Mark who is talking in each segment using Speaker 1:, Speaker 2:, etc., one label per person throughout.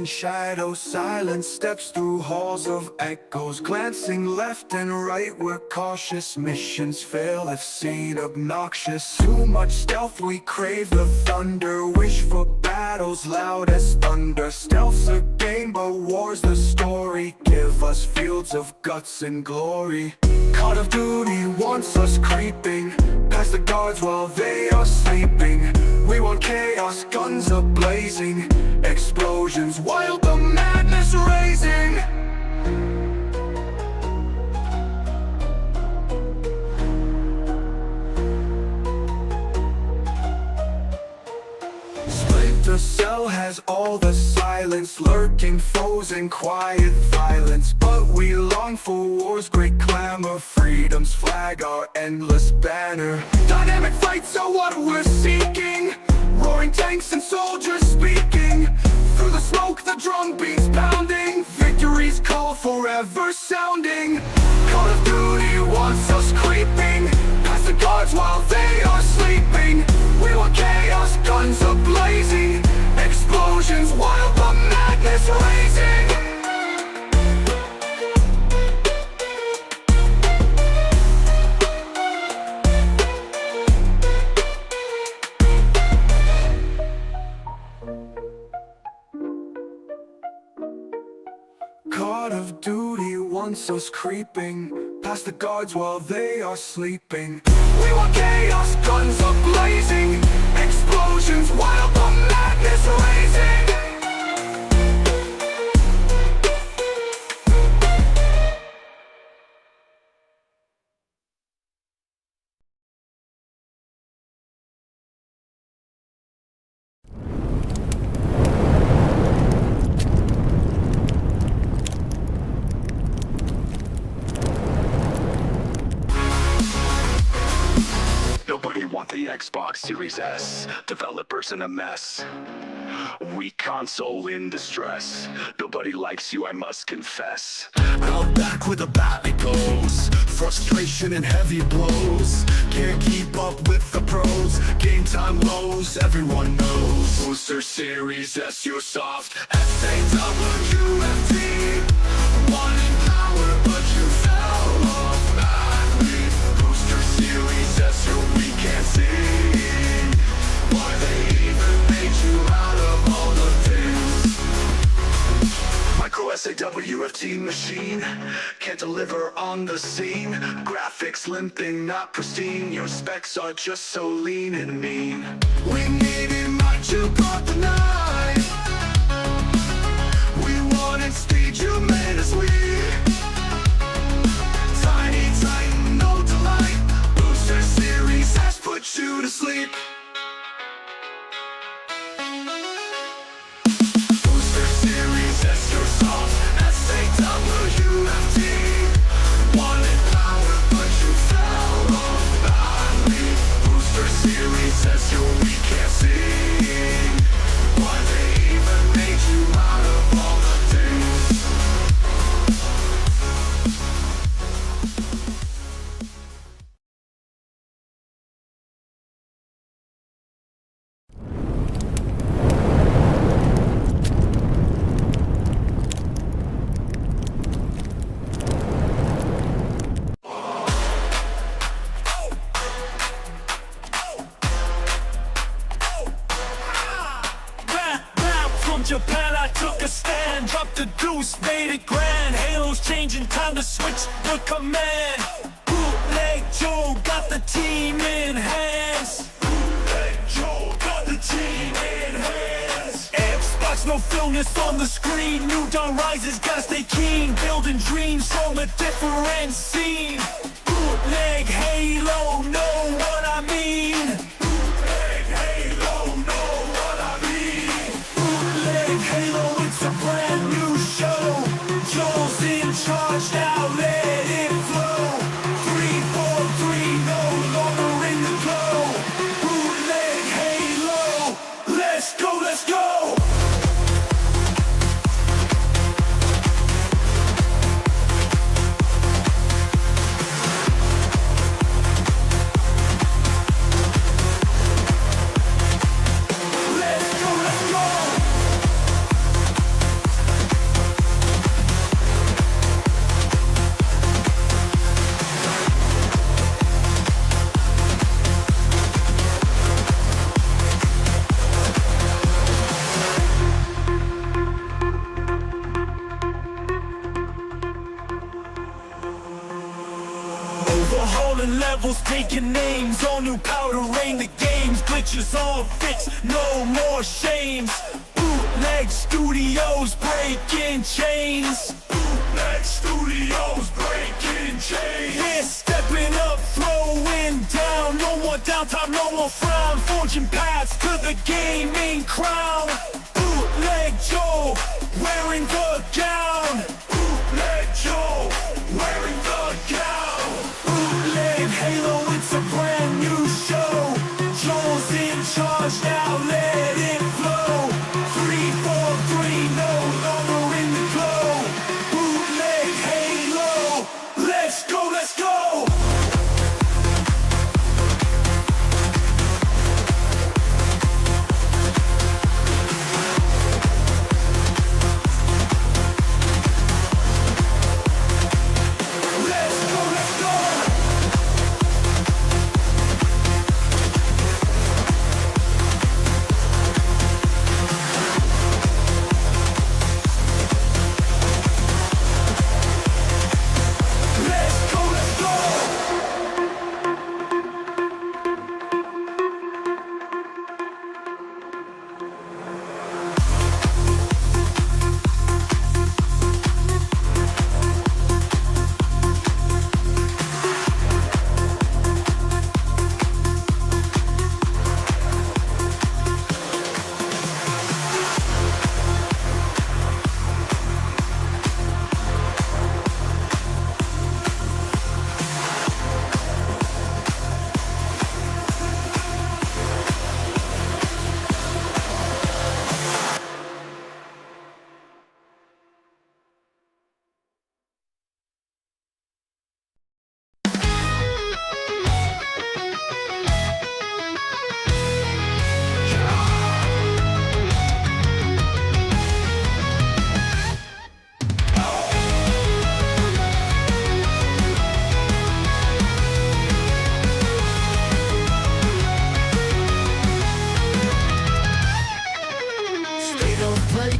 Speaker 1: shadows, silent steps through halls of echoes, glancing left and right where cautious missions fail if seen obnoxious. Too much stealth, we crave the thunder, wish for battles loud as thunder. Stealth's a game, but war's the story. Give us fields of guts and glory. Call of Duty wants us creeping past the guards while they are sleeping. We want chaos, guns a-blazing, explosions, wild the madness raising. Splinter Cell has all the silence, lurking foes and quiet violence. But we long for war's great clamor, freedom's flag, our endless banner. Dynamic fights are what we're seeking, roaring tanks and soldiers speaking. Through the smoke the drum beats pounding, victory's call forever sounding. Call of Duty wants us creeping past the guards while they are sleeping. We want chaos, guns a-blazing, explosions, wild the madness raising. Call of Duty wants us creeping past the guards while they are sleeping. We want chaos, guns a-blazing, explosions, wild the madness raising.
Speaker 2: Nobody want the Xbox Series S, developers in a mess. Weak console in distress, nobody likes you, I must confess.
Speaker 3: I'm back with a battle pose, frustration and heavy blows. Can't keep up with the pros, game time lows, everyone knows.
Speaker 2: Booster Series S, you're soft,
Speaker 3: SAWFT, one in power but you fell off badly. Booster Series S, we can't see why they even made you out of all the things.
Speaker 2: Micro SAWFT machine, can't deliver on the scene. Graphics limping, not pristine, your specs are just so lean and mean.
Speaker 3: We needed much, you brought the knife. We wanted speed, you made us weak. Tiny Titan, no delight. Booster Series has put you to sleep. Booster Series S, you're soft, SAWFT. Wanted power, but you fell off badly. Booster Series S, we can't see why they even made you out of all the things.
Speaker 4: From Japan I took a stand, dropped the deuce, made it grand. Halo's changing, time to switch the command. Bootleg Joe got the team in hands. Bootleg Joe got the team in hands. Xbox, no illness on the screen. New dawn rises, gotta stay keen. Building dreams from a different scene. Bootleg Halo, know what I mean. Bootleg Halo, know what I mean. Bootleg Halo, it's a brand new show. Joel's in charge now, let it flow. 343, no longer in the glow. Bootleg Halo, let's go, let's go. overhauling levels, taking names. All new power to reign the games. Glitches all fixed, no more shames. Bootleg studios breaking chains.
Speaker 3: Bootleg studios breaking chains.
Speaker 4: We're stepping up, throwing down. No more downtime, no more frown. Forging paths to the gaming crown. Bootleg Joe, wearing the gown.
Speaker 3: Bootleg Joe, wearing the gown.
Speaker 4: Bootleg Halo, it's a brand new show. Joel's in charge now, let it flow. 343, no longer in the glow. Bootleg Halo, let's go, let's go.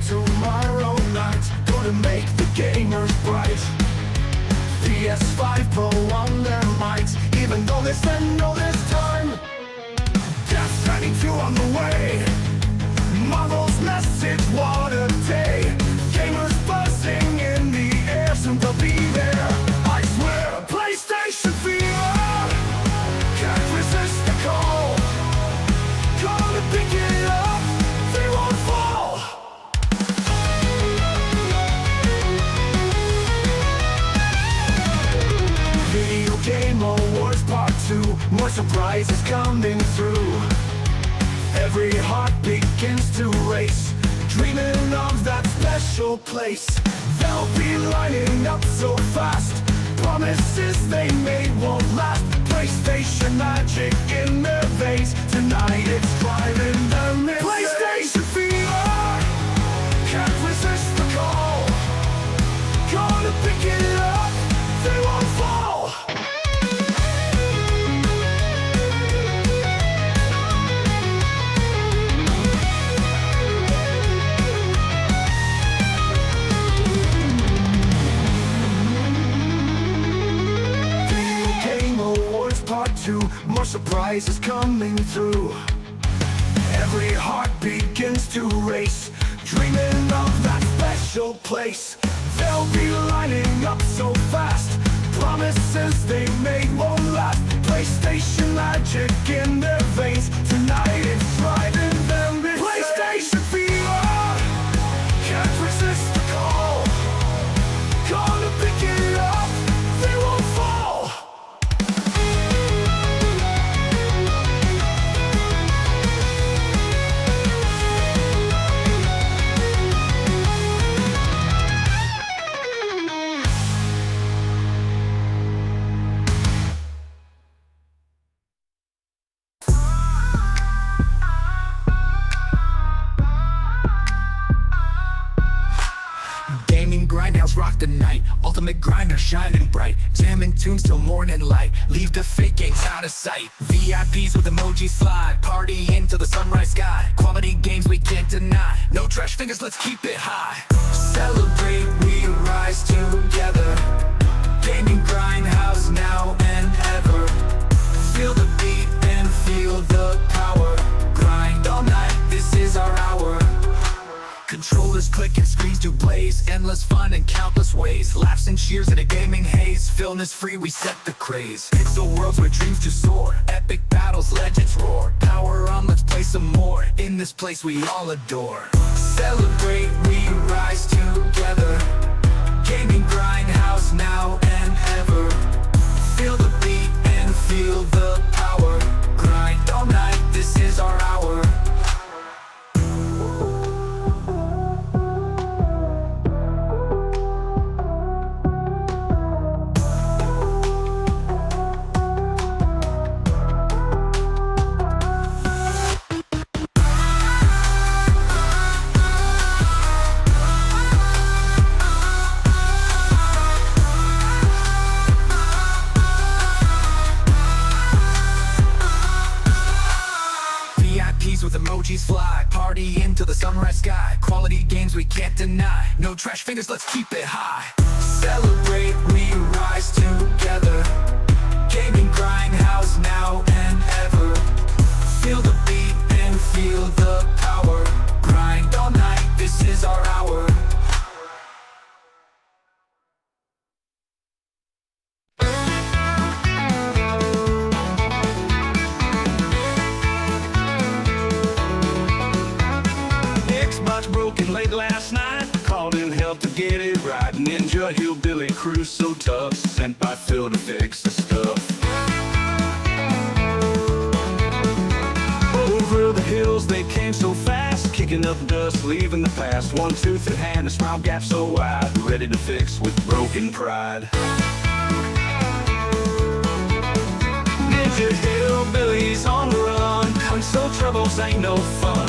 Speaker 3: Tomorrow night, gonna make the gamers bright. PS5 Pro on their mics, even though they said no this time. Death Stranding 2 on the way. Marvel's message, what a day. Gamers buzzing in the air, soon they'll be there. I swear, PlayStation fever. Can't resist the call. Gonna pick it up, they won't fall. Video Game Awards Part 2, more surprises coming through. Every heart begins to race, dreaming of that special place. They'll be lining up so fast, promises they made won't last. PlayStation magic in their veins, tonight it's driving them insane. PlayStation fever, can't resist the call. Gonna pick it up, they won't fall. Part 2, more surprises coming through. Every heart begins to race, dreaming of that special place. They'll be lining up so fast, promises they made won't last. PlayStation magic in their veins, tonight it's driving them insane. PlayStation fever, can't resist the call. Gonna pick it up, they won't fall. Grindhouse rock the night, ultimate grinder shining bright, jamming tunes till morning light, leave the fake games out of sight. VIPs with emoji slide, party into the sunrise sky, quality games we can't deny, no trash fingers, let's keep it high. Celebrate, we rise together, gaming Grindhouse now and ever.
Speaker 1: bench, years in a gaming haze. Feeling is free, we set the craze. It's the worlds where dreams just soar. Epic battles, legends roar. Power on, let's play some more. In this place we all adore. Celebrate, we rise together. Gaming Grindhouse now and ever. Feel the beat and feel the power. Grind all night, this is our hour. With emojis fly, party into the sunrise sky. Quality games we can't deny. No trash fingers, let's keep it high. Celebrate, we rise together. Gaming Grindhouse now and ever. Feel the beat and feel the power. Grind all night, this is our hour.
Speaker 2: Broken late last night, called in help to get it right. Ninja hillbilly crew so tough, sent by Phil to fix the stuff. Over the hills they came so fast, kicking up dust, leaving the past. One tooth in hand, a smile gap so wide, ready to fix with broken pride. Ninja hillbillies on the run, console troubles ain't no fun.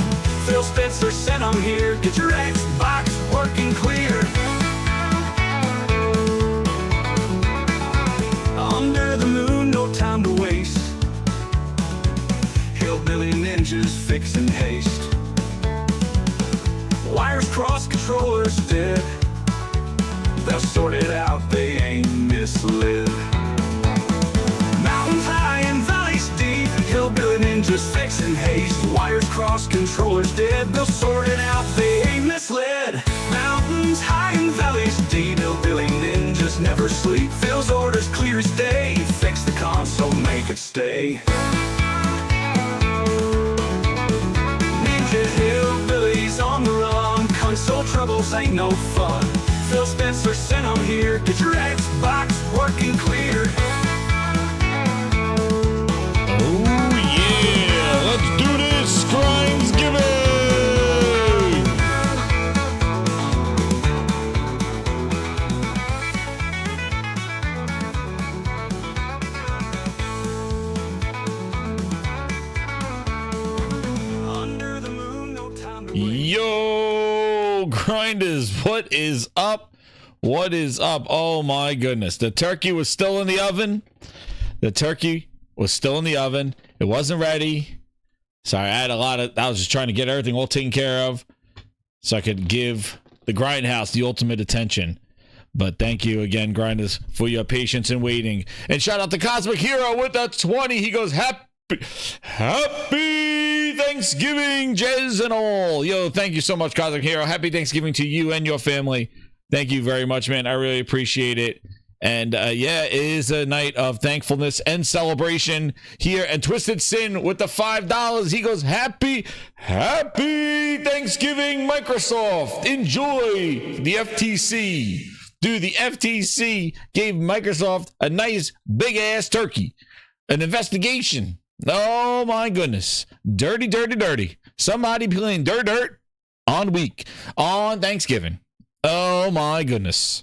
Speaker 2: Phil Spencer sent 'em here, get your Xbox working clear. Under the moon, no time to waste. Hillbilly ninjas fix in haste. Wires cross, controllers dead. They'll sort it out, they ain't misled. Mountains high and valleys deep, hillbilly ninjas fix in haste. Wires cross, controllers dead, they'll sort it out, they ain't misled. Mountains high and valleys deep, hillbilly ninjas never sleep. Phil's orders clear as day, fix the console, make it stay. Ninja hillbillies on the run, console troubles ain't no fun. Phil Spencer sent 'em here, get your Xbox working clear.
Speaker 5: Let's do this, GrindsGiving!
Speaker 2: Under the moon, no time to
Speaker 5: Yo, grinders, what is up? What is up? Oh my goodness. The turkey was still in the oven. The turkey was still in the oven. It wasn't ready. Sorry, I was just trying to get everything all taken care of so I could give the Grindhouse the ultimate attention. But thank you again, grinders, for your patience and waiting. And shout out to Cosmic Hero with a 20. He goes, happy Thanksgiving, Jez and all. Yo, thank you so much, Cosmic Hero. Happy Thanksgiving to you and your family. Thank you very much, man. I really appreciate it. And yeah, it is a night of thankfulness and celebration here. And Twisted Sin with the $5. He goes, happy Thanksgiving, Microsoft. Enjoy the FTC. Dude, the FTC gave Microsoft a nice big ass turkey. An investigation. Oh my goodness. Dirty. Somebody playing dirt on Thanksgiving. Oh my goodness.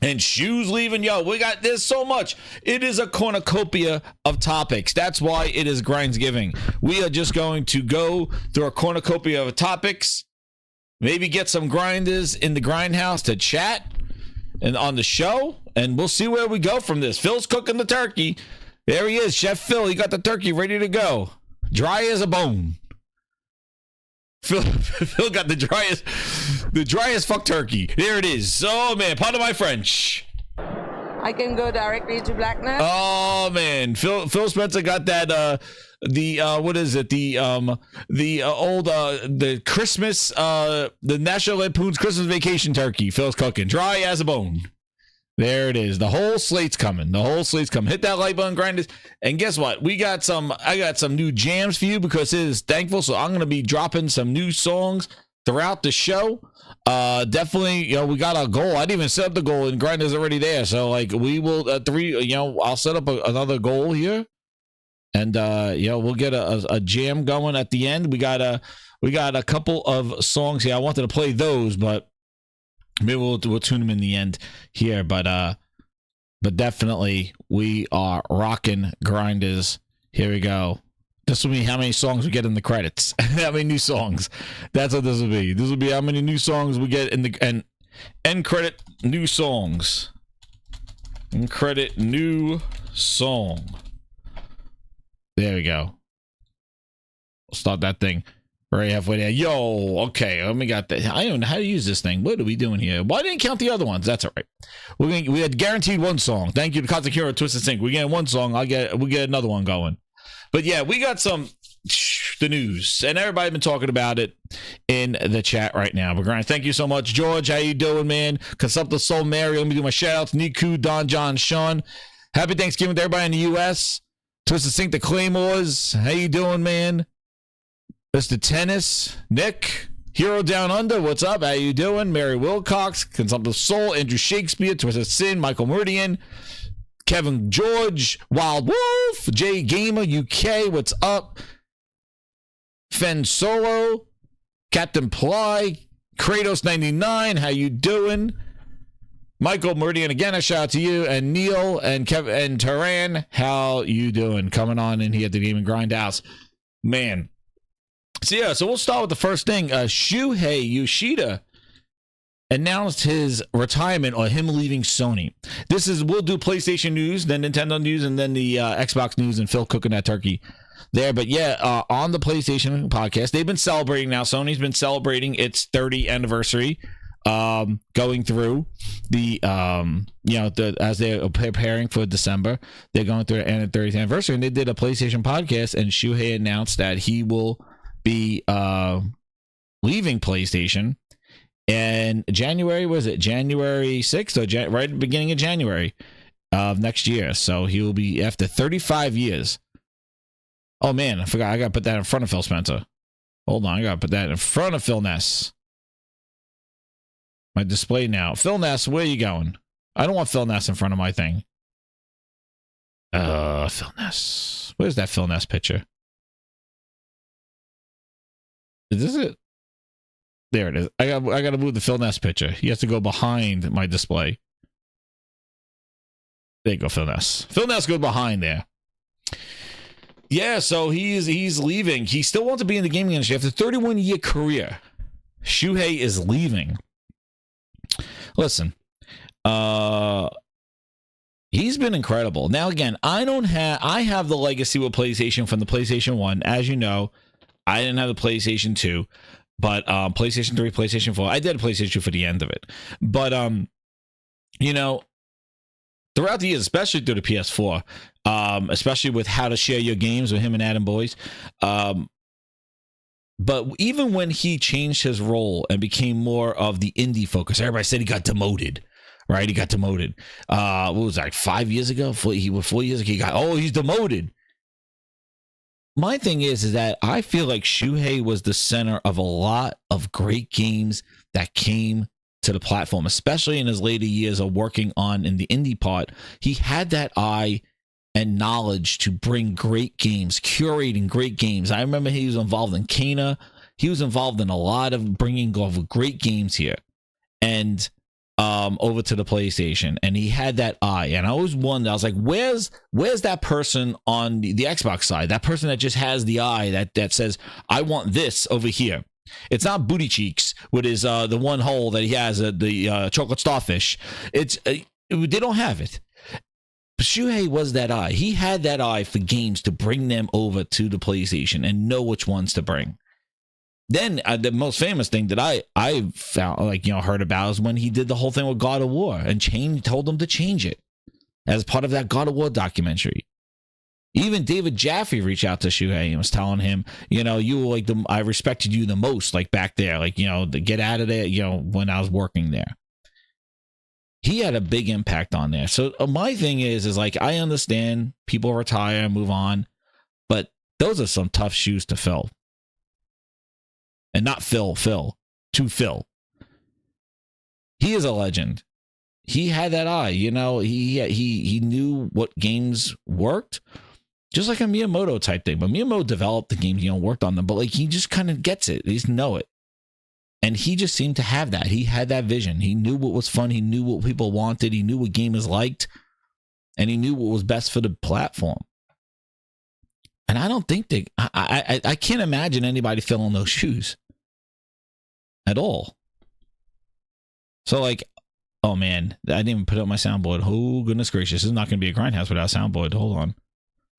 Speaker 5: And Shu's leaving. Yo, we got this so much. It is a cornucopia of topics. That's why it is GrindsGiving. We are just going to go through a cornucopia of topics. Maybe get some grinders in the Grindhouse to chat and on the show. And we'll see where we go from this. Phil's cooking the turkey. There he is. Chef Phil. He got the turkey ready to go. Dry as a bone. Phil got the driest fuck turkey. There it is. Oh man, pardon my French.
Speaker 6: I can go directly to blackness.
Speaker 5: Oh man, Phil Spencer got that what is it? The Christmas the National Lampoon's Christmas Vacation turkey. Phil's cooking dry as a bone. There it is. The whole slate's coming. The whole slate's coming. Hit that like button, grinders. And guess what? I got some new jams for you because it is thankful. So I'm going to be dropping some new songs throughout the show. Definitely, we got a goal. I didn't even set up the goal and grinders already there. So like we will I'll set up another goal here. And we'll get a jam going at the end. We got a couple of songs here. I wanted to play those, but maybe we'll tune them in the end here. But definitely we are rocking grinders. Here we go. This will be how many songs we get in the credits. How many new songs? That's what this will be. This will be how many new songs we get in the end credit new songs. End credit new song. There we go. We'll start that thing right halfway there. Yo, okay. Let me got that. I don't know how to use this thing. What are we doing here? Why didn't count the other ones? That's all right. We had guaranteed one song. Thank you to Cosmic Hero Twisted Sync. We get one song. We'll get another one going. But yeah, we got the news, and everybody been talking about it in the chat right now. But Grind, thank you so much, George. How you doing, man? Consumptive Soul Mary. Let me do my shout outs. Niku, Don, John, Sean. Happy Thanksgiving to everybody in the U.S. Twisted Sync, the Claymores. How you doing, man? Mr. Tennis, Nick, Hero Down Under. What's up? How you doing? Mary Wilcox, Consumptive Soul, Andrew Shakespeare, Twisted Sin, Michael Meridian. Kevin George, Wild Wolf, J Gamer UK, what's up? Fen Solo, Captain Ply, Kratos 99, how you doing? Michael Meridian, again, a shout out to you, and Neil and Kevin and Taran, how you doing? Coming on in here at the Gaming Grindhouse, man. So we'll start with the first thing. Shuhei Yoshida announced his retirement or him leaving Sony. We'll do PlayStation news, then Nintendo news, and then the Xbox news, and Phil cooking that turkey there. But yeah, on the PlayStation podcast, they've been celebrating now. Sony's been celebrating its 30th anniversary, going through as they're preparing for December, they're going through the 30th anniversary, and they did a PlayStation podcast, and Shuhei announced that he will be leaving PlayStation. And January, was it January 6th or right at the beginning of January of next year? So he will be after 35 years. Oh man, I forgot. I got to put that in front of Phil Spencer. Hold on. I got to put that in front of Phil Ness. My display now. Phil Ness, where are you going? I don't want Phil Ness in front of my thing. Phil Ness. Where's that Phil Ness picture? Is this it? There it is. I got to move the Phil Ness picture. He has to go behind my display. There you go, Phil Ness. Phil Ness go behind there. Yeah, so he's leaving. He still wants to be in the gaming industry after a 31-year career. Shuhei is leaving. Listen, he's been incredible. Now again, I have the legacy with PlayStation from the PlayStation 1. As you know, I didn't have the PlayStation 2. But PlayStation 3, PlayStation 4, I did a PlayStation 2 for the end of it. But, throughout the years, especially through the PS4, especially with how to share your games with him and Adam Boyce. But even when he changed his role and became more of the indie focus, everybody said he got demoted, right? He got demoted. What was that, like 5 years ago? 4 years ago, he's demoted. My thing is that I feel like Shuhei was the center of a lot of great games that came to the platform, especially in his later years of working in the indie part. He had that eye and knowledge to bring great games, curating great games. I remember he was involved in Kana. He was involved in a lot of bringing of great games here and over to the PlayStation, and he had that eye. And I always wondered, I was like, where's that person on the Xbox side? That person that just has the eye that says, I want this over here. It's not Booty Cheeks with his the one hole that he has, the chocolate starfish. It's they don't have it. But Shuhei was that eye. He had that eye for games to bring them over to the PlayStation and know which ones to bring. Then the most famous thing that I found, heard about is when he did the whole thing with God of War and told them to change it as part of that God of War documentary. Even David Jaffe reached out to Shuhei and was telling him, you were I respected you the most, back there, to get out of there, when I was working there. he had a big impact on there. So my thing is like, I understand people retire and move on, but those are some tough shoes to fill. And not to fill. He is a legend. He had that eye, you know, he knew what games worked, just like a Miyamoto type thing. But Miyamoto developed the games, you know, worked on them, but like he just kind of gets it. He just know it. And he just seemed to have that. He had that vision. He knew what was fun. He knew what people wanted. He knew what gamers liked. And he knew what was best for the platform. And I don't think I can't imagine anybody filling those shoes at all. So like, oh man, I didn't even put up my soundboard. Oh goodness gracious. This is not going to be a Grindhouse without a soundboard. Hold on.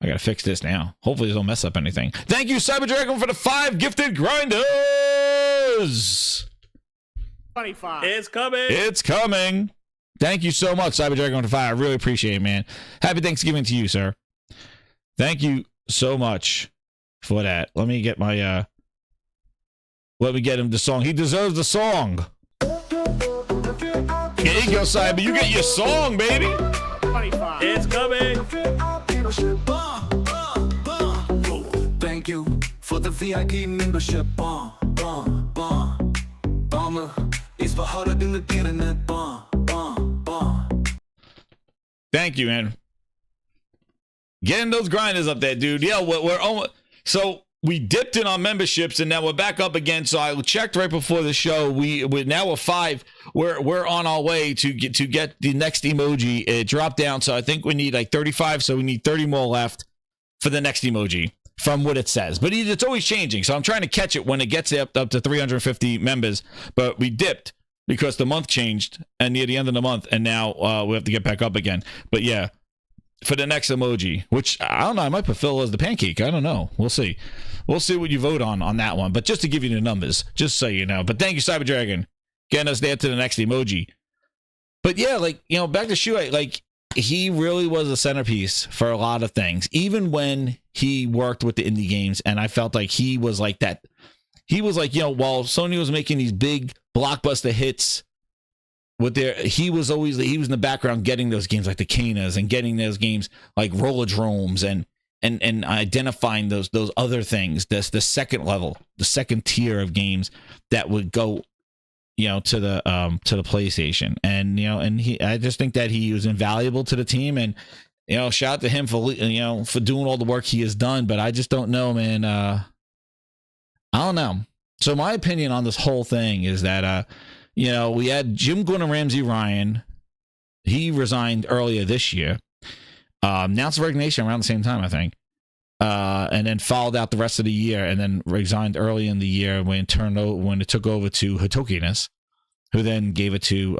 Speaker 5: I got to fix this now. Hopefully this don't mess up anything. Thank you, Cyber Dragon, for the 5 gifted grinders.
Speaker 7: 25.
Speaker 4: It's coming.
Speaker 5: It's coming. Thank you so much, Cyber Dragon, for the 5. I really appreciate it, man. Happy Thanksgiving to you, sir. Thank you so much for that. Let me get my, let me get him the song. He deserves the song. There you go, Cyber. You get your song, baby.
Speaker 7: 25.
Speaker 4: It's coming.
Speaker 3: Thank you for the VIP membership. Bomber is for harder than the internet.
Speaker 5: Thank you, man. Getting those grinders up there, dude. Yeah, we're almost, so we dipped in on memberships and now we're back up again. So I checked right before the show. We're now at 5. We're on our way to get the next emoji. It dropped down, so I think we need like 35. So we need 30 more left for the next emoji from what it says. But it's always changing, so I'm trying to catch it when it gets up to 350 members. But we dipped because the month changed and near the end of the month, and now we have to get back up again. But yeah, for the next emoji, which I don't know, I might put Phil as the pancake. I don't know. We'll see. We'll see what you vote on that one. But just to give you the numbers, just so you know. But thank you, Cyber Dragon, getting us there to the next emoji. But yeah, like, you know, back to Shu, like, he really was a centerpiece for a lot of things, even when he worked with the indie games. And I felt like he was like that. He was like, you know, while Sony was making these big blockbuster hits with their, he was in the background getting those games like the Canas and getting those games like Rollerdromes and identifying those other things. That's the second level, the second tier of games that would go, you know, to the PlayStation. And, you know, and I just think that he was invaluable to the team, and, you know, shout out to him for, you know, for doing all the work he has done. But I just don't know, man. I don't know. So my opinion on this whole thing is that, you know, we had Jim Gordon Ramsay Ryan. He resigned earlier this year. Announced resignation around the same time, I think. And then followed out the rest of the year, and then resigned early in the year when it took over to Hitokinas, who then gave it to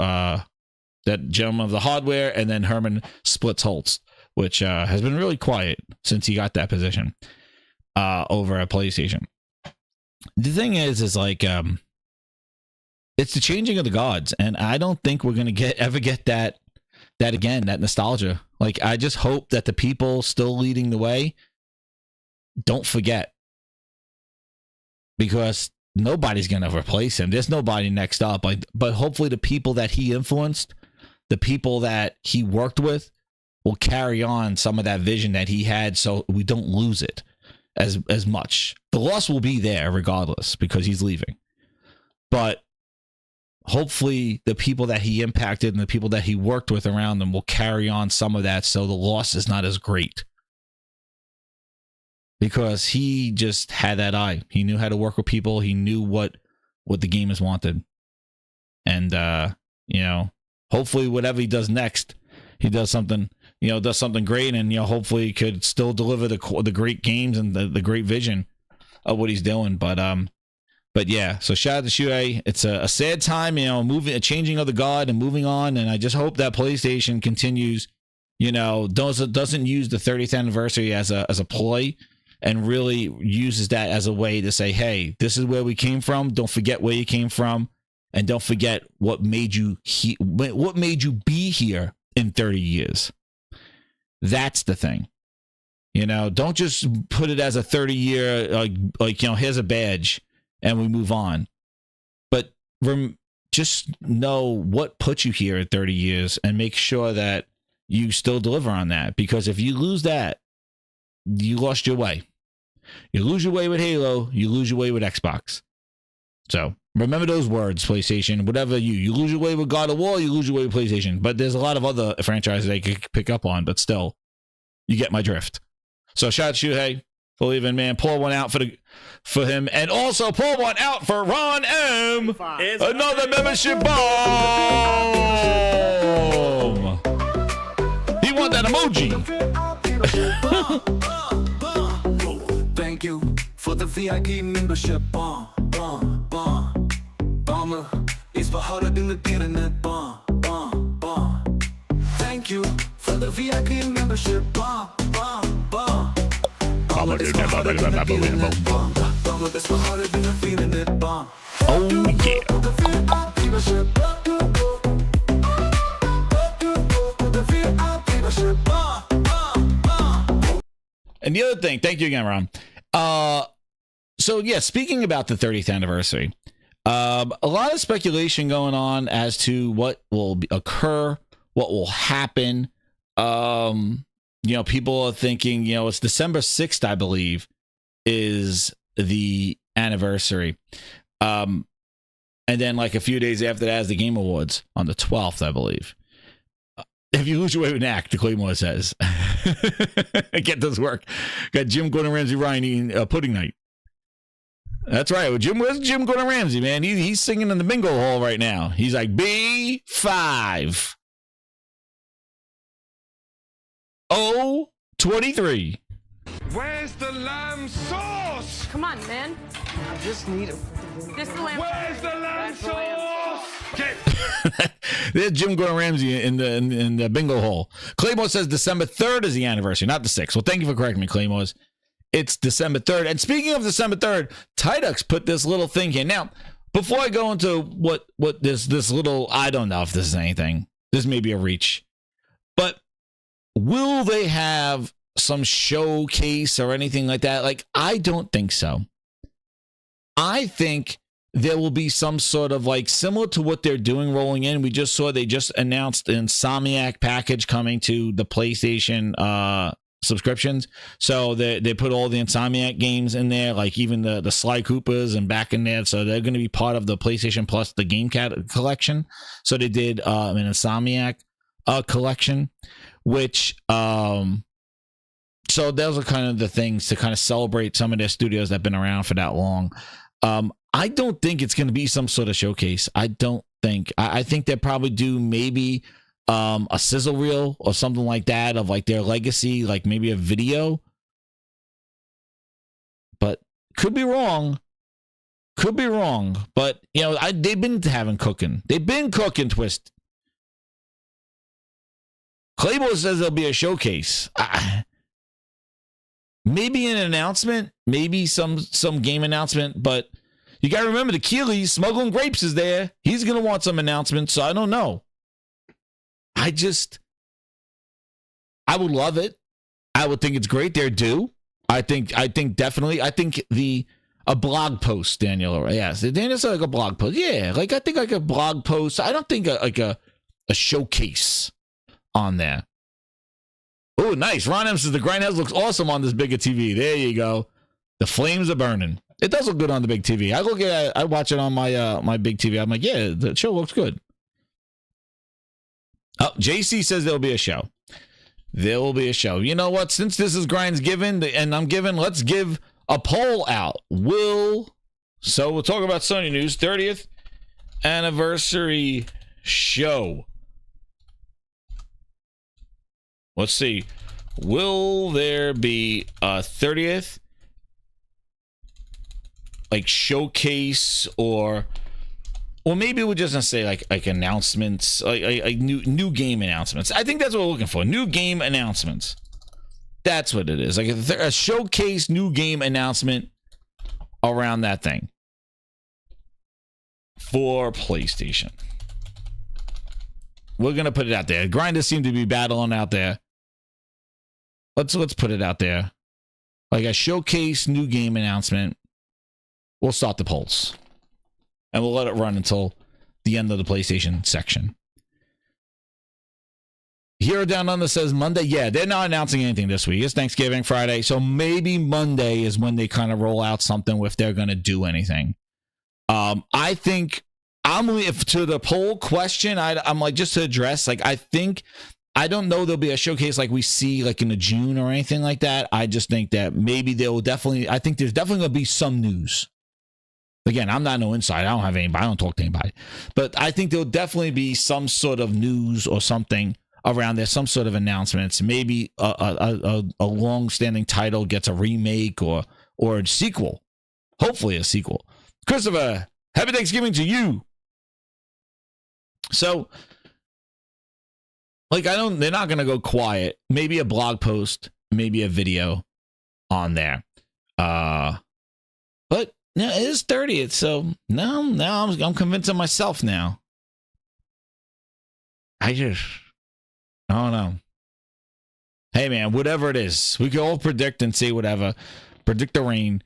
Speaker 5: that gentleman of the hardware, and then Herman Splitz-Holtz, which has been really quiet since he got that position over at PlayStation. The thing is like, it's the changing of the gods, and I don't think we're gonna ever get that again, that nostalgia. Like, I just hope that the people still leading the way don't forget, because nobody's gonna replace him. There's nobody next up. But hopefully the people that he influenced, the people that he worked with, will carry on some of that vision that he had, so we don't lose it as much. The loss will be there regardless because he's leaving, but hopefully the people that he impacted and the people that he worked with around them will carry on some of that, so the loss is not as great. Because he just had that eye. He knew how to work with people. He knew what the gamers wanted. And, you know, hopefully whatever he does next, he does something, you know, does something great, and, you know, hopefully he could still deliver the great games and the great vision of what he's doing. But yeah, so shout out to Shuei. It's a sad time, you know, a changing of the guard and moving on. And I just hope that PlayStation continues, you know, doesn't use the 30th anniversary as a ploy, and really uses that as a way to say, hey, this is where we came from. Don't forget where you came from, and don't forget what made you be here in 30 years. That's the thing. You know, don't just put it as a 30-year, like, you know, here's a badge and we move on. But just know what put you here at 30 years and make sure that you still deliver on that. Because if you lose that, you lost your way. You lose your way with Halo, you lose your way with Xbox. So remember those words, PlayStation. Whatever you lose your way with God of War, you lose your way with PlayStation. But there's a lot of other franchises they could pick up on, but still, you get my drift. So shout out to Shuhei for leaving, man. Pour one out for him, and also pour one out for Ron M. Another membership bomb. He want that emoji.
Speaker 3: Thank you for the VIP membership. Bomber is for harder than the internet. Thank you for the VIP membership.
Speaker 5: Oh yeah. And the other thing, thank you again, Ron. So yeah, speaking about the 30th anniversary, a lot of speculation going on as to what will occur, what will happen. People are thinking, it's December 6th, I believe, is the anniversary. And then like a few days after that is the Game Awards on the 12th, I believe. If you lose your way with Knack, the Claymore says. Get this work. Got Jim, Gordon Ramsay, Ryan eating pudding night. That's right. Well, where's Jim Gordon Ramsay, man? He's singing in the bingo hall right now. He's like B5. 023.
Speaker 3: Where's the lamb sauce?
Speaker 6: Come on, man.
Speaker 7: I just need it.
Speaker 6: This is the lamb.
Speaker 3: Where's the lamb sauce?
Speaker 5: There's Jim Gordon Ramsay in the bingo hall. Claymore says December 3rd is the anniversary, not the 6th. Well, thank you for correcting me, Claymores. It's December 3rd. And speaking of December 3rd, Tidux put this little thing here. Now, before I go into what this little, I don't know if this is anything. This may be a reach. But will they have some showcase or anything like that? Like, I don't think so. I think there will be some sort of like similar to what they're doing rolling in. We just saw they just announced an Insomniac package coming to the PlayStation subscriptions. So they put all the Insomniac games in there, like even the Sly Coopers and back in there. So they're going to be part of the PlayStation Plus, the game collection. So they did an Insomniac collection, which so those are kind of the things to kind of celebrate some of their studios that have been around for that long. I don't think it's going to be some sort of showcase. I don't think. I think they'll probably do maybe a sizzle reel or something like that of like their legacy, like maybe a video. But could be wrong. Could be wrong. But, they've been having cooking. They've been cooking, Twist. Claymore says there'll be a showcase. Maybe an announcement, maybe some game announcement, but you got to remember the Keeley Smuggling Grapes is there. He's going to want some announcements, so I don't know. I would love it. I would think it's great. They're due. I think definitely. I think a blog post, Daniel. Yes, Daniel said like a blog post. Yeah, I think like a blog post. I don't think like a showcase on there. Oh, nice. Ron M says the Grindhouse looks awesome on this bigger TV. There you go. The flames are burning. It does look good on the big TV. I watch it on my big TV. I'm like, yeah, the show looks good. Oh, JC says there'll be a show. There will be a show. You know what? Since this is GrindsGiving and I'm giving, let's give a poll out. So we'll talk about Sony news. 30th anniversary show. Let's see. Will there be a 30th like showcase or maybe we're just gonna say like announcements, like new game announcements. I think that's what we're looking for. New game announcements. That's what it is. Like a showcase new game announcement around that thing for PlayStation. We're gonna put it out there. Grinders seem to be battling out there. Let's put it out there. Like a showcase new game announcement. We'll start the polls. And we'll let it run until the end of the PlayStation section. Hero Down Under says Monday. Yeah, they're not announcing anything this week. It's Thanksgiving Friday, so maybe Monday is when they kind of roll out something if they're going to do anything. I think if to the poll question, I'm like, just to address, like, I don't know there'll be a showcase like we see like in the June or anything like that. I just think that maybe there will definitely, I think there's definitely going to be some news. Again, I'm not no insider. I don't have anybody. I don't talk to anybody. But I think there'll definitely be some sort of news or something around there, some sort of announcements. Maybe a long-standing title gets a remake or a sequel. Hopefully a sequel. Christopher, happy Thanksgiving to you. So, like, they're not going to go quiet. Maybe a blog post, maybe a video on there. But yeah, it is 30th, so now I'm convincing myself now. I don't know. Hey man, whatever it is, we can all predict and say whatever. Predict the rain,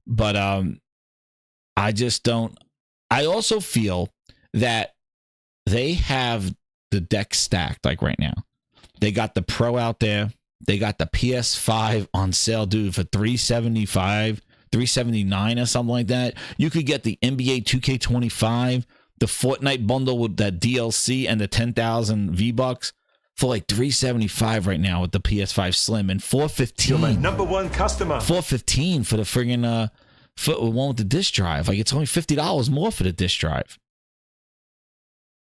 Speaker 5: but I just don't. I also feel that they have the deck stacked like right now. They got the Pro out there. They got the PS5 on sale, dude, for $375, $379 or something like that. You could get the NBA 2K25, the Fortnite bundle with that DLC and the 10,000 V-Bucks for like $375 right now with the PS5 Slim, and $415.
Speaker 8: You're my number one customer.
Speaker 5: $415 for the friggin' one with the disc drive. Like, it's only $50 more for the disc drive.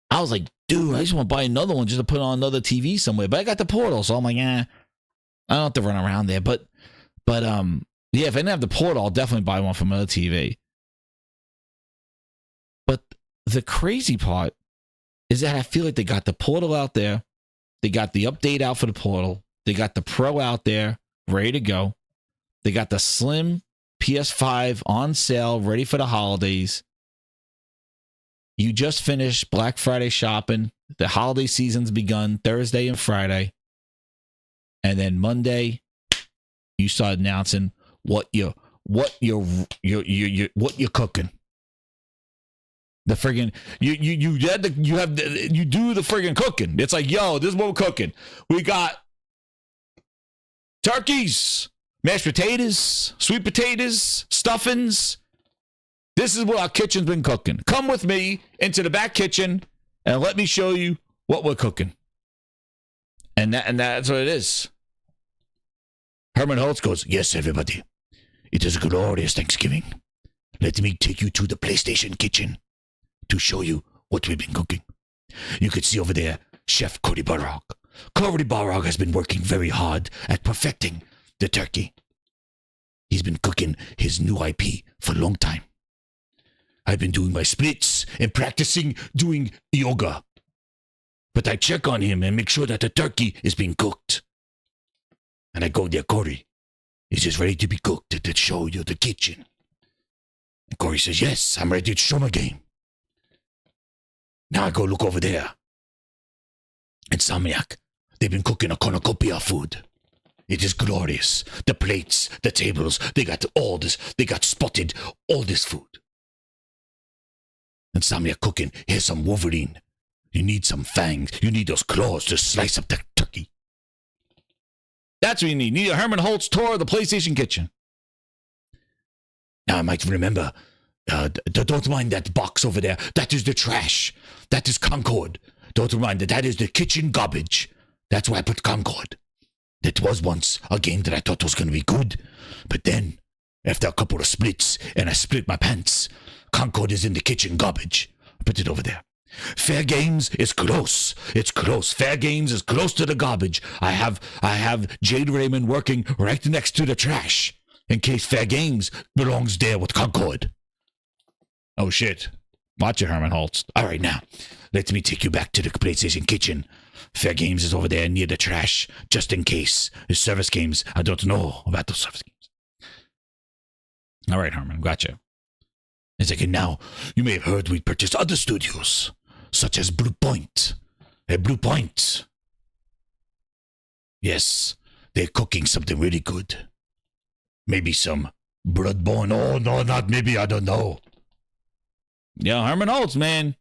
Speaker 5: I was like, dude, I just want to buy another one just to put on another TV somewhere. But I got the Portal, so I'm like, I don't have to run around there. But yeah, if I didn't have the Portal, I'll definitely buy one from another TV. But the crazy part is that I feel like they got the Portal out there. They got the update out for the Portal. They got the Pro out there, ready to go. They got the Slim PS5 on sale, ready for the holidays. You just finished Black Friday shopping. The holiday season's begun Thursday and Friday. And then Monday, you start announcing what you're cooking. The friggin' you do the friggin' cooking. It's like, yo, this is what we're cooking. We got turkeys, mashed potatoes, sweet potatoes, stuffings. This is what our kitchen's been cooking. Come with me into the back kitchen and let me show you what we're cooking. And that's what it is. Herman Holtz goes, yes, everybody. It is a glorious Thanksgiving. Let me take you to the PlayStation kitchen to show you what we've been cooking. You could see over there, Chef Cody Barrog. Cody Barrog has been working very hard at perfecting the turkey. He's been cooking his new IP for a long time. I've been doing my splits and practicing doing yoga. But I check on him and make sure that the turkey is being cooked. And I go there, Corey. Is this ready to be cooked to show you the kitchen? And Corey says, yes, I'm ready to show my game. Now I go look over there. And Samyak, they've been cooking a cornucopia of food. It is glorious. The plates, the tables, they got all this. They got spotted all this food. And Samyak cooking, here's some Wolverine. You need some fangs. You need those claws to slice up the turkey. That's what you need. You need a Herman Holtz tour of the PlayStation kitchen. Now I might remember, don't mind that box over there. That is the trash. That is Concord. Don't mind that is the kitchen garbage. That's why I put Concord. That was once a game that I thought was going to be good. But then, after a couple of splits, and I split my pants, Concord is in the kitchen garbage. I put it over there. Fair Games is close. It's close. Fair Games is close to the garbage. I have Jade Raymond working right next to the trash in case Fair Games belongs there with Concord. Oh shit. Watch it, Herman Holtz. All right, now, let me take you back to the PlayStation kitchen. Fair Games is over there near the trash, just in case. The service games, I don't know about those service games. All right, Herman, gotcha. It's like, now, you may have heard we purchased other studios, such as Blue Point. Blue Point. Yes, they're cooking something really good. Maybe some Bloodborne. Oh, no, not maybe, I don't know. Yeah, Herman Holtz, man.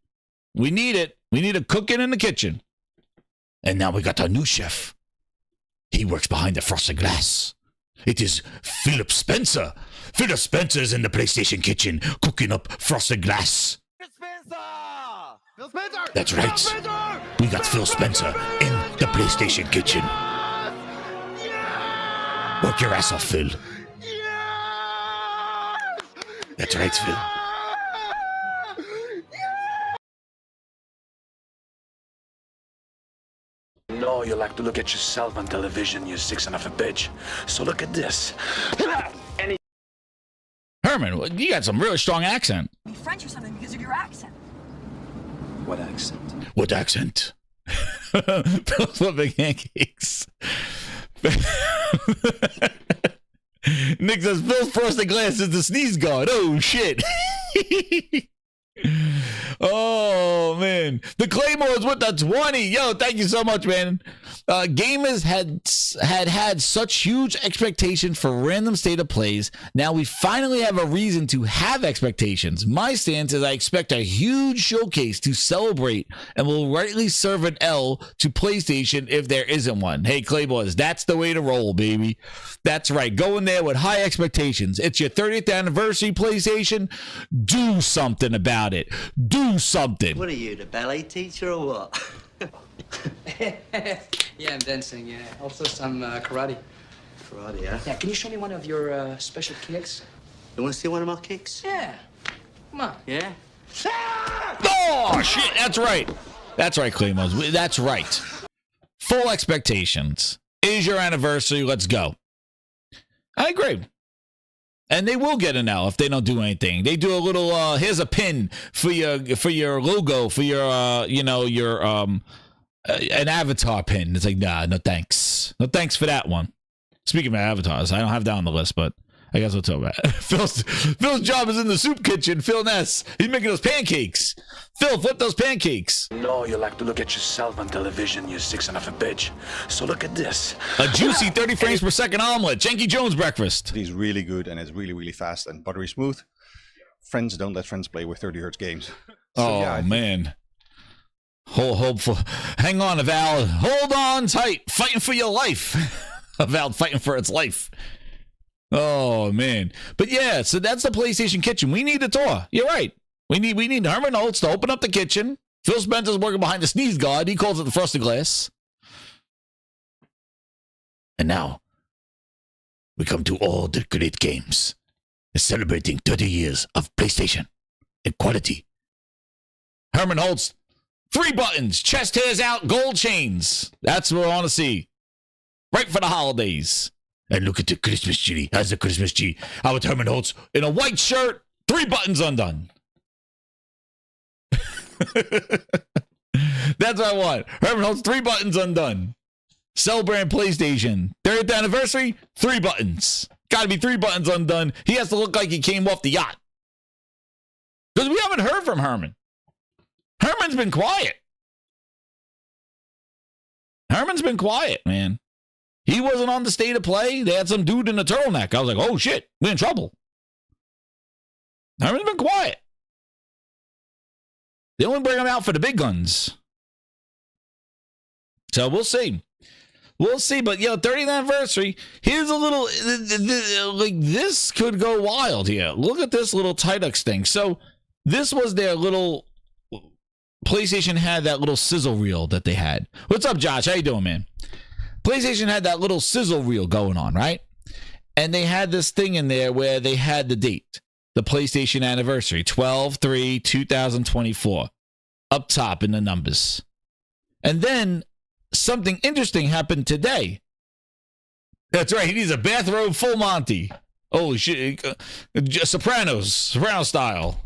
Speaker 5: We need it. We need a cooking in the kitchen. And now we got our new chef. He works behind the frosted glass. It is Philip Spencer. Philip Spencer is in the PlayStation kitchen cooking up frosted glass.
Speaker 3: Phil Spencer!
Speaker 5: That's right. We got Phil Spencer in the PlayStation kitchen. Work your ass off, Phil. That's right, Phil.
Speaker 2: No, you like to look at yourself on television, you sick son of a bitch. So look at this.
Speaker 5: Herman, you got some really strong accent.
Speaker 8: Be French or something because of your accent.
Speaker 2: What accent?
Speaker 5: What accent? Phil's flipping pancakes. Nick says Phil's frosted glass is the sneeze guard. Oh shit. Oh man, the Claymores with the 20. Yo, thank you so much, man. Gamers had such huge expectations for random state of plays. Now we finally have a reason to have expectations. My stance is I expect a huge showcase to celebrate and will rightly serve an L to PlayStation if there isn't one. Hey Claymores, that's the way to roll, baby. That's right. Go in there with high expectations. It's your 30th anniversary, PlayStation. Do something about it. Do something.
Speaker 9: What are you, the ballet teacher or what?
Speaker 10: Yeah, I'm dancing, yeah. Also some karate.
Speaker 9: Karate, yeah?
Speaker 10: Yeah, can you show me one of your special kicks?
Speaker 9: You want to see one of my kicks?
Speaker 10: Yeah. Come on.
Speaker 9: Yeah?
Speaker 5: Oh, shit. That's right. That's right, Claymores. That's right. Full expectations. Is your anniversary. Let's go. I agree. And they will get an L if they don't do anything. They do a little, here's a pin for your logo, for your, an avatar pin. It's like, nah, no thanks. No thanks for that one. Speaking of avatars, I don't have that on the list, but I guess we'll talk about it. Phil's job is in the soup kitchen. Phil Ness, he's making those pancakes. Phil, flip those pancakes.
Speaker 2: No, you like to look at yourself on television, you sick son of a bitch. So look at this.
Speaker 5: A juicy 30 frames per second omelet. Janky Jones breakfast.
Speaker 11: He's really good and it's really, really fast and buttery smooth. Friends don't let friends play with 30 hertz games. So,
Speaker 5: yeah, man. Hang on, Avowed. Hold on tight. Fighting for your life. Avowed fighting for its life. Oh, man. But yeah, so that's the PlayStation kitchen. We need a tour. You're right. We need Herman Holtz to open up the kitchen. Phil Spencer's working behind the sneeze guard. He calls it the frosted glass. And now, we come to all the great games. Celebrating 30 years of PlayStation and quality. Herman Holtz, 3 buttons, chest hairs out, gold chains. That's what I want to see. Right for the holidays. And look at the Christmas tree. How's the Christmas tree? Our Herman Holtz in a white shirt, 3 buttons undone. That's what I want. Herman Holtz, 3 buttons undone. Celebrating PlayStation. 30th anniversary, 3 buttons. Gotta be 3 buttons undone. He has to look like he came off the yacht. Because we haven't heard from Herman. Herman's been quiet. Herman's been quiet, man. He wasn't on the state of play. They had some dude in a turtleneck. I was like, oh shit, we're in trouble. Herman's been quiet. They only bring him out for the big guns. So we'll see. We'll see. But, 30th anniversary. Here's a little, like, this could go wild here. Look at this little Tidux thing. So this was their little, PlayStation had that little sizzle reel that they had. What's up, Josh? How you doing, man? PlayStation had that little sizzle reel going on, right? And they had this thing in there where they had the date. The PlayStation anniversary, 12/3/2024, up top in the numbers. And then something interesting happened today. That's right. He needs a bathrobe full Monty. Holy shit. Soprano style.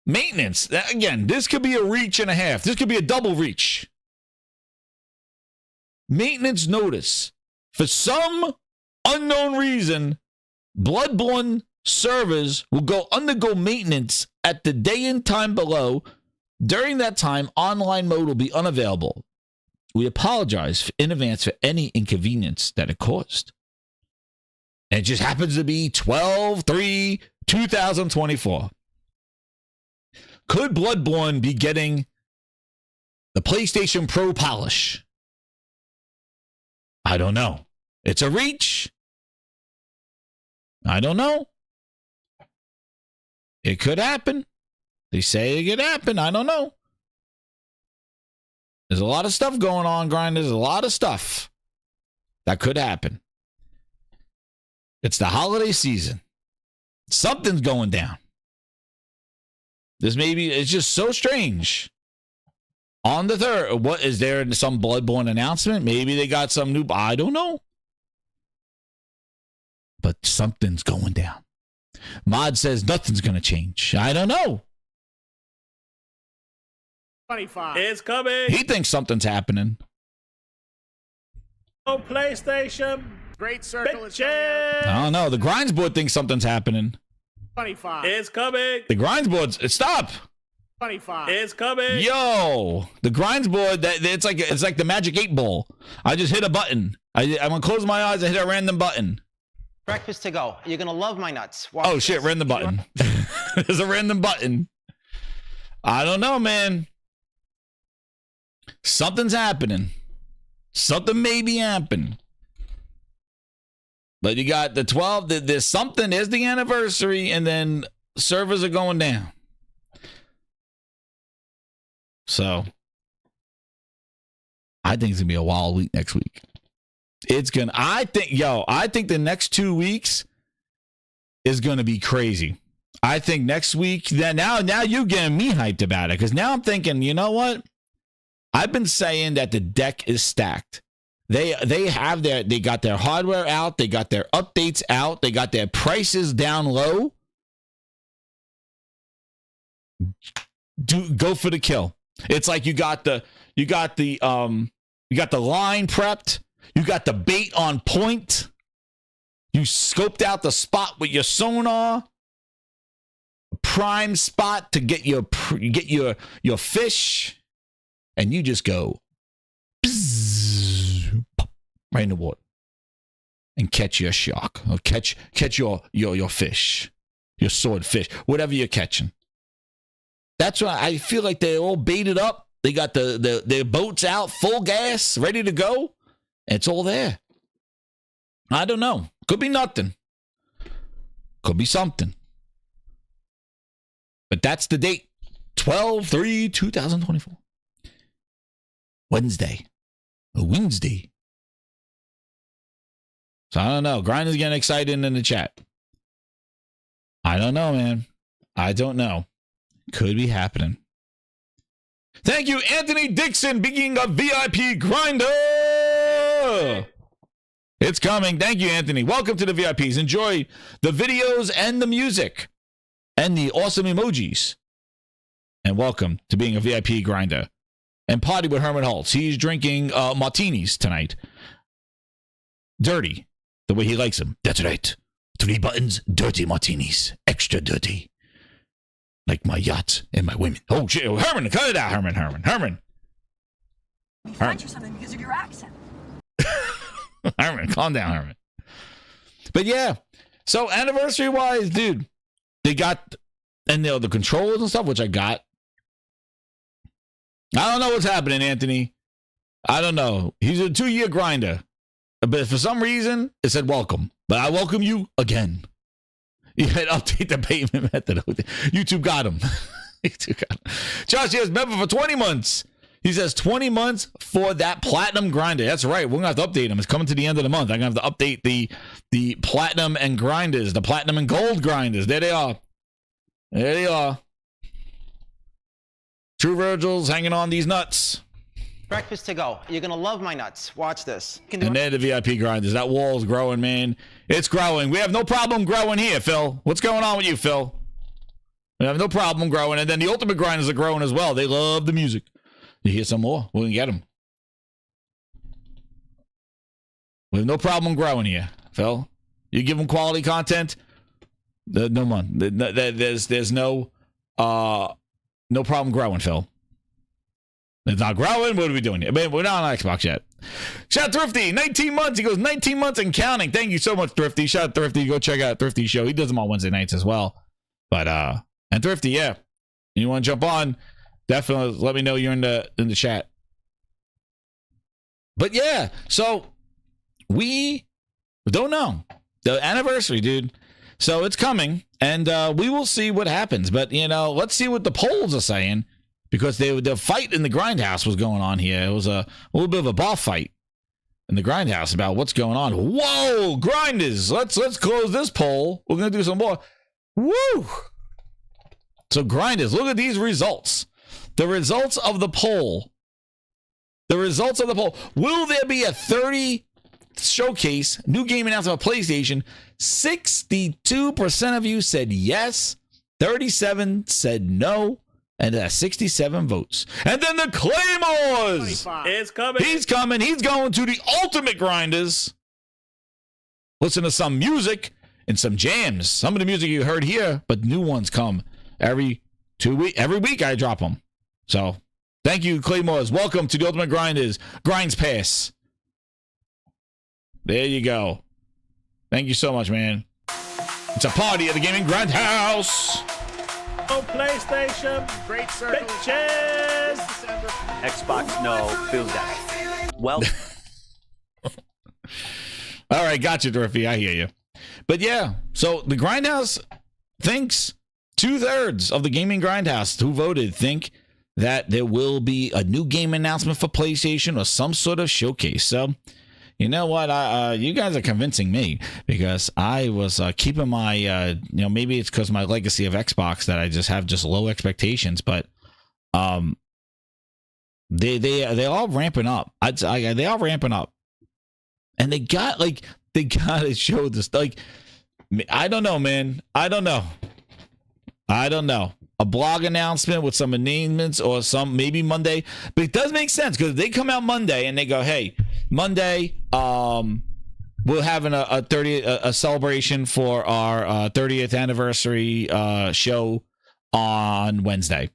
Speaker 5: Maintenance. Again, this could be a reach and a half. This could be a double reach. Maintenance notice. For some unknown reason, Bloodborne servers will undergo maintenance at the day and time below. During that time, online mode will be unavailable. We apologize in advance for any inconvenience that it caused. And it just happens to be 12/3/2024. Could Bloodborne be getting the PlayStation Pro polish? I don't know. It's a reach. I don't know. It could happen. They say it could happen. I don't know. There's a lot of stuff going on, Grind. There's a lot of stuff that could happen. It's the holiday season. Something's going down. It's just so strange. On the 3rd, what is there some Bloodborne announcement? Maybe they got some new, I don't know. But something's going down. Mod says nothing's going to change. I don't know.
Speaker 7: 25.
Speaker 4: It's coming.
Speaker 5: He thinks something's happening.
Speaker 4: Oh, PlayStation.
Speaker 7: Great circle is
Speaker 4: Bitches.
Speaker 5: I don't know. The Grinds board thinks something's happening.
Speaker 7: 25.
Speaker 4: It's coming.
Speaker 5: The Grinds board, stop.
Speaker 7: 25.
Speaker 4: It's coming.
Speaker 5: Yo, the Grinds board, it's like the Magic 8 Ball. I just hit a button. I'm gonna close my eyes and hit a random button.
Speaker 9: Breakfast to go. You're gonna love my nuts.
Speaker 5: Oh shit, random button. There's a random button. I don't know, man. Something's happening. Something may be happening. But you got the 12, there's something, there's the anniversary, and then servers are going down. So, I think it's going to be a wild week next week. I think the next 2 weeks is going to be crazy. I think next week, now you're getting me hyped about it, because now I'm thinking, you know what? I've been saying that the deck is stacked. They got their hardware out, they got their updates out, they got their prices down low. Go for the kill. It's like you got the line prepped, you got the bait on point, you scoped out the spot with your sonar, prime spot to get your fish, and you just go bzz, pop, right in the water and catch your shark or catch your fish, your swordfish, whatever you're catching. That's why I feel like they're all baited up. They got their boats out, full gas, ready to go. It's all there. I don't know. Could be nothing. Could be something. But that's the date. 12/3/2024. Wednesday. So I don't know. Grind is getting excited in the chat. I don't know, man. I don't know. Could be happening. Thank you, Anthony Dixon, being a VIP grinder. It's coming. Thank you, Anthony. Welcome to the VIPs. Enjoy the videos and the music and the awesome emojis. And welcome to being a VIP grinder. And party with Herman Holtz. He's drinking martinis tonight. Dirty. The way he likes them. That's right. 3 buttons, dirty martinis. Extra dirty. Like my yachts and my women. Oh, shit. Herman, cut it out, Herman.
Speaker 8: You find you something because of your accent.
Speaker 5: Herman, calm down, Herman. But yeah, so anniversary-wise, dude, they got, and the controllers and stuff, which I got. I don't know what's happening, Anthony. I don't know. He's a 2-year grinder. But for some reason, it said welcome. But I welcome you again. You had update the payment method. YouTube got him. Josh has member for 20 months. He says 20 months for that platinum grinder. That's right. We're going to have to update him. It's coming to the end of the month. I'm going to have to update the platinum and grinders, the platinum and gold grinders. There they are. True Virgil's hanging on these nuts.
Speaker 9: Breakfast to go. You're gonna love my nuts. Watch this.
Speaker 5: And they're the VIP grinders. That wall's growing, man. It's growing. We have no problem growing here, Phil. What's going on with you, Phil? We have no problem growing. And then the ultimate grinders are growing as well. They love the music. You hear some more? We can get them. We have no problem growing here, Phil. You give them quality content. There's no problem growing, Phil. It's not growing. What are we doing here? We're not on Xbox yet. Shout out Thrifty, 19 months. He goes 19 months and counting. Thank you so much, Thrifty. Shout out Thrifty. Go check out Thrifty's show. He does them on Wednesday nights as well. But and Thrifty, yeah, You want to jump on? Definitely let me know you're in the chat. But yeah, so we don't know the anniversary, dude. So it's coming, and we will see what happens. But let's see what the polls are saying, because the fight in the Grindhouse was going on here. It was a little bit of a bar fight in the Grindhouse about what's going on. Whoa, grinders! Let's close this poll. We're gonna do some more. Woo! So grinders, look at these results. The results of the poll. The results of the poll. Will there be a 30 showcase new game announcement of PlayStation? 62% of you said yes. 37 said no. And that's 67 votes. And then the Claymores
Speaker 7: is coming.
Speaker 5: He's coming. He's going to the Ultimate Grinders. Listen to some music and some jams. Some of the music you heard here, but new ones come every 2 weeks. Every week I drop them. So thank you, Claymores. Welcome to the Ultimate Grinders Grinds Pass. There you go. Thank you so much, man. It's a party at the Gaming Grindhouse.
Speaker 7: Oh, PlayStation. Great circle. Bitches.
Speaker 12: Xbox, no. Feels that. Well.
Speaker 5: All right, gotcha, Dorothy. I hear you. But yeah, so the Grindhouse thinks 2/3 of the Gaming Grindhouse who voted think that there will be a new game announcement for PlayStation or some sort of showcase. So, you know what? You guys are convincing me, because I was keeping my, maybe it's because my legacy of Xbox that I just have low expectations, but they all ramping up. They all ramping up, and they got to show this. Like, I don't know, man. I don't know. A blog announcement with some announcements or maybe Monday, but it does make sense because they come out Monday and they go, hey, Monday, we're having a celebration for our 30th anniversary show on Wednesday.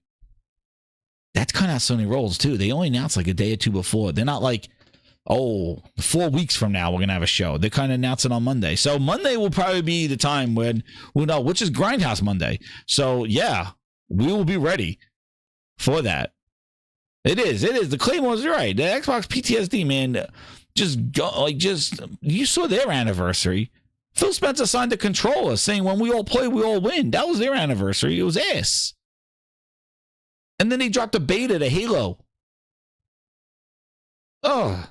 Speaker 5: That's kind of how Sony rolls too. They only announce like a day or two before. They're not like, 4 weeks from now we're gonna have a show. They kind of announce it on Monday. So Monday will probably be the time when we'll know, which is Grindhouse Monday. So yeah, we will be ready for that. It is. The Claymore's right. The Xbox PTSD, man, you saw their anniversary. Phil Spencer signed a controller saying when we all play, we all win. That was their anniversary. It was ass. And then they dropped a beta to Halo. Oh.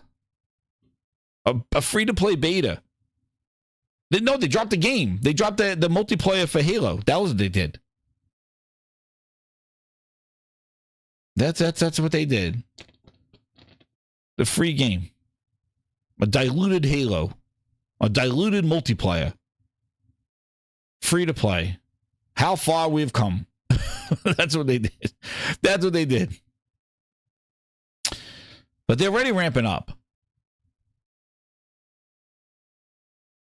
Speaker 5: A free-to-play beta. They dropped the game. They dropped the multiplayer for Halo. That was what they did. That's what they did. The free game. A diluted Halo. A diluted multiplayer. Free to play. How far we've come. That's what they did. That's what they did. But they're already ramping up.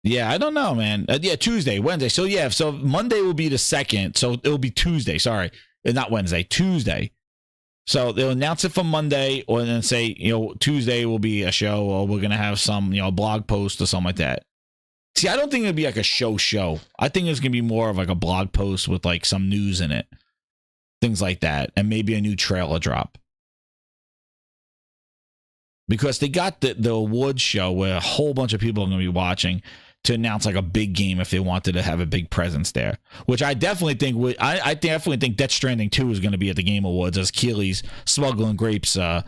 Speaker 5: Yeah, I don't know, man. Tuesday, Wednesday. So Monday will be the 2nd. So it'll be Tuesday. Sorry. Not Wednesday. Tuesday. So they'll announce it for Monday, or then say, Tuesday will be a show, or we're going to have some, blog post or something like that. See, I don't think it'll be like a show. I think it's going to be more of like a blog post with like some news in it. Things like that. And maybe a new trailer drop. Because they got the awards show where a whole bunch of people are going to be watching to announce like a big game if they wanted to have a big presence there, which I definitely think I definitely think Death Stranding 2 is going to be at the Game Awards as Keely's smuggling grapes. He has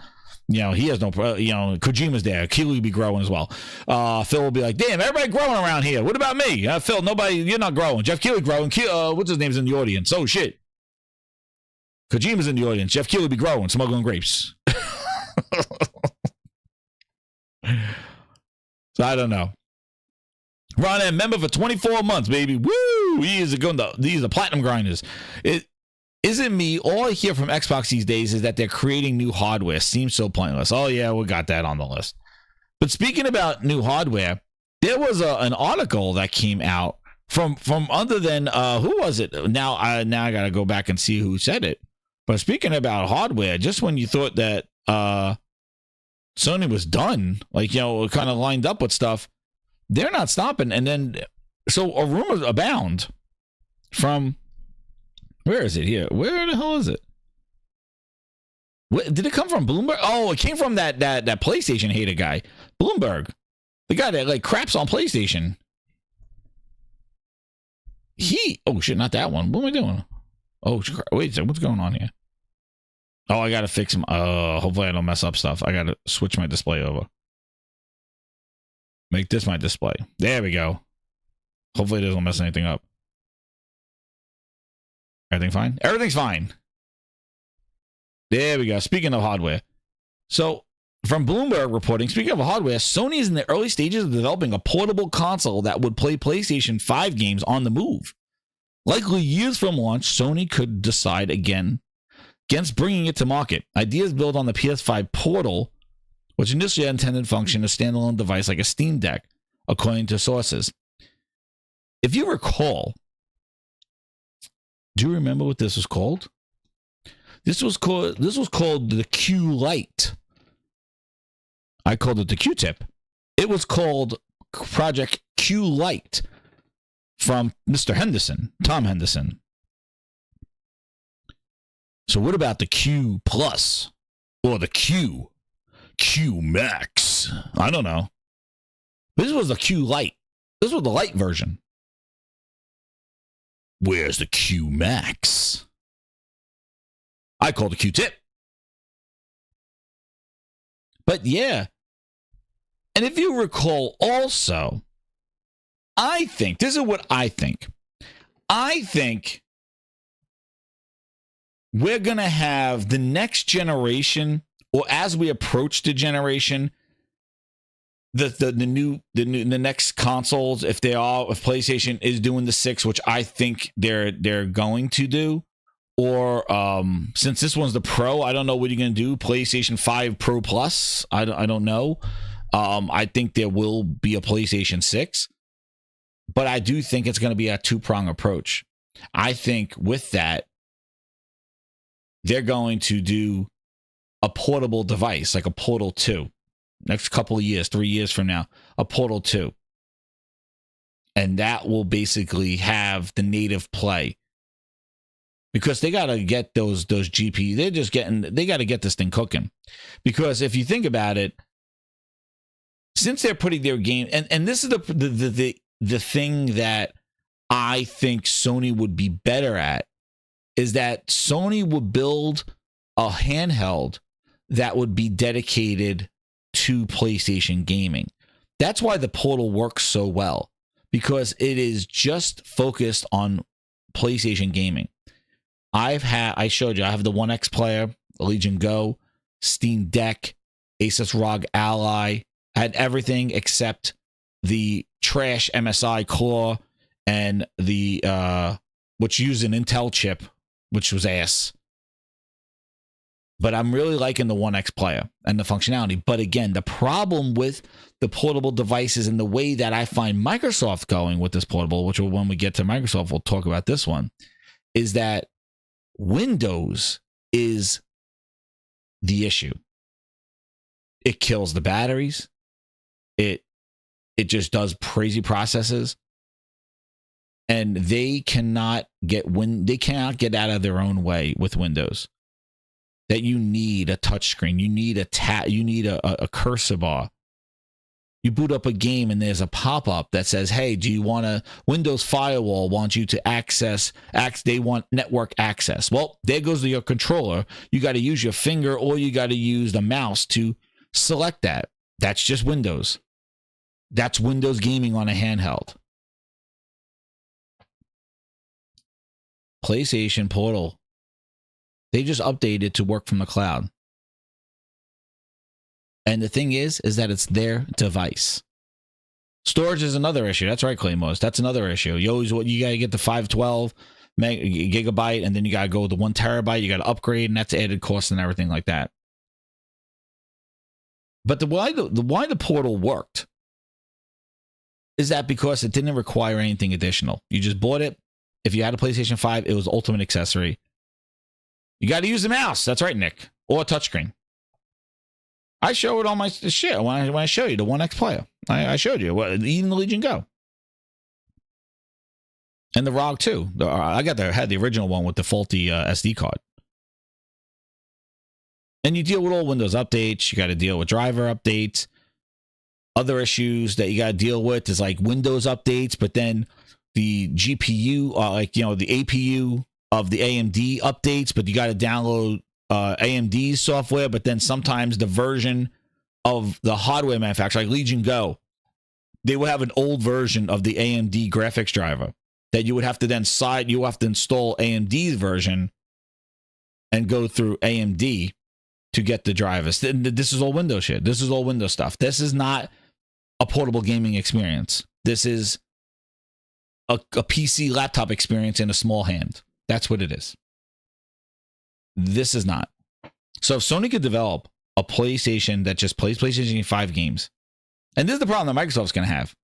Speaker 5: no, Kojima's there. Keely will be growing as well. Phil will be like, damn, everybody growing around here. What about me? Phil, you're not growing. Jeff Keely growing. What's his name's in the audience? Oh shit. Kojima's in the audience. Jeff Keely will be growing, smuggling grapes. So I don't know. Ron M, member for 24 months, baby. Woo! These are platinum grinders. It isn't me. All I hear from Xbox these days is that they're creating new hardware. Seems so pointless. Oh yeah, we got that on the list. But speaking about new hardware, there was an article that came out from other than who was it? Now I gotta go back and see who said it. But speaking about hardware, just when you thought that Sony was done, kind of lined up with stuff, they're not stopping. And then, so rumors abound from, where is it here? Where the hell is it? What, did it come from Bloomberg? Oh, it came from that PlayStation hater guy, Bloomberg, the guy that like craps on PlayStation. Oh shit, not that one. What am I doing? Oh wait, so what's going on here? Oh, I gotta fix him. Hopefully I don't mess up stuff. I gotta switch my display over. Make this my display. There we go. Hopefully it doesn't mess anything up. Everything fine? Everything's fine. There we go. Speaking of hardware. So, from Bloomberg reporting, speaking of hardware, Sony is in the early stages of developing a portable console that would play PlayStation 5 games on the move. Likely years from launch, Sony could decide against bringing it to market. Ideas built on the PS5 Portal, which initially had intended to function as a standalone device like a Steam Deck, according to sources. If you recall, do you remember what this was called? This was called the Q Lite. I called it the Q-Tip. It was called Project Q Lite from Mr. Henderson, Tom Henderson. So what about the Q Plus or the Q Max? I don't know. This was the Q Lite. This was the light version. Where's the Q Max? I call the Q-Tip. But yeah. And if you recall also, I think, this is what I think. I think we're going to have the next generation, or as we approach the generation, the next consoles, if PlayStation is doing the 6, which I think they're going to do, or since this one's the Pro, I don't know what you're going to do. PlayStation 5 Pro Plus, I don't know. I think there will be a PlayStation 6, but I do think it's going to be a two-prong approach. I think with that, they're going to do a portable device, like a Portal 2. Next couple of years, 3 years from now, a Portal 2. And that will basically have the native play. Because they got to get those GPUs. They got to get this thing cooking. Because if you think about it, since they're putting their game, and this is the thing that I think Sony would be better at, is that Sony would build a handheld that would be dedicated to PlayStation gaming. That's why the Portal works so well, because it is just focused on PlayStation gaming. I showed you, I have the 1X player, Legion Go, Steam Deck, Asus ROG Ally. I had everything except the trash MSI Claw and the which used an Intel chip, which was ass. But I'm really liking the 1X player and the functionality. But again, the problem with the portable devices and the way that I find Microsoft going with this portable, which when we get to Microsoft, we'll talk about this one, is that Windows is the issue. It kills the batteries. It just does crazy processes. And they cannot get out of their own way with Windows. That you need a touchscreen, you need a cursor bar. You boot up a game and there's a pop-up that says, hey, do you want to, Windows Firewall wants you to they want network access. Well, there goes your controller. You got to use your finger or you got to use the mouse to select that. That's just Windows. That's Windows gaming on a handheld. PlayStation Portal. They just updated to work from the cloud. And the thing is that it's their device. Storage is another issue. That's right, Claymores. That's another issue. You got to get the 512 gigabyte, and then you got to go with the 1 terabyte. You got to upgrade, and that's added cost and everything like that. But why the Portal worked is that because it didn't require anything additional. You just bought it. If you had a PlayStation 5, it was ultimate accessory. You got to use the mouse. That's right, Nick. Or a touchscreen. I show it on my shit when I show you the 1X player. I showed you. Even the Legion Go. And the ROG too. I had the original one with the faulty SD card. And you deal with all Windows updates. You got to deal with driver updates. Other issues that you got to deal with is like Windows updates, but then the GPU, the APU of the AMD updates, but you got to download AMD's software, but then sometimes the version of the hardware manufacturer, like Legion Go, they will have an old version of the AMD graphics driver that you would have to then you have to install AMD's version and go through AMD to get the drivers. This is all Windows shit. This is all Windows stuff. This is not a portable gaming experience. This is a PC laptop experience in a small hand. That's what it is. This is not. So if Sony could develop a PlayStation that just plays PlayStation 5 games, and this is the problem that Microsoft's going to have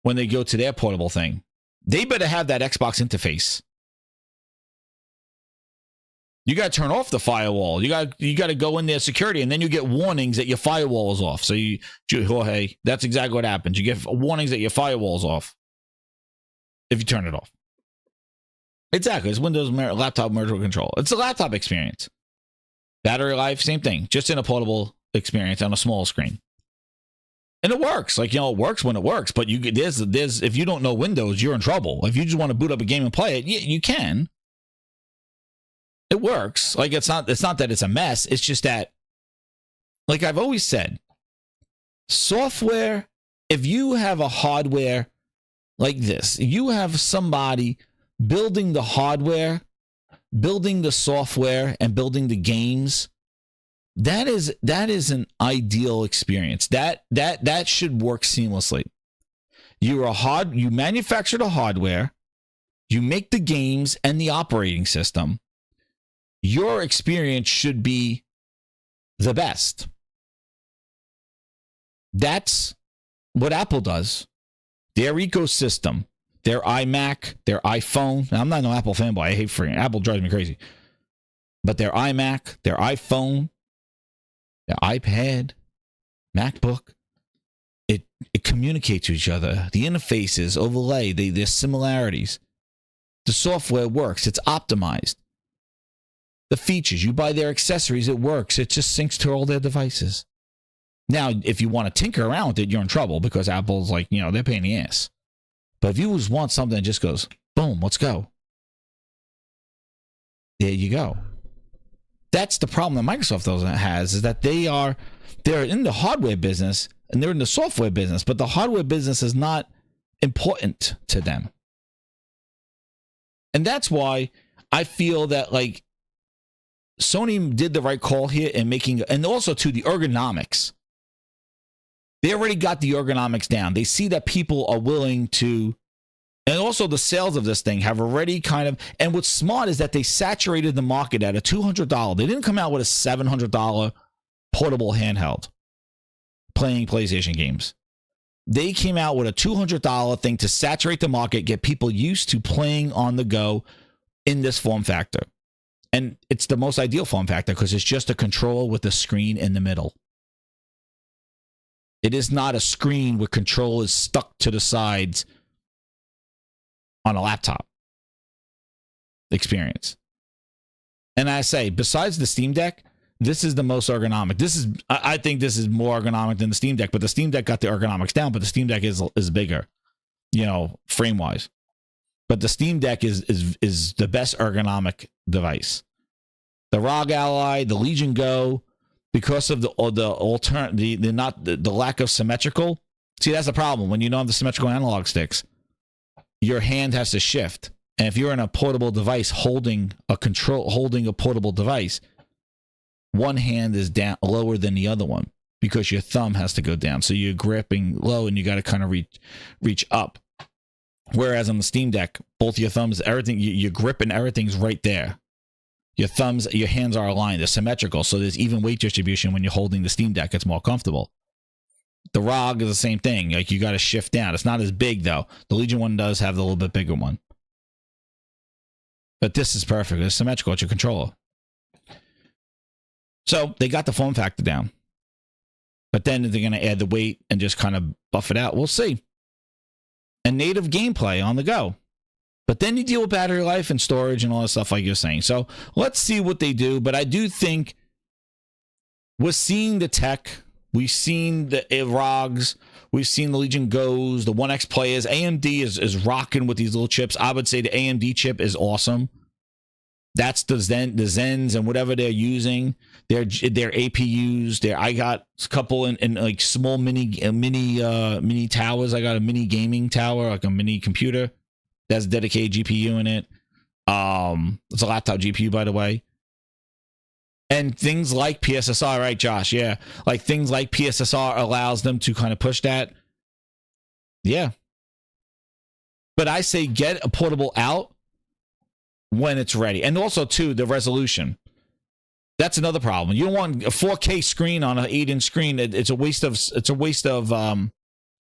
Speaker 5: when they go to their portable thing, they better have that Xbox interface. You got to turn off the firewall. You got to go in there security, and then you get warnings that your firewall is off. So hey, that's exactly what happens. You get warnings that your firewall is off if you turn it off. Exactly. It's Windows laptop merge with control. It's a laptop experience. Battery life, same thing. Just in a portable experience on a small screen. And it works. Like, it works when it works. But there's if you don't know Windows, you're in trouble. If you just want to boot up a game and play it, you can. It works. Like, it's not that it's a mess. It's just that, like I've always said, software, if you have a hardware like this, you have somebody building the hardware, building the software, and building the games, that is an ideal experience. That should work seamlessly. You manufacture the hardware, you make the games and the operating system. Your experience should be the best. That's what Apple does. Their ecosystem, their iMac, their iPhone. Now, I'm not an Apple fanboy. I hate freaking Apple, drives me crazy. But their iMac, their iPhone, their iPad, MacBook, it communicates to each other. The interfaces overlay, there's similarities. The software works. It's optimized. The features, you buy their accessories, it works. It just syncs to all their devices. Now, if you want to tinker around with it, you're in trouble because Apple's like, they're paying the ass. But if you just want something that just goes, boom, let's go. There you go. That's the problem that Microsoft has, is that they're in the hardware business and they're in the software business, but the hardware business is not important to them. And that's why I feel that, like, Sony did the right call here in making, and also to the ergonomics. They already got the ergonomics down. They see that people are willing to, and also the sales of this thing have already kind of, and what's smart is that they saturated the market at a $200. They didn't come out with a $700 portable handheld playing PlayStation games. They came out with a $200 thing to saturate the market, get people used to playing on the go in this form factor. And it's the most ideal form factor because it's just a control with a screen in the middle. It is not a screen where control is stuck to the sides on a laptop experience. And I say, besides the Steam Deck, this is the most ergonomic. I think this is more ergonomic than the Steam Deck, but the Steam Deck got the ergonomics down, but the Steam Deck is bigger, frame-wise. But the Steam Deck is the best ergonomic device. The ROG Ally, the Legion Go, because of the lack of symmetrical. See, that's the problem. When you don't have the symmetrical analog sticks, your hand has to shift. And if you're in a portable device holding a portable device, one hand is down lower than the other one because your thumb has to go down. So you're gripping low and you got to kind of reach up. Whereas on the Steam Deck, both your thumbs, everything, you're gripping, everything's right there. Your hands are aligned, they're symmetrical, so there's even weight distribution when you're holding the Steam Deck. It's more comfortable. The ROG is the same thing. Like, you got to shift down. It's not as big, though. The Legion one does have the little bit bigger one. But this is perfect. It's symmetrical. It's your controller. So they got the form factor down. But then they're going to add the weight and just kind of buff it out. We'll see. And native gameplay on the go. But then you deal with battery life and storage and all that stuff like you're saying. So let's see what they do. But I do think we're seeing the tech. We've seen the ROGs. We've seen the Legion Go's, the 1X players. AMD is rocking with these little chips. I would say the AMD chip is awesome. That's the Zens and whatever they're using. Their APUs. I got a couple in like small mini towers. I got a mini gaming tower, like a mini computer that's dedicated GPU in it. It's a laptop GPU, by the way. And things like PSSR, right, Josh? Yeah. Like things like PSSR allows them to kind of push that. Yeah. But I say get a portable out when it's ready. And also, too, the resolution. That's another problem. You don't want a 4K screen on an 8-inch screen. It's a waste of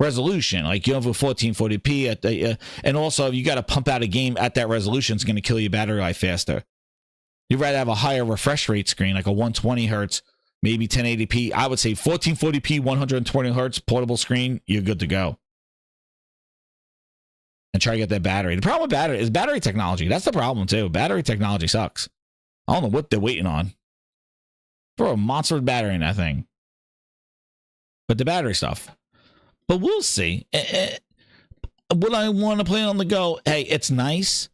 Speaker 5: resolution. Like you have a 1440p and also you got to pump out a game at that resolution. It's going to kill your battery life faster. You'd rather have a higher refresh rate screen, like a 120 hertz, maybe 1080p. I would say 1440p, 120 hertz portable screen. You're good to go. And try to get that battery. The problem with battery is battery technology. That's the problem too. Battery technology sucks. I don't know what they're waiting on. Throw a monster battery in that thing. But the battery stuff. But we'll see. Would I want to play on the go? Hey, it's nice.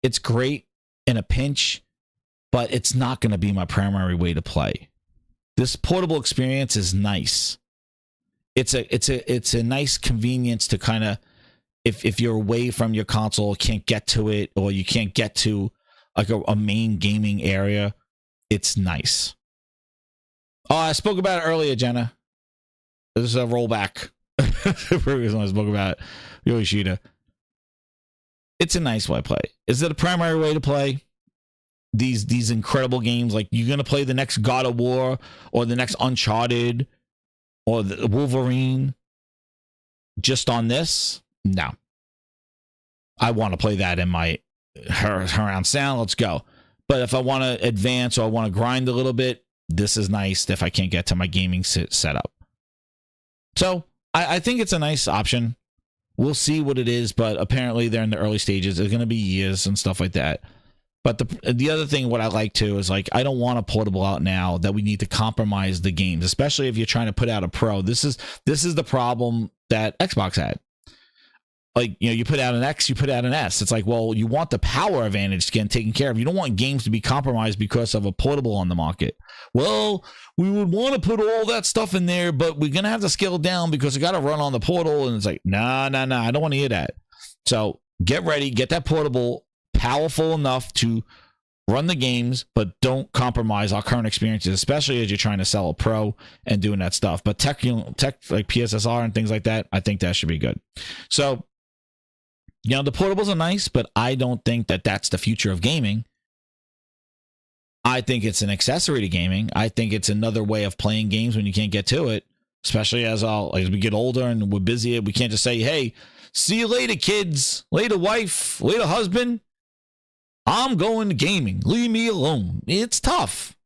Speaker 5: It's great in a pinch, but it's not going to be my primary way to play. This portable experience is nice. It's a nice convenience to kind of, if you're away from your console, can't get to it, or you can't get to like a main gaming area, it's nice. Oh, I spoke about it earlier, Jenna. This is a rollback. The previous one I spoke about it. Yoshida. It's a nice way to play. Is it a primary way to play these incredible games? Like you're gonna play the next God of War or the next Uncharted or the Wolverine just on this? No. I want to play that in my around sound. Let's go. But if I want to advance or I want to grind a little bit, this is nice if I can't get to my gaming setup. So I think it's a nice option. We'll see what it is, but apparently they're in the early stages. It's going to be years and stuff like that. But the other thing, what I like too, is like, I don't want a portable out now that we need to compromise the games, especially if you're trying to put out a Pro. This is the problem that Xbox had. Like, you know, you put out an X, you put out an S. It's like, well, you want the power advantage getting taken care of. You don't want games to be compromised because of a portable on the market. Well, we would want to put all that stuff in there, but we're going to have to scale down because it got to run on the portal. And it's like, nah, I don't want to hear that. So get ready, get that portable powerful enough to run the games, but don't compromise our current experiences, especially as you're trying to sell a Pro and doing that stuff. But tech like PSSR and things like that, I think that should be good. So, you know, the portables are nice, but I don't think that that's the future of gaming. I think it's an accessory to gaming. I think it's another way of playing games when you can't get to it, especially as we get older and we're busy. We can't just say, hey, see you later, kids, later, wife, later, husband. I'm going to gaming. Leave me alone. It's tough.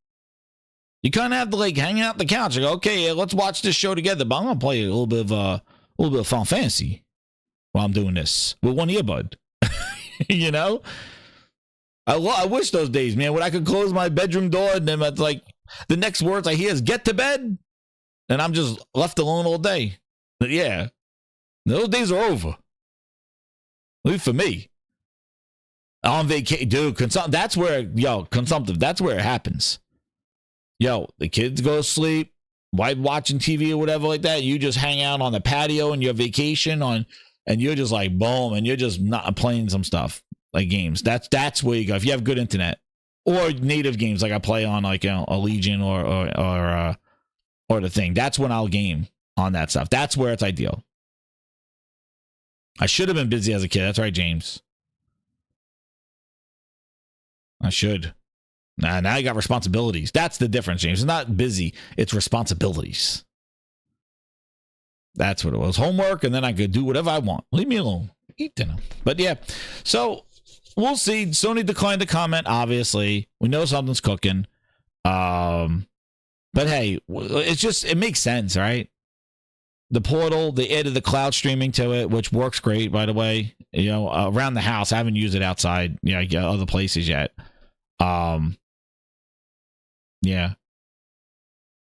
Speaker 5: You kind of have to like hang out on the couch and go, okay, let's watch this show together, but I'm going to play a little bit of Final Fantasy while I'm doing this with one earbud. You know, I wish those days, man, when I could close my bedroom door and then it's like the next words I hear is get to bed and I'm just left alone all day. But yeah, those days are over. At least for me. On vacation, dude, that's where, consumptive, that's where it happens. Yo, the kids go to sleep, wife watching TV or whatever like that. You just hang out on the patio and your vacation and you're just like, boom, and you're just not playing some stuff like games. That's where you go. If you have good internet or native games, like I play on like a Legion or the thing, that's when I'll game on that stuff. That's where it's ideal. I should have been busy as a kid. That's right, James. I should. Now I got responsibilities. That's the difference, James. It's not busy. It's responsibilities. That's what it was. Homework, and then I could do whatever I want. Leave me alone. Eat dinner. But yeah, so we'll see. Sony declined to comment, obviously. We know something's cooking. But hey, it makes sense, right? The portal, they added the cloud streaming to it, which works great, by the way. You know, around the house. I haven't used it outside, other places yet. Yeah.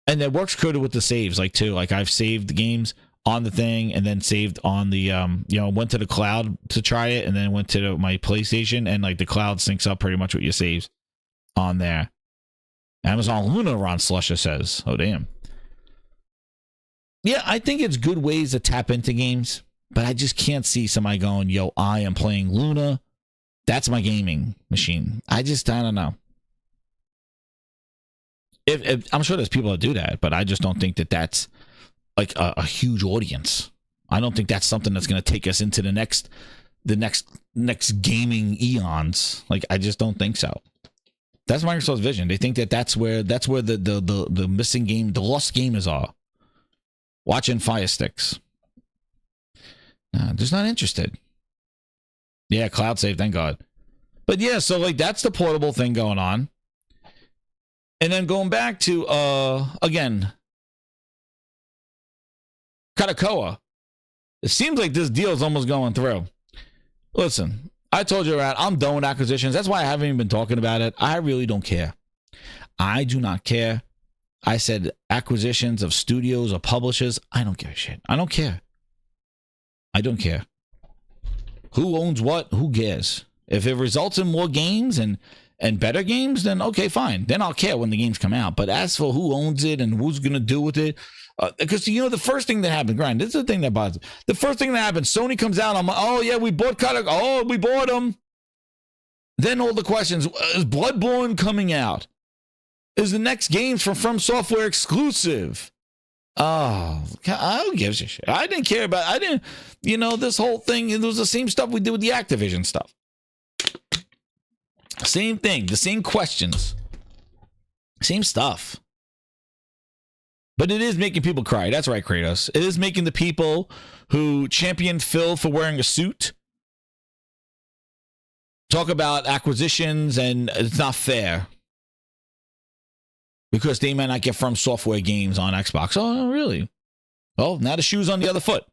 Speaker 5: And it works good with the saves, like too. Like I've saved the games on the thing and then saved on the went to the cloud to try it and then went to my PlayStation, and like the cloud syncs up pretty much with your saves on there. Amazon Luna, Ron Slusher says. Oh damn. Yeah, I think it's good ways to tap into games, but I just can't see somebody going, yo, I am playing Luna. That's my gaming machine. I don't know. If I'm sure there's people that do that, but I just don't think that that's like a huge audience. I don't think that's something that's going to take us into the next gaming eons. Like, I just don't think so. That's Microsoft's vision. They think that that's where the missing game, the lost gamers are. Watching Fire Sticks. Nah, just not interested. Yeah, cloud save, thank God. But yeah, so like that's the portable thing going on. And then going back to, again, Kadakowa. It seems like this deal is almost going through. Listen, I told you, I'm done with acquisitions. That's why I haven't even been talking about it. I really don't care. I do not care. I said acquisitions of studios or publishers. I don't give a shit. I don't care. I don't care. Who owns what? Who cares? If it results in more games and better games, then okay, fine. Then I'll care when the games come out. But as for who owns it and who's going to do with it, because, the first thing that happened, Grind, this is the thing that bothers me. The first thing that happened, Sony comes out, I'm like, oh, yeah, we bought Kadakowa. Oh, we bought them. Then all the questions, is Bloodborne coming out? Is the next games from Software exclusive? Oh, I don't give a shit. I didn't care about, this whole thing, it was the same stuff we did with the Activision stuff. Same thing, the same questions, same stuff. But it is making people cry. That's right, Kratos. It is making the people who champion Phil for wearing a suit talk about acquisitions, and it's not fair because they might not get From Software games on Xbox. Oh, really? Well, now the shoe's on the other foot.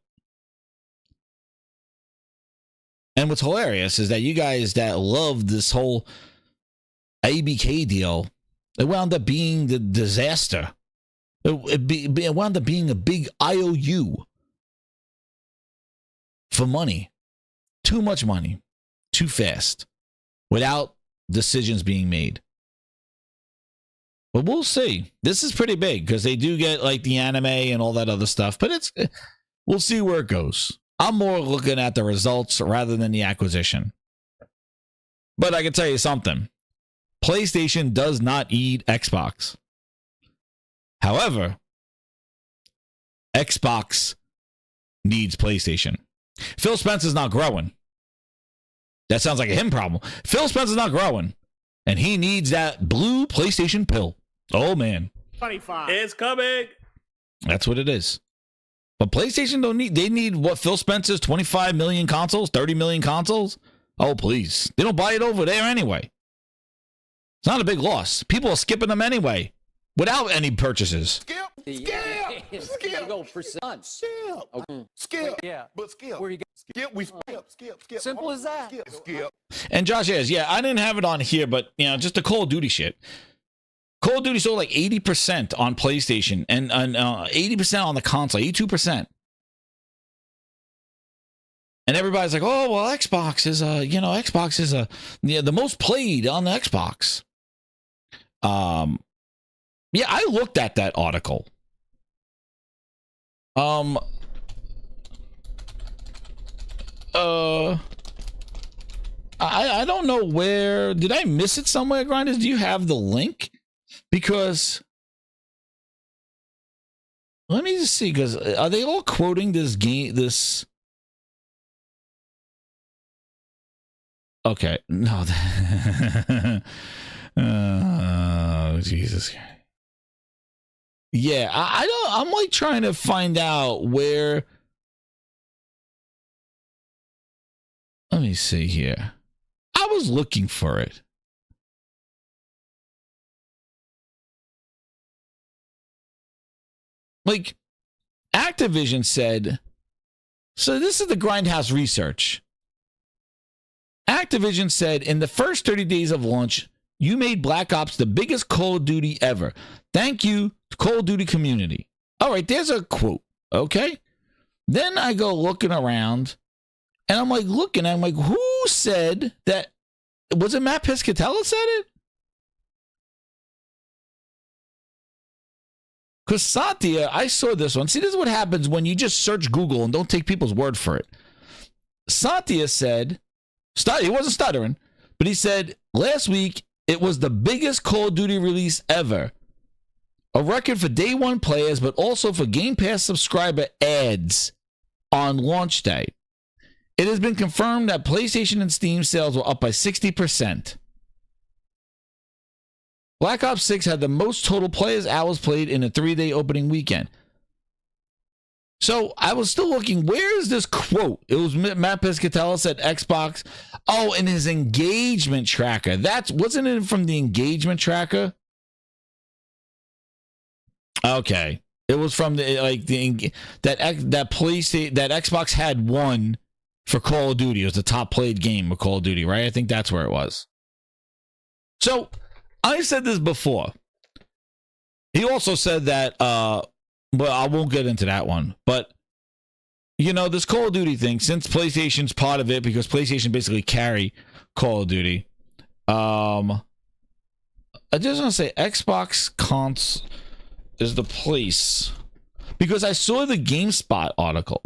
Speaker 5: And what's hilarious is that you guys that love this whole ABK deal, it wound up being the disaster. It wound up being a big IOU for money. Too much money. Too fast. Without decisions being made. But we'll see. This is pretty big because they do get like the anime and all that other stuff. But we'll see where it goes. I'm more looking at the results rather than the acquisition. But I can tell you something. PlayStation does not eat Xbox. However, Xbox needs PlayStation. Phil Spencer's not growing. That sounds like a him problem. Phil Spencer's not growing. And he needs that blue PlayStation pill. Oh, man.
Speaker 7: 25. It's coming.
Speaker 5: That's what it is. But PlayStation don't need, they need what Phil Spencer's 25 million consoles, 30 million consoles. Oh, please. They don't buy it over there anyway. It's not a big loss. People are skipping them anyway without any purchases.
Speaker 3: Skip. Go for son. Skip. Yeah. But skip. Where you go? Skip. We skip. Simple as that. Skip.
Speaker 5: And Josh says, yeah, I didn't have it on here, but just the Call of Duty shit. Call of Duty sold like 80% on PlayStation and 80% on the console, 82%. And everybody's like, oh, well, Xbox is the most played on the Xbox. Yeah, I looked at that article. I don't know where. Did I miss it somewhere, Grinders? Do you have the link? Because let me just see, because are they all quoting this game? This okay? No, oh, Jesus. Yeah, I don't. I'm like trying to find out where. Let me see here. I was looking for it. Like, Activision said, so this is the Grindhouse research. Activision said, in the first 30 days of launch, you made Black Ops the biggest Call of Duty ever. Thank you Call of Duty community. All right, there's a quote. Okay. Then I go looking around and I'm like who said that? Was it Matt Piscatella said it? Because Satya, I saw this one. See, this is what happens when you just search Google and don't take people's word for it. Satya said, he wasn't stuttering, but he said, last week, it was the biggest Call of Duty release ever. A record for day one players, but also for Game Pass subscriber ads on launch day. It has been confirmed that PlayStation and Steam sales were up by 60%. Black Ops 6 had the most total players hours played in a 3-day opening weekend. So I was still looking, where is this quote? It was Matt Piscatella said Xbox. Oh, in his engagement tracker. Wasn't it from the engagement tracker? Okay. It was from that PlayStation, that Xbox had one for Call of Duty. It was the top played game of Call of Duty, right? I think that's where it was. So I said this before. He also said that, but I won't get into that one. But, this Call of Duty thing, since PlayStation's part of it, because PlayStation basically carry Call of Duty, I just want to say Xbox cons is the place. Because I saw the GameSpot article.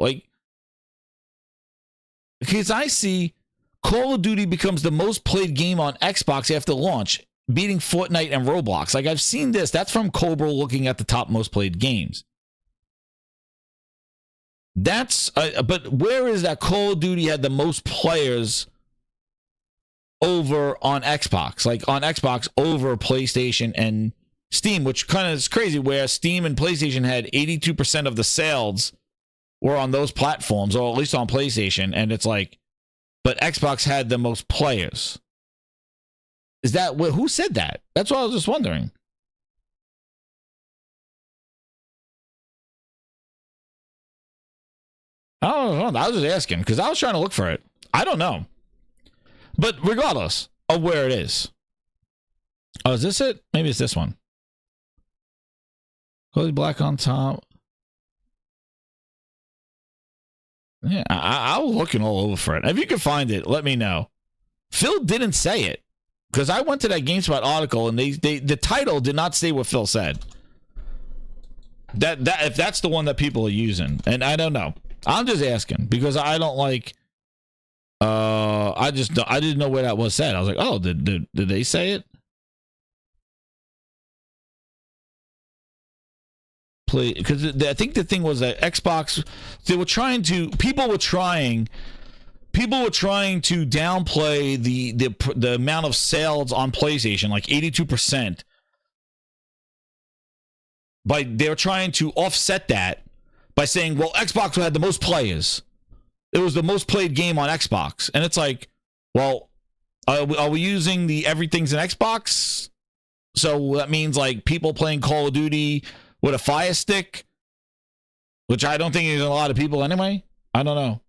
Speaker 5: Because I see Call of Duty becomes the most played game on Xbox after launch, beating Fortnite and Roblox. I've seen this. That's from Cobra looking at the top most played games. But where is that Call of Duty had the most players over on Xbox? On Xbox over PlayStation and Steam, which kind of is crazy, where Steam and PlayStation had 82% of the sales were on those platforms, or at least on PlayStation, and it's but Xbox had the most players. Is that who said that? That's what I was just wondering. I don't know. I was just asking because I was trying to look for it. I don't know. But regardless of where it is. Oh, is this it? Maybe it's this one. Closely black on top. Yeah, I was looking all over for it. If you can find it, let me know. Phil didn't say it. Because I went to that GameSpot article and the title did not say what Phil said. That if that's the one that people are using, and I don't know. I'm just asking because I don't I didn't know where that was said. I was like, oh, did they say it? Because I think the thing was that Xbox, people were trying to downplay the amount of sales on PlayStation, 82%. They were trying to offset that by saying, well, Xbox had the most players. It was the most played game on Xbox. And it's well, are we using the everything's an Xbox? So that means people playing Call of Duty with a Fire Stick, which I don't think is a lot of people anyway. I don't know.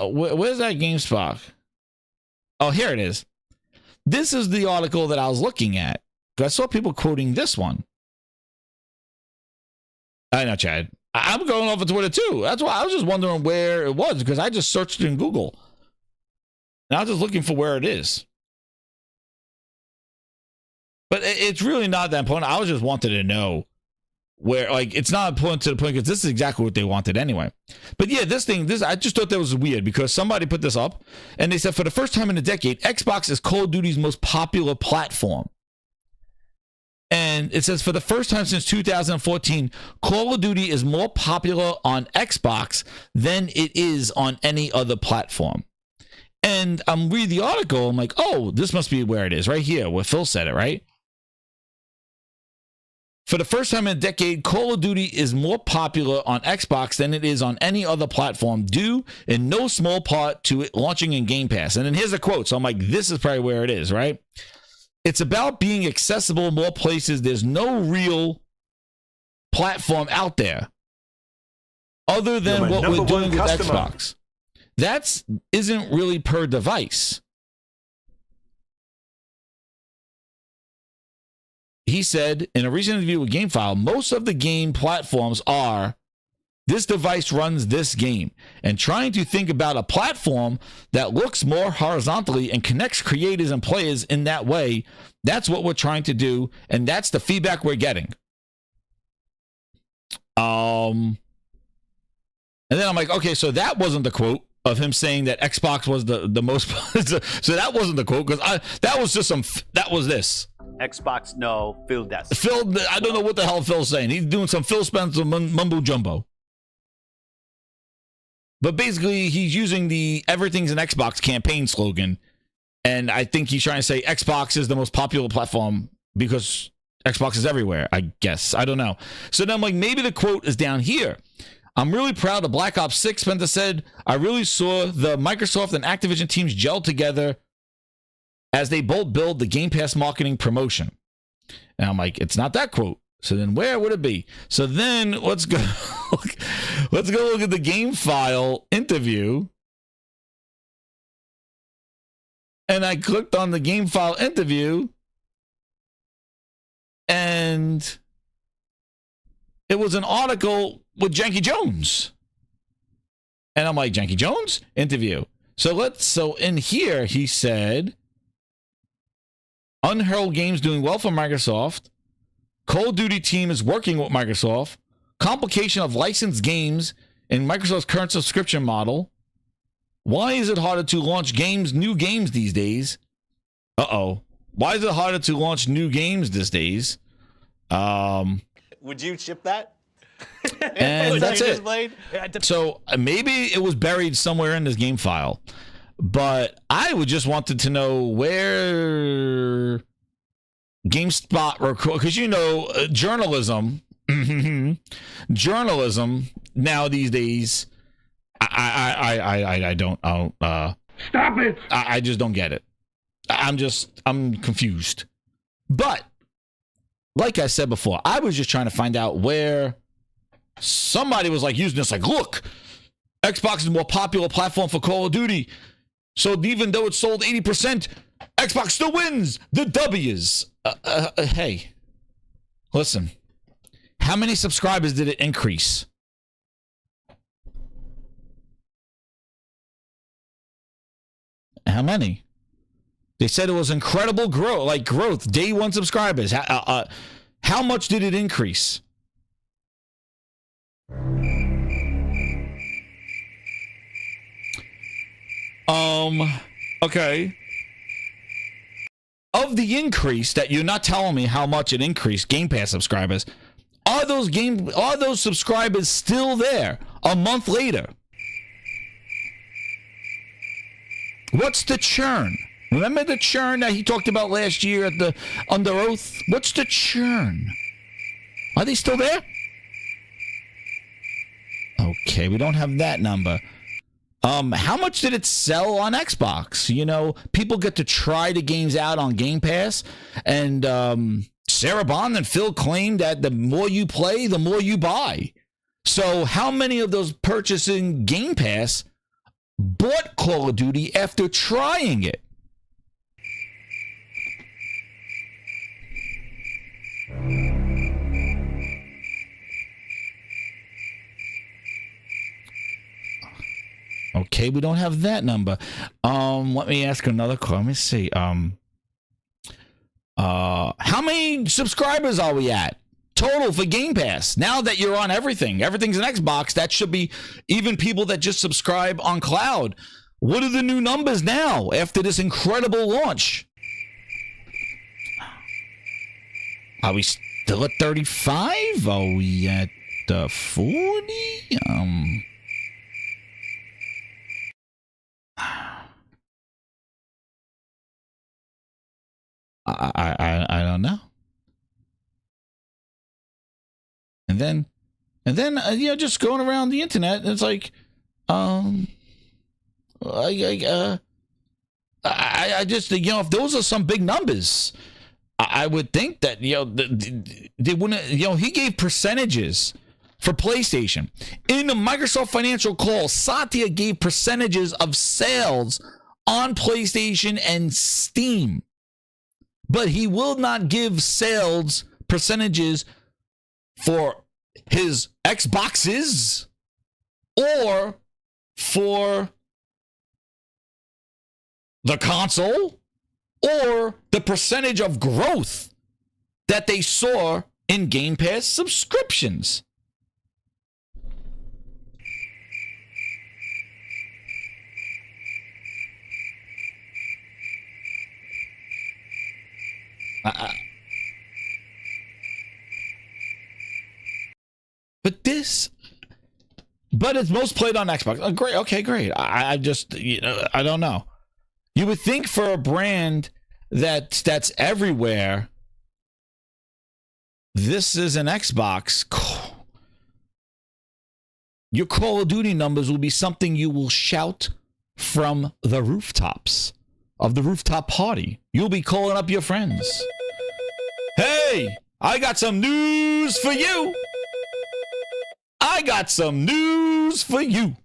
Speaker 5: Where's that GameSpot? Oh, here it is. This is the article that I was looking at. I saw people quoting this one. I know, Chad. I'm going off of Twitter too. That's why I was just wondering where it was because I just searched it in Google. And I was just looking for where it is. But it's really not that important. I was just wanted to know where, it's not important to the point because this is exactly what they wanted anyway. But yeah, I just thought that was weird because somebody put this up and they said for the first time in a decade, Xbox is Call of Duty's most popular platform. And it says for the first time since 2014, Call of Duty is more popular on Xbox than it is on any other platform. And I'm reading the article. I'm like, oh, this must be where it is right here where Phil said it, right? For the first time in a decade, Call of Duty is more popular on Xbox than it is on any other platform, due in no small part to it launching in Game Pass. And then here's a quote. So I'm like, this is probably where it is, right? It's about being accessible in more places. There's no real platform out there other than what we're doing with Xbox. That isn't really per device. he said in a recent interview with GameFile, most of the game platforms are, this device runs this game. And trying to think about a platform that looks more horizontally and connects creators and players in that way, that's what we're trying to do. And that's the feedback we're getting. And then I'm like, okay, so that wasn't the quote of him saying that Xbox was the most. So that wasn't the quote, because that was just that was this.
Speaker 12: Xbox, no. Phil does.
Speaker 5: Phil, I don't know what the hell Phil's saying. He's doing some Phil Spencer mumbo jumbo. But basically, he's using the everything's an Xbox campaign slogan. And I think he's trying to say Xbox is the most popular platform because Xbox is everywhere, I guess. I don't know. So then I'm like, maybe the quote is down here. I'm really proud of Black Ops 6, Spencer said. I really saw the Microsoft and Activision teams gel together as they both build the Game Pass marketing promotion. And I'm like, it's not that quote. So then where would it be? So then let's go look at the GameFile interview. And I clicked on the GameFile interview, and it was an article with Janky Jones. And I'm like, Janky Jones interview. So in here he said, Handheld games doing well for Microsoft. Call of Duty team is working with Microsoft. Complication of licensed games in Microsoft's current subscription model. Why is it harder to launch new games these days? Why is it harder to launch new games these days?
Speaker 12: Would you ship that?
Speaker 5: And that's it. So maybe it was buried somewhere in this game file. But I would just wanted to know where GameSpot record, because journalism, journalism now these days, I don't stop it. I just don't get it. I'm confused. But like I said before, I was just trying to find out where somebody was like using this, like, look, Xbox is a more popular platform for Call of Duty. So even though it sold 80%, Xbox still wins the W's. Hey, listen, how many subscribers did it increase? How many? They said it was incredible growth, day one subscribers. How much did it increase? Okay. Of the increase that you're not telling me how much it increased, Game Pass subscribers, are those subscribers still there a month later? What's the churn? Remember the churn that he talked about last year at the Under Oath? What's the churn? Are they still there? Okay, we don't have that number. How much did it sell on Xbox? People get to try the games out on Game Pass, and Sarah Bond and Phil claimed that the more you play, the more you buy. So how many of those purchasing Game Pass bought Call of Duty after trying it? Okay, we don't have that number. Let me ask another question. Let me see. How many subscribers are we at total for Game Pass? Now that you're on everything's an Xbox, that should be even people that just subscribe on cloud. What are the new numbers now after this incredible launch? Are we still at 35? Are we at 40? I don't know. And then just going around the internet, it's like, I just, if those are some big numbers, I would think that, they wouldn't, he gave percentages for PlayStation. In the Microsoft financial call, Satya gave percentages of sales on PlayStation and Steam. but he will not give sales percentages for his Xboxes or for the console or the percentage of growth that they saw in Game Pass subscriptions. But it's most played on Xbox. Oh, great. Okay, great. I just, I don't know. You would think for a brand that's everywhere, this is an Xbox. Your Call of Duty numbers will be something you will shout from the rooftops of the rooftop party. You'll be calling up your friends. Hey, I got some news for you. I got some news for you.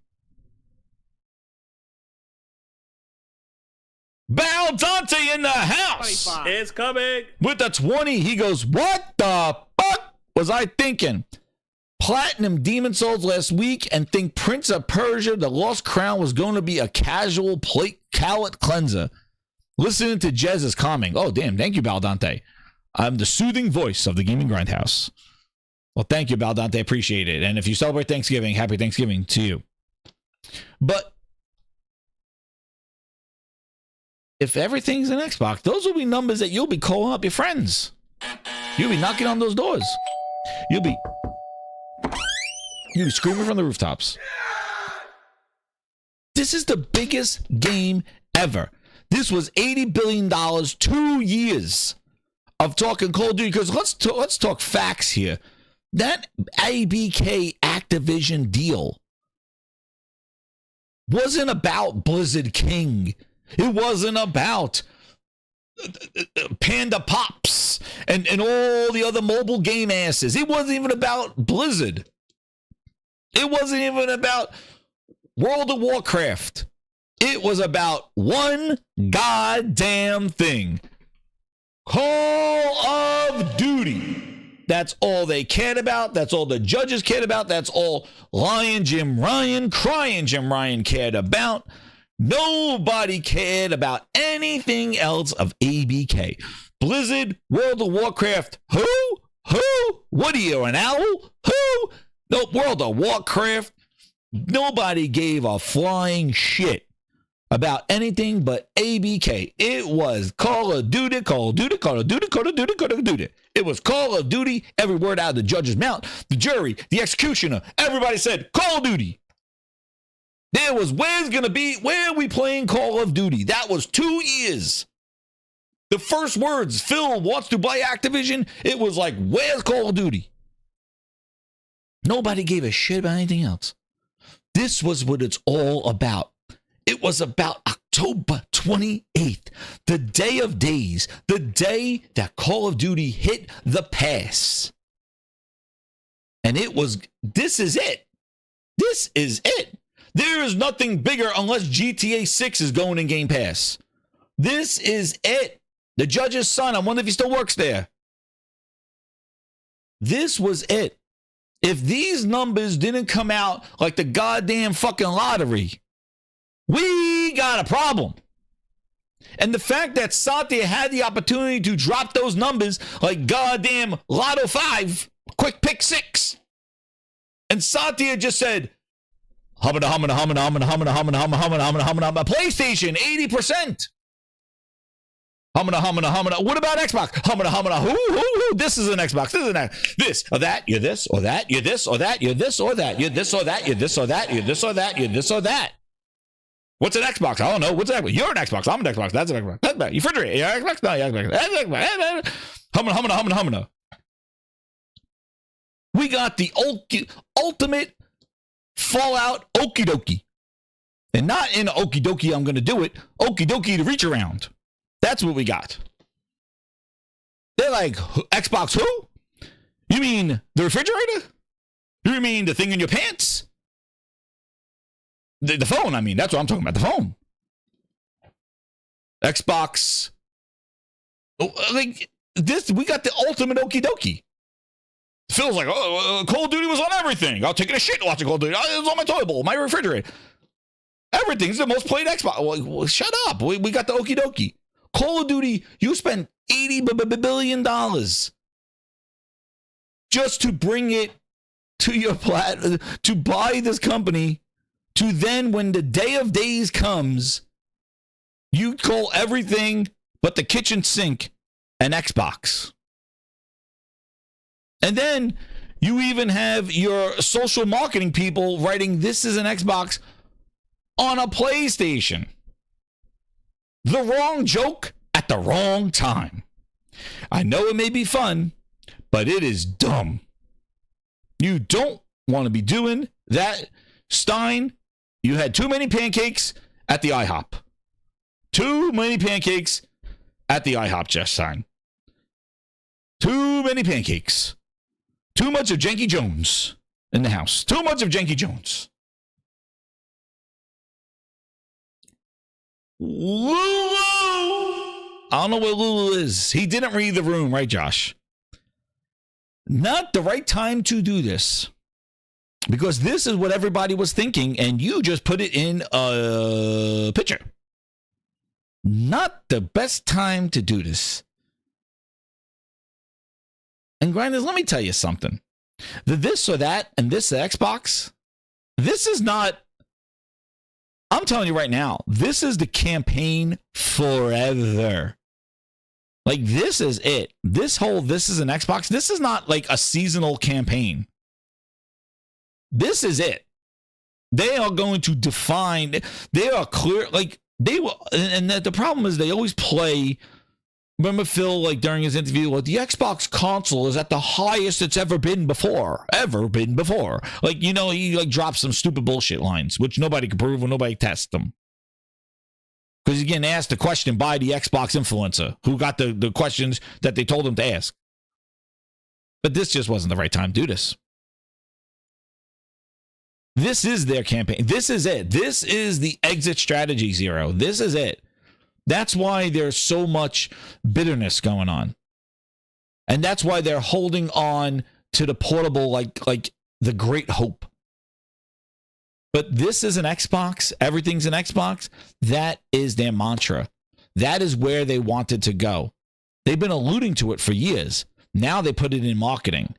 Speaker 5: Bal Dante in the house.
Speaker 7: It's coming.
Speaker 5: With the 20, he goes, what the fuck was I thinking? Platinum Demon Souls last week and think Prince of Persia, The Lost Crown was going to be a casual palate cleanser. Listening to Jez is calming. Oh, damn. Thank you, Bal Dante. I'm the soothing voice of the gaming grindhouse. Well, thank you, Bal Dante. Appreciate it. And if you celebrate Thanksgiving, happy Thanksgiving to you. But if everything's an Xbox, those will be numbers that you'll be calling up your friends. You'll be knocking on those doors. You'll be screaming from the rooftops. This is the biggest game ever. This was $80 billion, 2 years of talking Call of Duty. Because let's talk facts here. That ABK Activision deal wasn't about Blizzard King. It wasn't about Panda Pops and all the other mobile game asses. It wasn't even about Blizzard. It wasn't even about World of Warcraft. It was about one goddamn thing. Call of Duty. That's all they cared about. That's all the judges cared about. That's all Lion Jim Ryan, Crying Jim Ryan cared about. Nobody cared about anything else of ABK. Blizzard, World of Warcraft, who? What are you, an owl? Who? No, World of Warcraft. Nobody gave a flying shit about anything but ABK. It was Call of Duty, Call of Duty, Call of Duty, Call of Duty, Call of Duty. It was Call of Duty, every word out of the judge's mouth. The jury, the executioner, everybody said Call of Duty. There was where are we playing Call of Duty? That was 2 years. The first words, Phil wants to buy Activision, it was like, where's Call of Duty? Nobody gave a shit about anything else. This was what it's all about. It was about October 28th, the day of days, the day that Call of Duty hit the pass. And this is it. This is it. There is nothing bigger unless GTA 6 is going in Game Pass. This is it. The judge's son, I wonder if he still works there. This was it. If these numbers didn't come out like the goddamn fucking lottery, we got a problem. And the fact that Satya had the opportunity to drop those numbers like goddamn Lotto 5, quick pick 6. And Satya just said, PlayStation, 80%. What about Xbox? Who? This is an Xbox. This is an this or that. You're this or that. You're this or that. You're this or that. You're this or that. You're this or that. You're this or that. You're this or that. What's an Xbox? I don't know. What's that? You're an Xbox. I'm an Xbox. That's an Xbox. That's you refrigerator. You're an Xbox. No, you're an Xbox. Humana. We got the ultimate Fallout okie dokie. And not in okie dokie, I'm going to do it. Okie dokie to reach around. That's what we got. They're like, Xbox who? You mean the refrigerator? You mean the thing in your pants? The phone, I mean. That's what I'm talking about, the phone. Xbox Like this, we got the ultimate okie dokie. Phil's like, oh, Call of Duty was on everything. I'll take a shit watching Call of Duty. It was on my toilet bowl, my refrigerator. Everything's the most played Xbox. Well, shut up. We got the okie dokie. Call of Duty, you spent $80 billion just to bring it to your to buy this company, to then when the day of days comes, you call everything but the kitchen sink an Xbox. And then you even have your social marketing people writing, this is an Xbox on a PlayStation. The wrong joke at the wrong time. I know it may be fun, but it is dumb. You don't want to be doing that. Stein, you had too many pancakes at the IHOP. Too many pancakes at the IHOP, Jeff Stein. Too many pancakes. Too much of Janky Jones in the house. Too much of Janky Jones. Lulu! I don't know where Lulu is. He didn't read the room, right, Josh? Not the right time to do this. Because this is what everybody was thinking, and you just put it in a picture. Not the best time to do this. And Grinders, let me tell you something. The this or that and this Xbox, this is not, I'm telling you right now, this is the campaign forever. Like, this is it. This is an Xbox. This is not like a seasonal campaign. This is it. They are going to define, they are clear, like, they will, and the problem is they always play. Remember Phil, like during his interview, like the Xbox console is at the highest it's ever been before. Like, you know, he like drops some stupid bullshit lines, which nobody can prove or nobody tests them. Because he's getting asked a question by the Xbox influencer who got the questions that they told him to ask. But this just wasn't the right time to do this. This is their campaign. This is it. This is the exit strategy, Zero. This is it. That's why there's so much bitterness going on. And that's why they're holding on to the portable like the great hope. But this is an Xbox. Everything's an Xbox. That is their mantra. That is where they wanted to go. They've been alluding to it for years. Now they put it in marketing.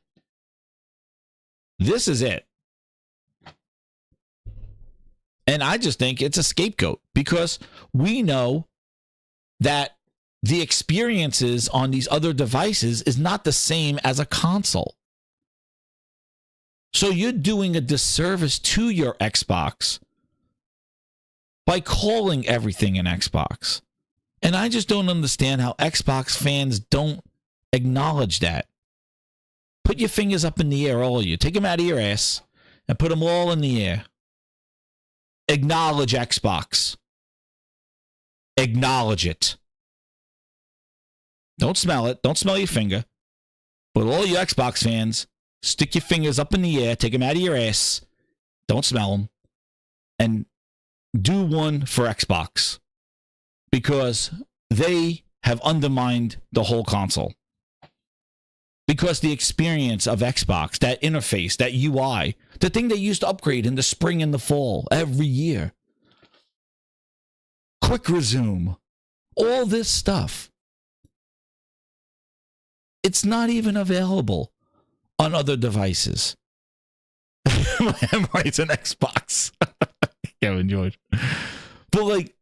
Speaker 5: This is it. And I just think it's a scapegoat because we know that the experiences on these other devices is not the same as a console. So you're doing a disservice to your Xbox by calling everything an Xbox. And I just don't understand how Xbox fans don't acknowledge that. Put your fingers up in the air, all of you. Take them out of your ass and put them all in the air. Acknowledge Xbox. Acknowledge it. Don't smell it. Don't smell your finger. But all you Xbox fans, stick your fingers up in the air, take them out of your ass, don't smell them, and do one for Xbox. Because they have undermined the whole console. Because the experience of Xbox, that interface, that UI, the thing they used to upgrade in the spring and the fall every year, quick resume, all this stuff, it's not even available on other devices. It's an Xbox. Kevin George. But like,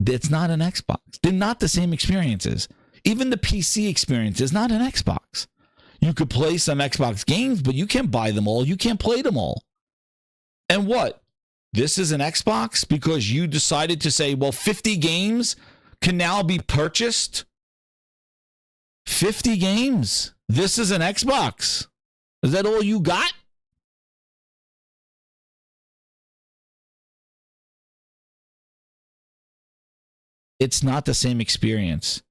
Speaker 5: it's not an Xbox. They're not the same experiences. Even the PC experience is not an Xbox. You could play some Xbox games, but you can't buy them all. You can't play them all. And what? This is an Xbox because you decided to say, well, 50 games can now be purchased. 50 games. This is an Xbox. Is that all you got? It's not the same experience.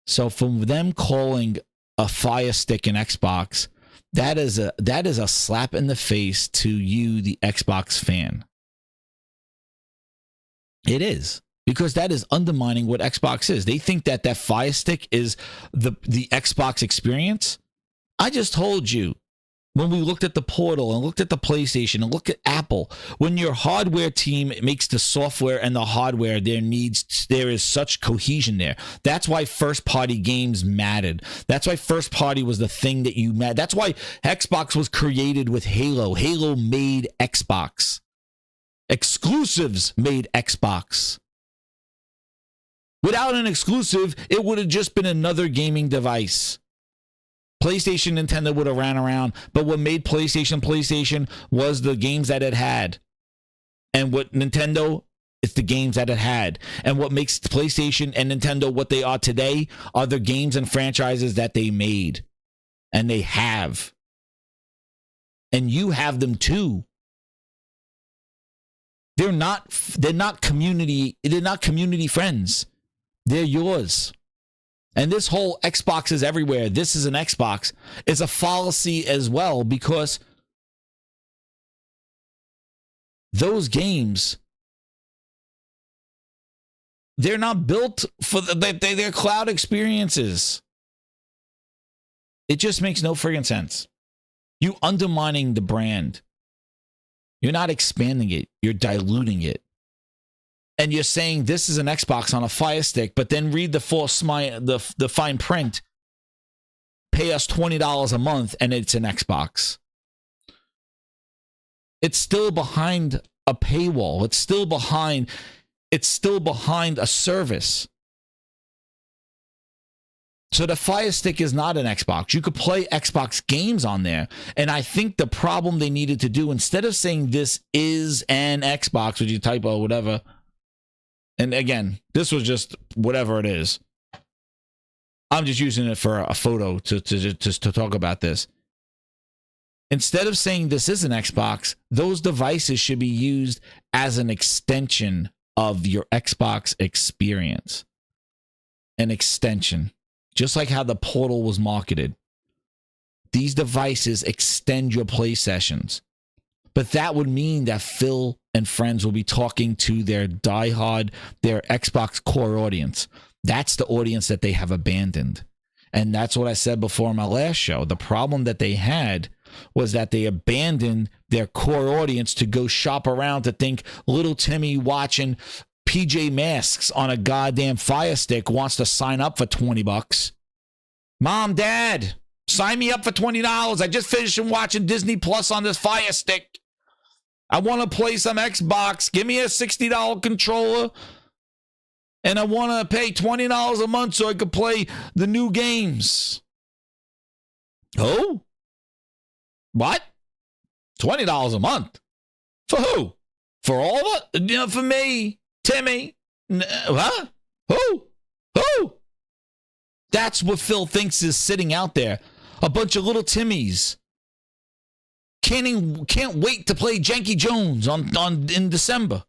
Speaker 5: So from them calling a Fire Stick an Xbox, that is a slap in the face to you, the Xbox fan. It is. because that is undermining what Xbox is. They think that that Fire Stick is the Xbox experience. I just told you, when we looked at the Portal and looked at the PlayStation and looked at Apple, when your hardware team makes the software and the hardware, there is such cohesion there. That's why first-party games mattered. That's why first-party was the thing that you mattered. That's why Xbox was created with Halo. Halo made Xbox. Exclusives made Xbox. Without an exclusive, it would have just been another gaming device. PlayStation, Nintendo would have ran around, but what made PlayStation was the games that it had. And what Nintendo, it's the games that it had. And what makes PlayStation and Nintendo what they are today are the games and franchises that they made. And they have. And you have them too. They're not community friends. They're yours. And this whole Xbox is everywhere, this is an Xbox, is a fallacy as well, because those games, they're not built for they're cloud experiences. It just makes no friggin' sense. You undermining the brand. You're not expanding it. You're diluting it. And you're saying this is an Xbox on a Fire Stick, but then read the fine print. Pay us $20 a month, and it's an Xbox. It's still behind a paywall. It's still behind a service. So the Fire Stick is not an Xbox. You could play Xbox games on there. And I think the problem they needed to do, instead of saying this is an Xbox, which you typo, whatever. And again, this was just whatever it is. I'm just using it for a photo to talk about this. Instead of saying this is an Xbox, those devices should be used as an extension of your Xbox experience. An extension. Just like how the Portal was marketed. These devices extend your play sessions. But that would mean that Phil and friends will be talking to their diehard, their Xbox core audience. That's the audience that they have abandoned. And that's what I said before in my last show. The problem that they had was that they abandoned their core audience to go shop around to think little Timmy watching PJ Masks on a goddamn Fire Stick wants to sign up for $20. Mom, Dad, sign me up for $20. I just finished watching Disney Plus on this Fire Stick. I want to play some Xbox. Give me a $60 controller. And I want to pay $20 a month so I could play the new games. Oh? What? $20 a month? For who? For all of it? You know, for me, Timmy. What? Who? That's what Phil thinks is sitting out there. A bunch of little Timmys. Can't wait to play Janky Jones in December.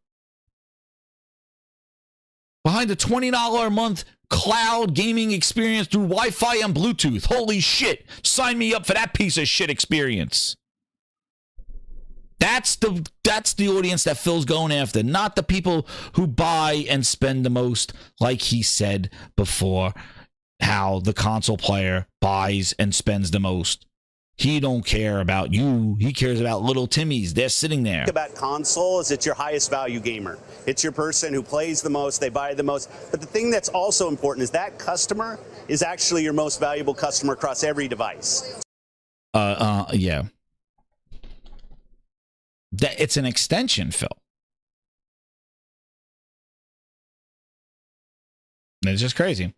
Speaker 5: Behind a $20 a month cloud gaming experience through Wi-Fi and Bluetooth. Holy shit. Sign me up for that piece of shit experience. That's the audience that Phil's going after, not the people who buy and spend the most, like he said before, how the console player buys and spends the most. He don't care about you. He cares about little Timmys. They're sitting there.
Speaker 13: About console is it's your highest value gamer. It's your person who plays the most, they buy the most. But the thing that's also important is that customer is actually your most valuable customer across every device.
Speaker 5: Yeah. It's an extension, Phil. It's just crazy.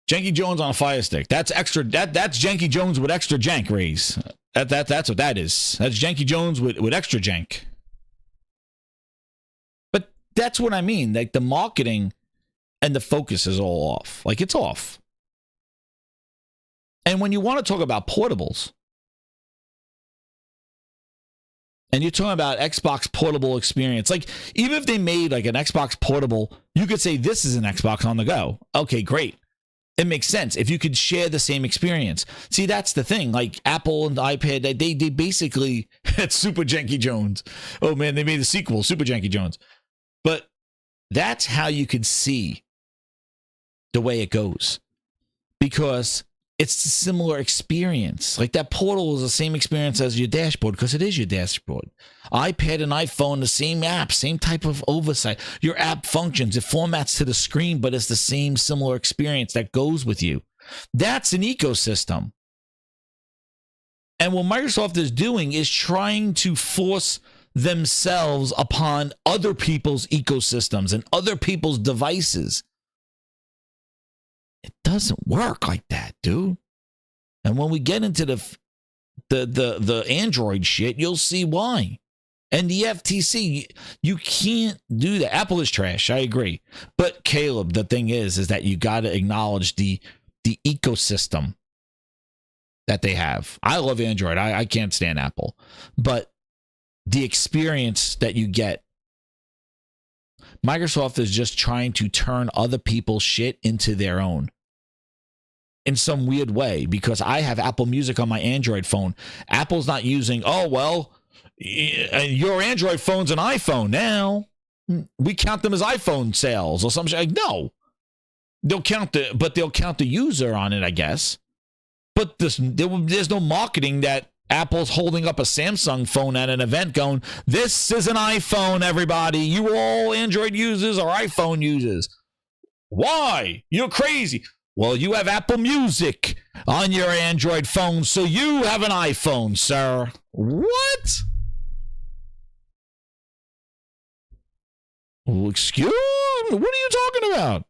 Speaker 5: Janky Jones on a Fire Stick. That's extra. That's Janky Jones with extra jank raise. That's what that is. That's Janky Jones with extra jank. But that's what I mean. Like the marketing and the focus is all off. Like it's off. And when you want to talk about portables, and you're talking about Xbox portable experience, like even if they made like an Xbox portable, you could say this is an Xbox on the go. Okay, great. It makes sense if you could share the same experience. See, that's the thing. Like Apple and the iPad, they basically, it's Super Janky Jones. Oh man, they made the sequel, Super Janky Jones. But that's how you could see the way it goes, because it's a similar experience. Like that portal is the same experience as your dashboard, because it is your dashboard. iPad and iPhone, the same app, same type of oversight. Your app functions, it formats to the screen, but it's the same similar experience that goes with you. That's an ecosystem. And what Microsoft is doing is trying to force themselves upon other people's ecosystems and other people's devices. It doesn't work like that, dude. And when we get into the Android shit, you'll see why. And the FTC, you can't do that. Apple is trash, I agree. But Caleb, the thing is that you got to acknowledge the ecosystem that they have. I love Android. I can't stand Apple. But the experience that you get, Microsoft is just trying to turn other people's shit into their own in some weird way, because I have Apple Music on my Android phone. Apple's not using, oh, well, your Android phone's an iPhone now. We count them as iPhone sales or something. Like, no. They'll count the user on it, I guess. But there's no marketing that Apple's holding up a Samsung phone at an event going, this is an iPhone, everybody. You all Android users or iPhone users. Why? You're crazy. Well, you have Apple Music on your Android phone, so you have an iPhone, sir. What? Well, excuse me? What are you talking about?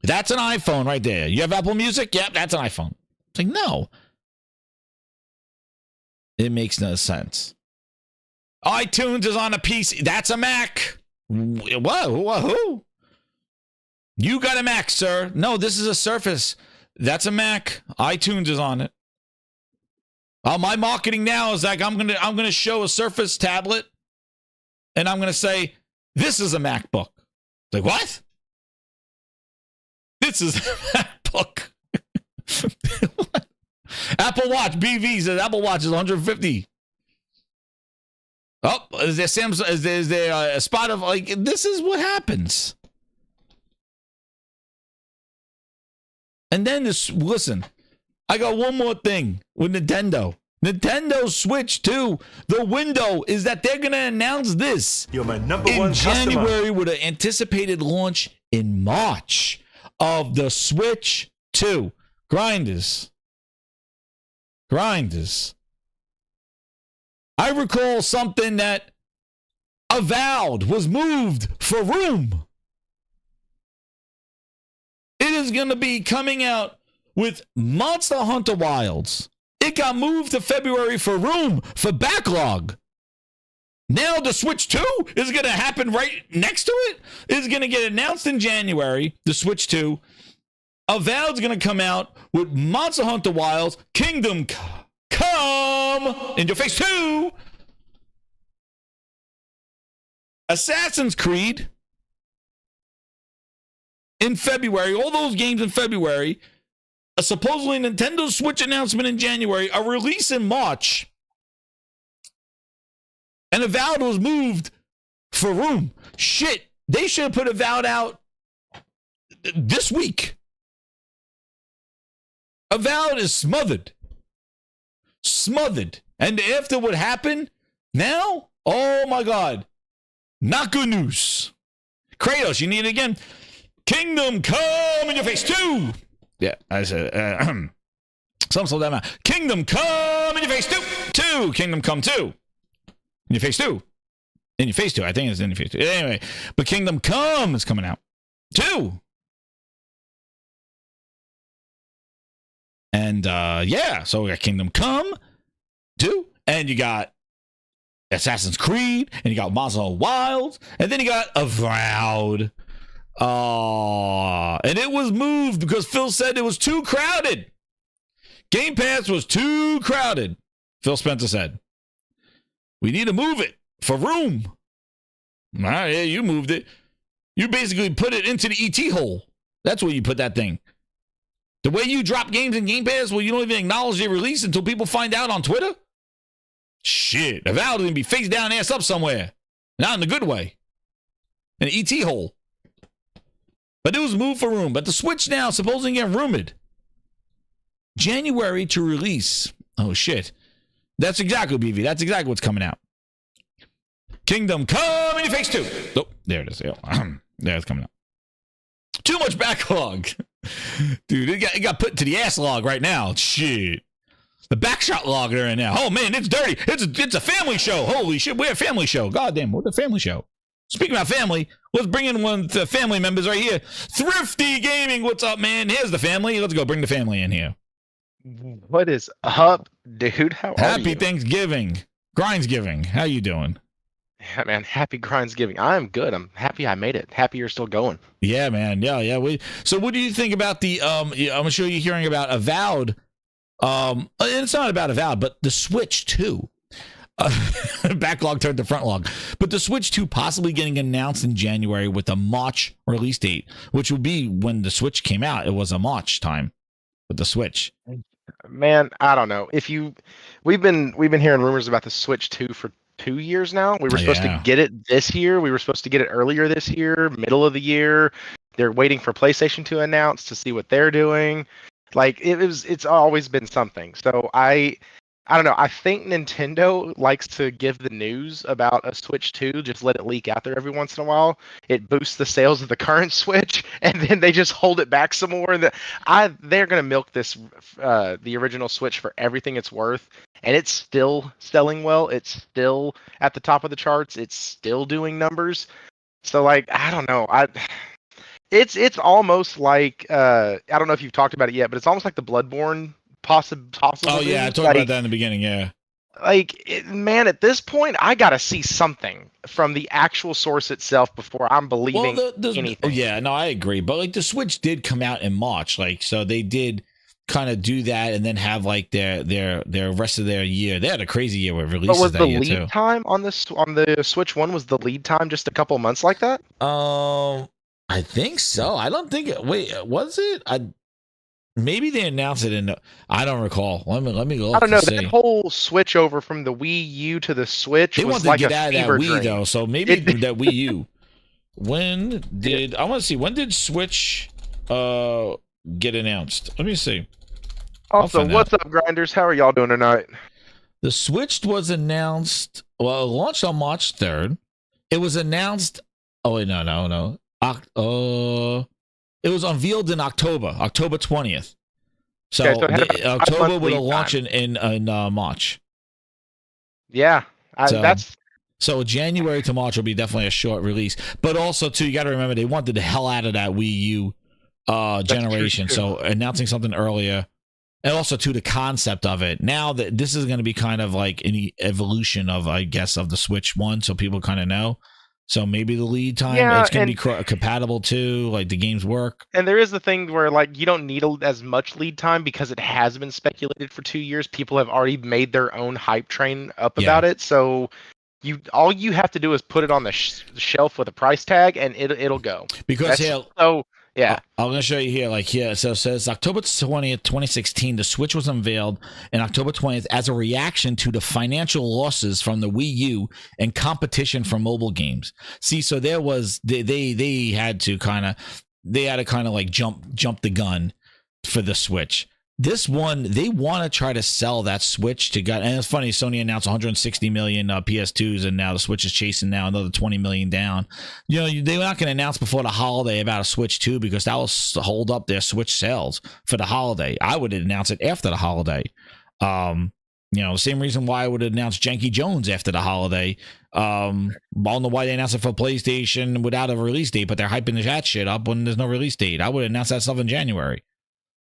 Speaker 5: That's an iPhone right there. You have Apple Music? Yep, that's an iPhone. It's like, no. It makes no sense. iTunes is on a PC. That's a Mac. Whoa. You got a Mac, sir. No, this is a Surface. That's a Mac. iTunes is on it. My marketing now is like I'm gonna show a Surface tablet, and I'm gonna say this is a MacBook. Like, what? This is a MacBook. Apple Watch BV says Apple Watch is 150. Oh, is there Samsung? Is there a spot of like? This is what happens. And then this. Listen, I got one more thing with Nintendo. Nintendo Switch 2. The window is that they're gonna announce this.
Speaker 3: You're my number
Speaker 5: in
Speaker 3: one
Speaker 5: January
Speaker 3: customer.
Speaker 5: with an anticipated launch in March of the Switch 2. Grinders. I recall something that Avowed was moved for room. It is going to be coming out with Monster Hunter Wilds. It got moved to February for room, for backlog. Now the Switch 2 is going to happen right next to it. It's going to get announced in January, the Switch 2. Avowed's going to come out with Monster Hunter Wilds, Kingdom Come in your face 2. Assassin's Creed in February. All those games in February. A supposedly Nintendo Switch announcement in January. A release in March. And Avowed was moved for room. Shit, they should have put Avowed out this week. Avowed is smothered. And after what happened, now, oh my God, not good news. Kratos, you need it again. Kingdom Come in your face 2. Yeah, I said, some slow that out. Kingdom Come in your face 2. Kingdom Come 2. In your face 2. In your face 2. I think it's in your face 2. Anyway, but Kingdom Come is coming out 2. And yeah, so we got Kingdom Come 2, and you got Assassin's Creed, and you got Monster Hunter Wilds, and then you got Avowed. And it was moved because Phil said it was too crowded. Game Pass was too crowded, Phil Spencer said. We need to move it for room. All right, yeah, you moved it. You basically put it into the ET hole. That's where you put that thing. The way you drop games in Game Pass, well, you don't even acknowledge their release until people find out on Twitter? Shit, Avowed is going to be face down, ass up somewhere. Not in a good way. An ET hole. But it was moved for room. But the Switch now supposedly getting rumored. January to release. Oh, shit. That's exactly, BV. That's exactly what's coming out. Kingdom Come in your face, too. Oh, there it is. There it's coming out. Too much backlog. Dude, it got put to the ass log right now. Shit. The backshot log there now. Oh, man, it's dirty. It's a family show. Holy shit, we're a family show. Goddamn, we're the family show. Speaking about family, let's bring in one of the family members right here. Thrifty Gaming, what's up, man? Here's the family. Let's go bring the family in here.
Speaker 14: What is up, dude? How are you?
Speaker 5: Happy Thanksgiving. GrindsGiving. How you doing?
Speaker 14: Yeah, man. Happy GrindsGiving. I'm good. I'm happy I made it. Happy you're still going.
Speaker 5: Yeah, man. Yeah. So what do you think about the, I'm sure you're hearing about Avowed. And it's not about Avowed, but the Switch 2. Backlog turned to front log. But the Switch 2 possibly getting announced in January with a March release date, which will be when the Switch came out. It was a March time with the Switch.
Speaker 14: Man, I don't know. We've been hearing rumors about the Switch 2 for 2 years now. We were supposed to get it this year. We were supposed to get it earlier this year, middle of the year. They're waiting for PlayStation to announce to see what they're doing. Like it's always been something. So I don't know. I think Nintendo likes to give the news about a Switch 2, just let it leak out there every once in a while. It boosts the sales of the current Switch, and then they just hold it back some more. They're going to milk this, the original Switch for everything it's worth, and it's still selling well. It's still at the top of the charts. It's still doing numbers. So, like, I don't know. It's almost like, I don't know if you've talked about it yet, but it's almost like the Bloodborne possible.
Speaker 5: Oh yeah, I talked about that in the beginning. Yeah,
Speaker 14: man, at this point, I gotta see something from the actual source itself before I'm believing anything.
Speaker 5: Oh yeah, no, I agree. But like the Switch did come out in March, like so they did kind of do that and then have like their rest of their year. They had a crazy year with releases.
Speaker 14: But was
Speaker 5: that
Speaker 14: the
Speaker 5: year
Speaker 14: lead
Speaker 5: too.
Speaker 14: time on the Switch 1 was the lead time just a couple months like that?
Speaker 5: I think so. I don't think. Wait, was it? Maybe they announced it in. I don't recall. Let me go.
Speaker 14: I don't know. That whole switch over from the Wii U to the Switch
Speaker 5: they
Speaker 14: was
Speaker 5: wanted
Speaker 14: like
Speaker 5: to get
Speaker 14: a
Speaker 5: out of that
Speaker 14: fever
Speaker 5: Wii
Speaker 14: dream.
Speaker 5: though. So maybe that Wii U. When did I want to see? When did Switch get announced? Let me see.
Speaker 14: Also, what's up, Grinders? How are y'all doing tonight?
Speaker 5: The Switch was announced. Well, it launched on March 3rd. It was announced. Oh wait, no. It was unveiled in October 20th. So,
Speaker 14: okay, so
Speaker 5: October would have launched in March.
Speaker 14: Yeah,
Speaker 5: so January to March will be definitely a short release. But also, too, you got to remember they wanted the hell out of that Wii U generation. So announcing something earlier, and also to the concept of it. Now that this is going to be kind of like an evolution of, I guess, of the Switch 1, so people kind of know. So maybe the lead time, it's going to be compatible too, like the games work.
Speaker 14: And there is the thing where like you don't need as much lead time because it has been speculated for 2 years. People have already made their own hype train up about it. So all you have to do is put it on the shelf with a price tag, and it'll go.
Speaker 5: Because
Speaker 14: yeah,
Speaker 5: I'm going to show you here. Like here, so it says October 20th, 2016, the Switch was unveiled in October 20th as a reaction to the financial losses from the Wii U and competition for mobile games. See, so there was they had to kind of like jump the gun for the Switch. This one, they want to try to sell that Switch to God. And it's funny, Sony announced 160 million PS2s, and now the Switch is chasing now another 20 million down. You know, they're not going to announce before the holiday about a Switch 2 because that will hold up their Switch sales for the holiday. I would announce it after the holiday. You know, same reason why I would announce Janky Jones after the holiday. I don't know why they announced it for PlayStation without a release date, but they're hyping that shit up when there's no release date. I would announce that stuff in January.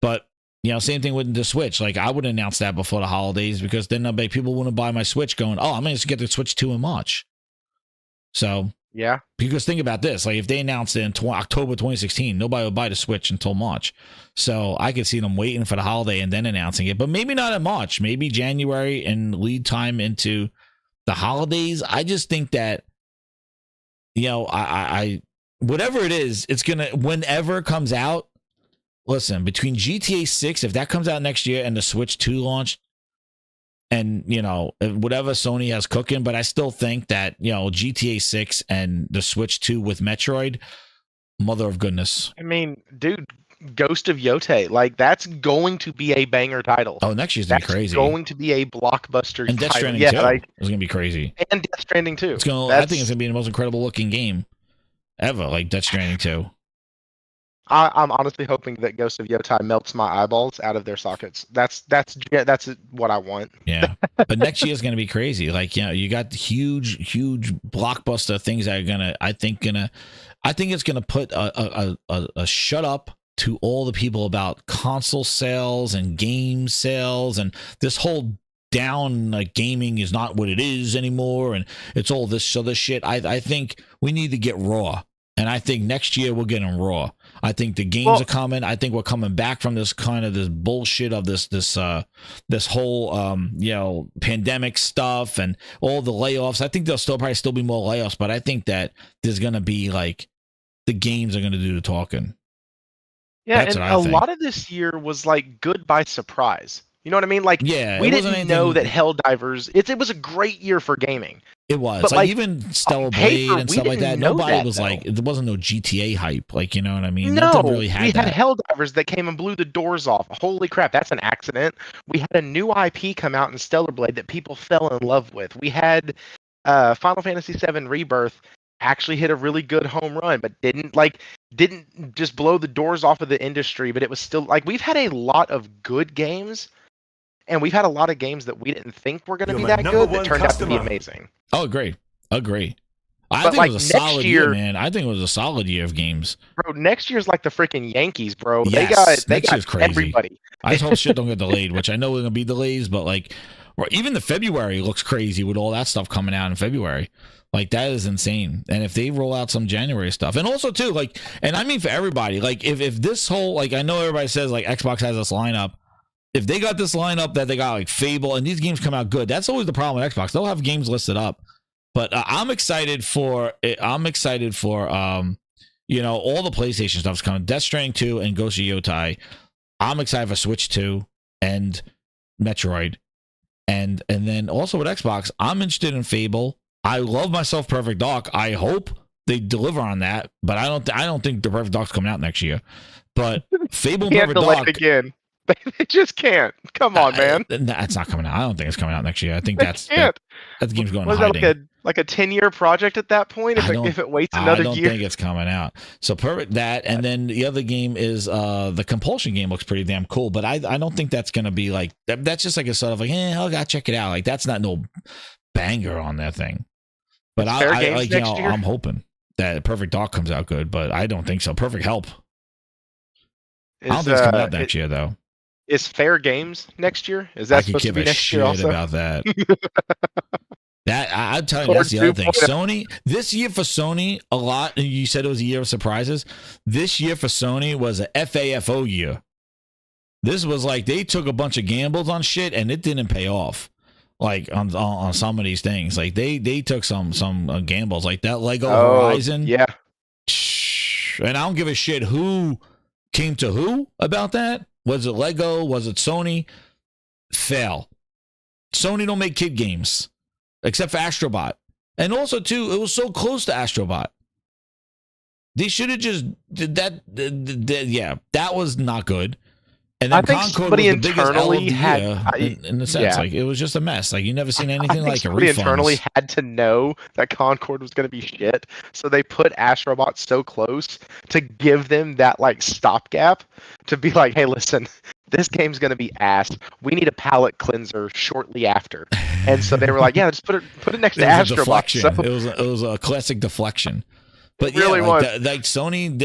Speaker 5: But you know, same thing with the Switch. Like, I would announce that before the holidays because then people wouldn't buy my Switch going, oh, I'm going to get the Switch 2 in March. So,
Speaker 14: yeah.
Speaker 5: Because think about this. Like, if they announced it in October 2016, nobody would buy the Switch until March. So, I could see them waiting for the holiday and then announcing it. But maybe not in March. Maybe January and lead time into the holidays. I just think that, you know, I whatever it is, it's going to, whenever it comes out, listen, between GTA 6, if that comes out next year and the Switch 2 launch, and whatever Sony has cooking. But I still think that GTA 6 and the Switch 2 with Metroid, mother of goodness.
Speaker 14: I mean, dude, Ghost of Yote, like that's going to be a banger title.
Speaker 5: Oh, next year's gonna be crazy.
Speaker 14: Going to be a blockbuster.
Speaker 5: And Death
Speaker 14: title.
Speaker 5: Stranding too. Like, it's gonna be crazy.
Speaker 14: And Death Stranding too.
Speaker 5: I think it's gonna be the most incredible looking game ever. Like Death Stranding 2.
Speaker 14: I'm honestly hoping that Ghost of Yotai melts my eyeballs out of their sockets. That's what I want.
Speaker 5: Yeah, but next year is going to be crazy. Like you got huge blockbuster things that are gonna. I think it's gonna put a shut up to all the people about console sales and game sales and this whole down, like gaming is not what it is anymore, and it's all this other shit. I think we need to get raw. And I think next year we're getting raw. I think the games are coming. I think we're coming back from this bullshit of this whole pandemic stuff and all the layoffs. I think there'll probably still be more layoffs, but I think that there's gonna be like the games are gonna do the talking.
Speaker 14: Yeah, and a lot of this year was like good by surprise. You know what I mean? Like, we didn't know that Helldivers. It was a great year for gaming.
Speaker 5: It was,
Speaker 14: but
Speaker 5: like even Stellar Blade and stuff like that. Nobody was like, there wasn't no GTA hype, like, you know what I mean?
Speaker 14: No,
Speaker 5: nothing really had
Speaker 14: we
Speaker 5: that.
Speaker 14: had Helldivers that came and blew the doors off. Holy crap, that's an accident. We had a new IP come out in Stellar Blade that people fell in love with. We had Final Fantasy VII Rebirth actually hit a really good home run, but didn't just blow the doors off of the industry. But it was still like we've had a lot of good games. And we've had a lot of games that we didn't think were going to be that good that turned out to be amazing.
Speaker 5: Oh, agree. I think it was a solid year, man. I think it was a solid year of games.
Speaker 14: Bro, next year's like the freaking Yankees, bro.
Speaker 5: Yes,
Speaker 14: they got
Speaker 5: crazy.
Speaker 14: Everybody.
Speaker 5: I hope shit don't get delayed, which I know we're going to be delays, but like, or even the February looks crazy with all that stuff coming out in February. Like, that is insane. And if they roll out some January stuff, and also too, like, and I mean for everybody, like if this whole, like, I know everybody says like Xbox has this lineup. If they got this lineup that they got like Fable and these games come out good, that's always the problem with Xbox. They'll have games listed up, but I'm excited for all the PlayStation stuff's coming. Death Stranding 2 and Ghost of Yotai. I'm excited for Switch 2 and Metroid, and then also with Xbox, I'm interested in Fable. I love myself Perfect Dark. I hope they deliver on that, but I don't think the Perfect Dark's coming out next year. But Fable and Perfect Dark
Speaker 14: again. They just can't. Come on, man.
Speaker 5: That's not coming out. I don't think it's coming out next year. I think that the game's going to
Speaker 14: hiding. Was that like a 10-year project at that point? If it waits another year? I don't think
Speaker 5: it's coming out. So perfect that. And then the other game is the Compulsion game looks pretty damn cool. But I don't think that's going to be like, that's just like a sort of like, I gotta check it out. Like, that's not no banger on that thing. But I'm hoping that Perfect Dark comes out good, but I don't think so. Perfect Help. I don't think it's coming out next year, though.
Speaker 14: Is Fair Games next year? Is that supposed to be next year also?
Speaker 5: About that. I'm telling you, that's the other thing. Sony, this year for Sony, a lot, you said it was a year of surprises. This year for Sony was a FAFO year. This was like, they took a bunch of gambles on shit and it didn't pay off. Like on some of these things. Like they took some gambles, like that Lego Horizon.
Speaker 14: Yeah.
Speaker 5: And I don't give a shit who came to who about that. Was it Lego? Was it Sony? Fail. Sony don't make kid games, except for Astrobot. And also, too, it was so close to Astrobot. They should have just did that. Yeah, that was not good. And then
Speaker 14: I think
Speaker 5: Concord
Speaker 14: somebody
Speaker 5: was the biggest L of the year, in the sense,
Speaker 14: yeah.
Speaker 5: like, it was just a mess. Like, you never seen anything like it.
Speaker 14: Somebody internally had to know that Concord was going to be shit, so they put Astrobot so close to give them that like stopgap to be like, hey, listen, this game's going to be ass. We need a palate cleanser shortly after, and so they were like, yeah, just put it next to Astrobot. So,
Speaker 5: it was a classic deflection. But
Speaker 14: really
Speaker 5: yeah, like Sony,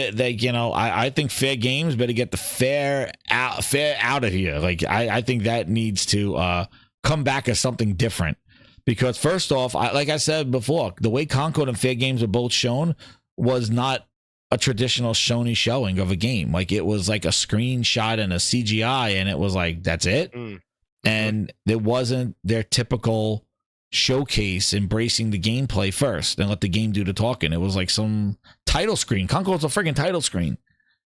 Speaker 5: I think Fair Games better get the fair out of here. Like, I think that needs to come back as something different. Because first off, like I said before, the way Concord and Fair Games were both shown was not a traditional Sony showing of a game. Like, it was like a screenshot and a CGI, and it was like, that's it. And it wasn't their typical showcase embracing the gameplay first and let the game do the talking. It was like some title screen. Concord's a freaking title screen.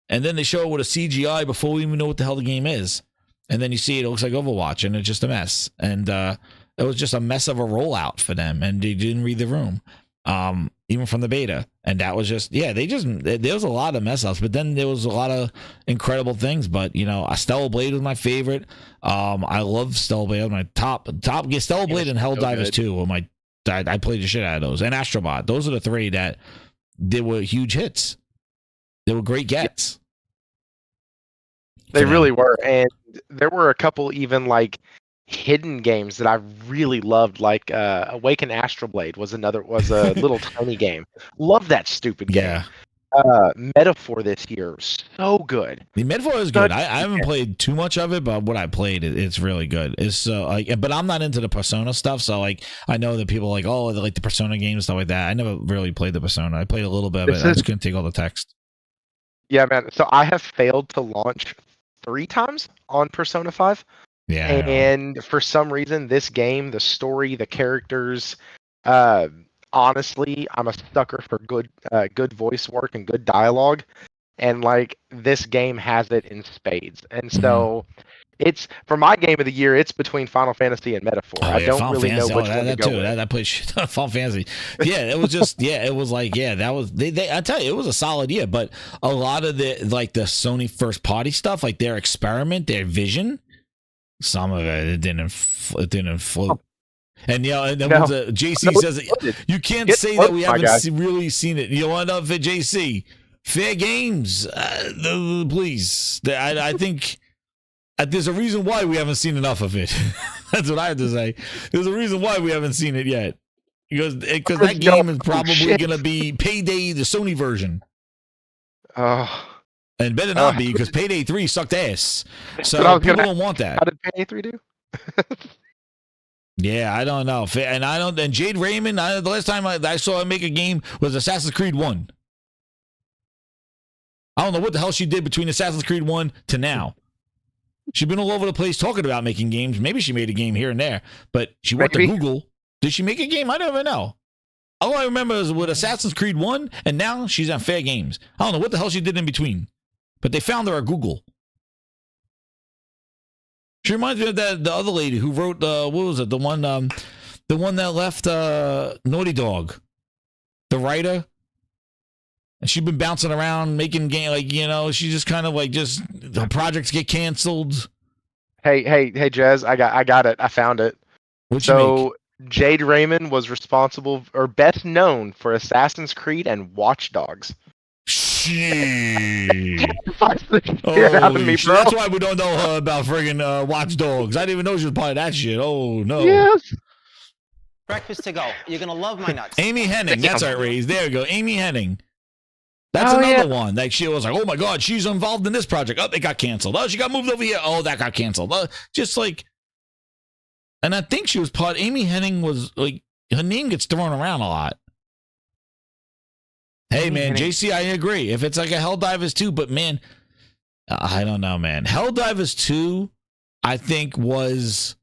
Speaker 5: And then they show it with a CGI before we even know what the hell the game is. And then you see it looks like Overwatch, and it's just a mess. And it was just a mess of a rollout for them, and they didn't read the room, even from the beta. And that was just, there was a lot of mess ups, but then there was a lot of incredible things. But Stellar Blade was my favorite. I love Stellar Blade. My top Stellar Blade and Helldivers 2 were my. I played the shit out of those, and Astrobot. Those are the three that they were huge hits. They were great gets.
Speaker 14: They really were, and there were a couple even like hidden games that I really loved, like Awaken Astroblade was a little tiny game. Love that stupid game.
Speaker 5: Yeah.
Speaker 14: Metaphor this year, so good.
Speaker 5: The Metaphor is good. I haven't played too much of it, but what I played, it's really good. It's but I'm not into the Persona stuff, so like I know that people are like, oh, they like the Persona games, stuff like that. I never really played the Persona. I played a little bit of it. I just couldn't take all the text.
Speaker 14: Yeah, man. So I have failed to launch 3 times on Persona 5.
Speaker 5: Yeah.
Speaker 14: And for some reason, this game, the story, the characters, honestly, I'm a sucker for good voice work and good dialogue. And like this game has it in spades. And so it's for my game of the year, it's between Final Fantasy and Metaphor. I don't
Speaker 5: Final
Speaker 14: really
Speaker 5: Fantasy.
Speaker 14: know which one to go with.
Speaker 5: That played shit on Final Fantasy. Yeah, it was just it was like that was they I tell you, it was a solid year, but a lot of the Sony first party stuff, like their experiment, their vision, some of it didn't float. And and then JC says you can't say that we haven't really seen it. You want up for JC? Fair games, please. I think there's a reason why we haven't seen enough of it. That's what I have to say. There's a reason why we haven't seen it yet, because that game is probably going to be Payday, the Sony version. And better not be, because Payday 3 sucked ass. So people don't want that.
Speaker 14: How did Payday 3 do?
Speaker 5: Yeah, I don't know. And Jade Raymond, the last time I saw her make a game was Assassin's Creed 1. I don't know what the hell she did between Assassin's Creed 1 to now. She's been all over the place talking about making games. Maybe she made a game here and there, but she went to Google. Did she make a game? I don't even know. All I remember is with Assassin's Creed 1, and now she's on Fair Games. I don't know what the hell she did in between, but they found her at Google. She reminds me of the other lady who wrote, what was it? The one that left Naughty Dog. The writer. And she's been bouncing around making game, she's just kind of like her projects get canceled.
Speaker 14: Hey, Jez, I got it. I found it.
Speaker 5: What'd you make?
Speaker 14: Jade Raymond was responsible or best known for Assassin's Creed and Watch Dogs.
Speaker 5: Shit. That's why we don't know her about friggin' Watch Dogs. I didn't even know she was part of that shit. Oh no.
Speaker 14: Yes.
Speaker 9: Breakfast to go. You're gonna love my nuts.
Speaker 5: Amy Hennig. That's our raise. There we go. Amy Hennig. That's another one. Like she was like, oh my God, she's involved in this project. Oh, it got canceled. Oh, she got moved over here. Oh, that got canceled. Just like, and I think she was part. Amy Hennig was like, her name gets thrown around a lot. Hey man, JC, I agree. If it's like a Helldivers 2, but man, I don't know, man. Helldivers 2, I think was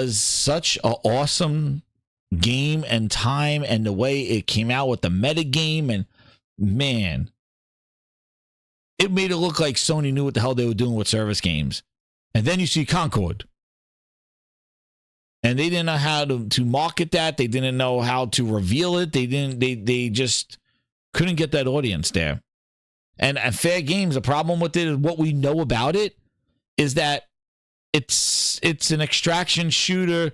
Speaker 5: such an awesome game and time, and the way it came out with the meta game, and man, it made it look like Sony knew what the hell they were doing with service games. And then you see Concord, and they didn't know how to market that. They didn't know how to reveal it. They just couldn't get that audience there. And at Fair Games, the problem with it is what we know about it is that it's an extraction shooter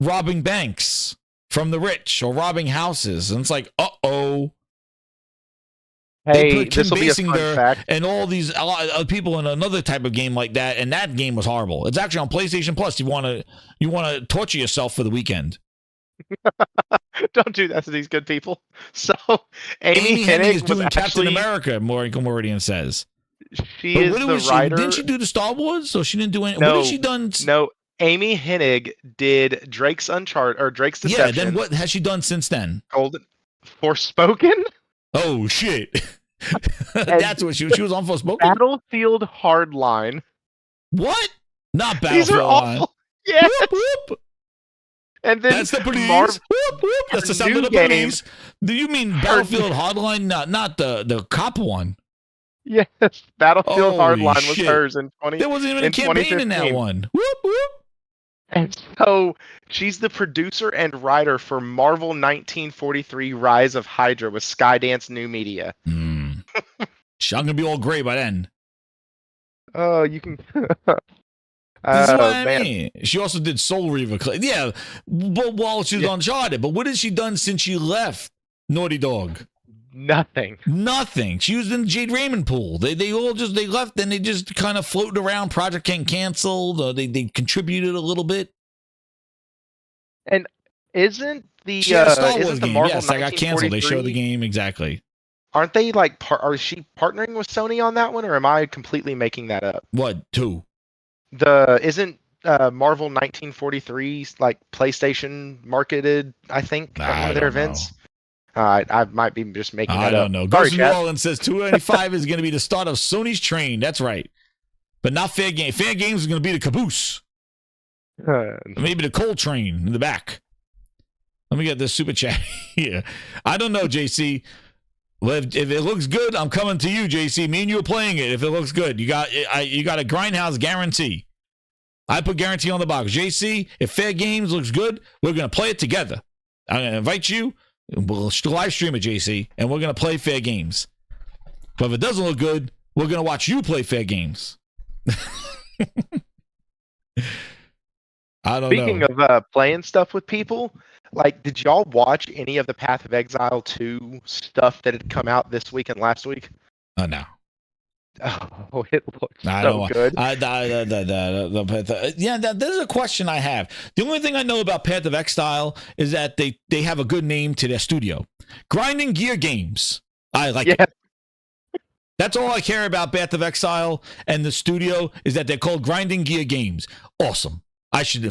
Speaker 5: robbing banks from the rich or robbing houses. And it's like, uh-oh.
Speaker 14: Hey, this will be a fun fact.
Speaker 5: And all these people in another type of game like that, and that game was horrible. It's actually on PlayStation Plus. You want to torture yourself for the weekend.
Speaker 14: Don't do that to these good people. So
Speaker 5: Amy Hennig is doing Captain America, Moridian says.
Speaker 14: She is the writer.
Speaker 5: Didn't she do the Star Wars? So she didn't do any. What has she done?
Speaker 14: No, Amy Hennig did Drake's Uncharted or Drake's Deception.
Speaker 5: Yeah, then what has she done since then?
Speaker 14: Golden Forspoken.
Speaker 5: Oh shit! That's what she was on Forspoken.
Speaker 14: Battlefield Hardline.
Speaker 5: What? Not Battlefield Hardline.
Speaker 14: Yes.
Speaker 5: Whoop, whoop.
Speaker 14: And then
Speaker 5: that's the police. Whoop, whoop. That's the sound of the police. Do you mean Battlefield Hardline? Not the cop one.
Speaker 14: Yes, Battlefield
Speaker 5: Holy
Speaker 14: Hardline was
Speaker 5: shit.
Speaker 14: hers in 20.
Speaker 5: There wasn't even a
Speaker 14: in
Speaker 5: campaign in that
Speaker 14: 2015.
Speaker 5: one. Whoop, whoop.
Speaker 14: And so she's the producer and writer for Marvel 1943 Rise of Hydra with Skydance New Media.
Speaker 5: I'm going to be all gray by then.
Speaker 14: Oh, you can.
Speaker 5: This is what I mean. She also did Soul Reaver. Yeah, but while she was Uncharted. But what has she done since she left Naughty Dog?
Speaker 14: Nothing.
Speaker 5: She was in the Jade Raymond pool. They all just left and they just kind of floated around. Project getting canceled. They contributed a little bit.
Speaker 14: And isn't the
Speaker 5: she had a Star Wars
Speaker 14: isn't the
Speaker 5: game?
Speaker 14: Marvel
Speaker 5: Yes, I got canceled. They showed the game exactly.
Speaker 14: Aren't they like? Are she partnering with Sony on that one, or am I completely making that up?
Speaker 5: What? Two?
Speaker 14: Isn't Marvel 1943 like PlayStation marketed? I think at one of their events. I might be just making that up.
Speaker 5: I don't know. Ghost New Orleans says 295 is going to be the start of Sony's train. That's right. But not Fair Game. Fair Games is going to be the caboose. Maybe the coal train in the back. Let me get this super chat here. I don't know, JC. Well, if it looks good, I'm coming to you, JC. Me and you are playing it. If it looks good, you got a Grindhouse guarantee. I put guarantee on the box. JC, if Fair Games looks good, we're going to play it together. I'm going to invite you. We'll live stream it, JC, and we're going to play Fair Games. But if it doesn't look good, we're going to watch you play Fair Games. I don't know.
Speaker 14: Speaking of playing stuff with people, like, did y'all watch any of the Path of Exile 2 stuff that had come out this week and last week?
Speaker 5: Oh, no.
Speaker 14: Oh, it looks so good.
Speaker 5: Yeah, there's a question I have. The only thing I know about Path of Exile is that they have a good name to their studio. Grinding Gear Games. I like it. That's all I care about Path of Exile and the studio is that they're called Grinding Gear Games. Awesome. I should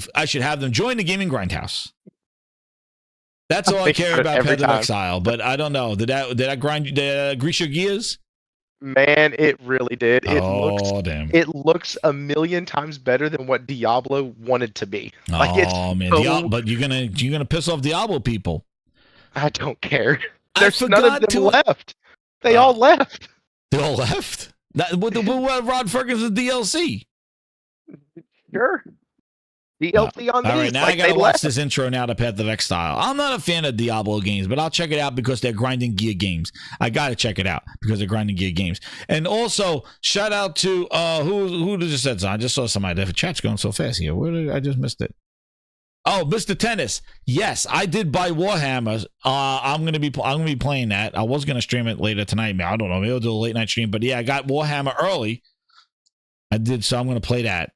Speaker 5: have them join the gaming Grindhouse. That's all I care about Path of Exile, but I don't know. Did that grease your gears?
Speaker 14: Man, it really did.
Speaker 5: It
Speaker 14: looks a million times better than what Diablo wanted to be.
Speaker 5: But you're gonna piss off Diablo people.
Speaker 14: I don't care. There's none of them left. They all left.
Speaker 5: They all left. What Rod Ferguson's DLC?
Speaker 14: Sure. DLC on these.
Speaker 5: All right, now I gotta watch this intro now to Path of Exile. I'm not a fan of Diablo games, but I'll check it out because they're Grinding Gear Games. I gotta check it out because they're Grinding Gear Games. And also, shout out to who just said something? I just saw somebody. The chat's going so fast here. I just missed it. Oh, Mr. Tennis. Yes, I did buy Warhammer. I'm gonna be playing that. I was gonna stream it later tonight. I don't know. Maybe I'll do a late night stream. But yeah, I got Warhammer early. I did, so I'm gonna play that.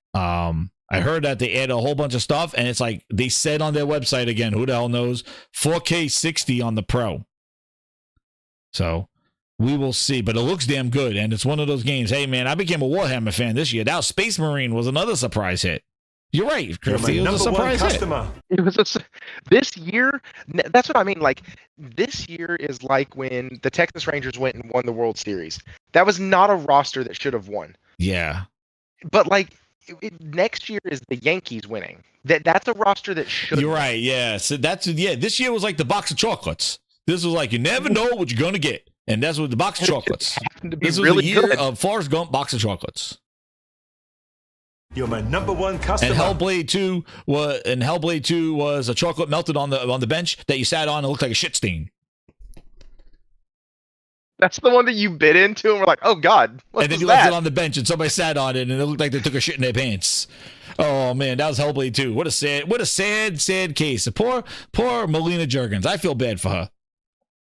Speaker 5: I heard that they added a whole bunch of stuff, and it's like they said on their website again, who the hell knows, 4K 60 on the Pro. So we will see, but it looks damn good, and it's one of those games. Hey, man, I became a Warhammer fan this year. Now Space Marine was another surprise hit. You're right, Crafty. It was a surprise hit.
Speaker 14: It was this year. That's what I mean. Like, this year is like when the Texas Rangers went and won the World Series. That was not a roster that should have won.
Speaker 5: Yeah.
Speaker 14: But, like, next year is the Yankees winning. That's a roster that should.
Speaker 5: You're right. Yeah. So this year was like the box of chocolates. This was like you never know what you're gonna get, and that's what the box of chocolates. This was really the year of Forrest Gump box of chocolates.
Speaker 4: You're my number one customer.
Speaker 5: And Hellblade 2 was a chocolate melted on the bench that you sat on and looked like a shit stain.
Speaker 14: That's the one that you bit into and we're like, oh God.
Speaker 5: And then you left it on the bench and somebody sat on it and it looked like they took a shit in their pants. Oh man, that was Hellblade 2. What a sad case. Poor Melina Juergens. I feel bad for her.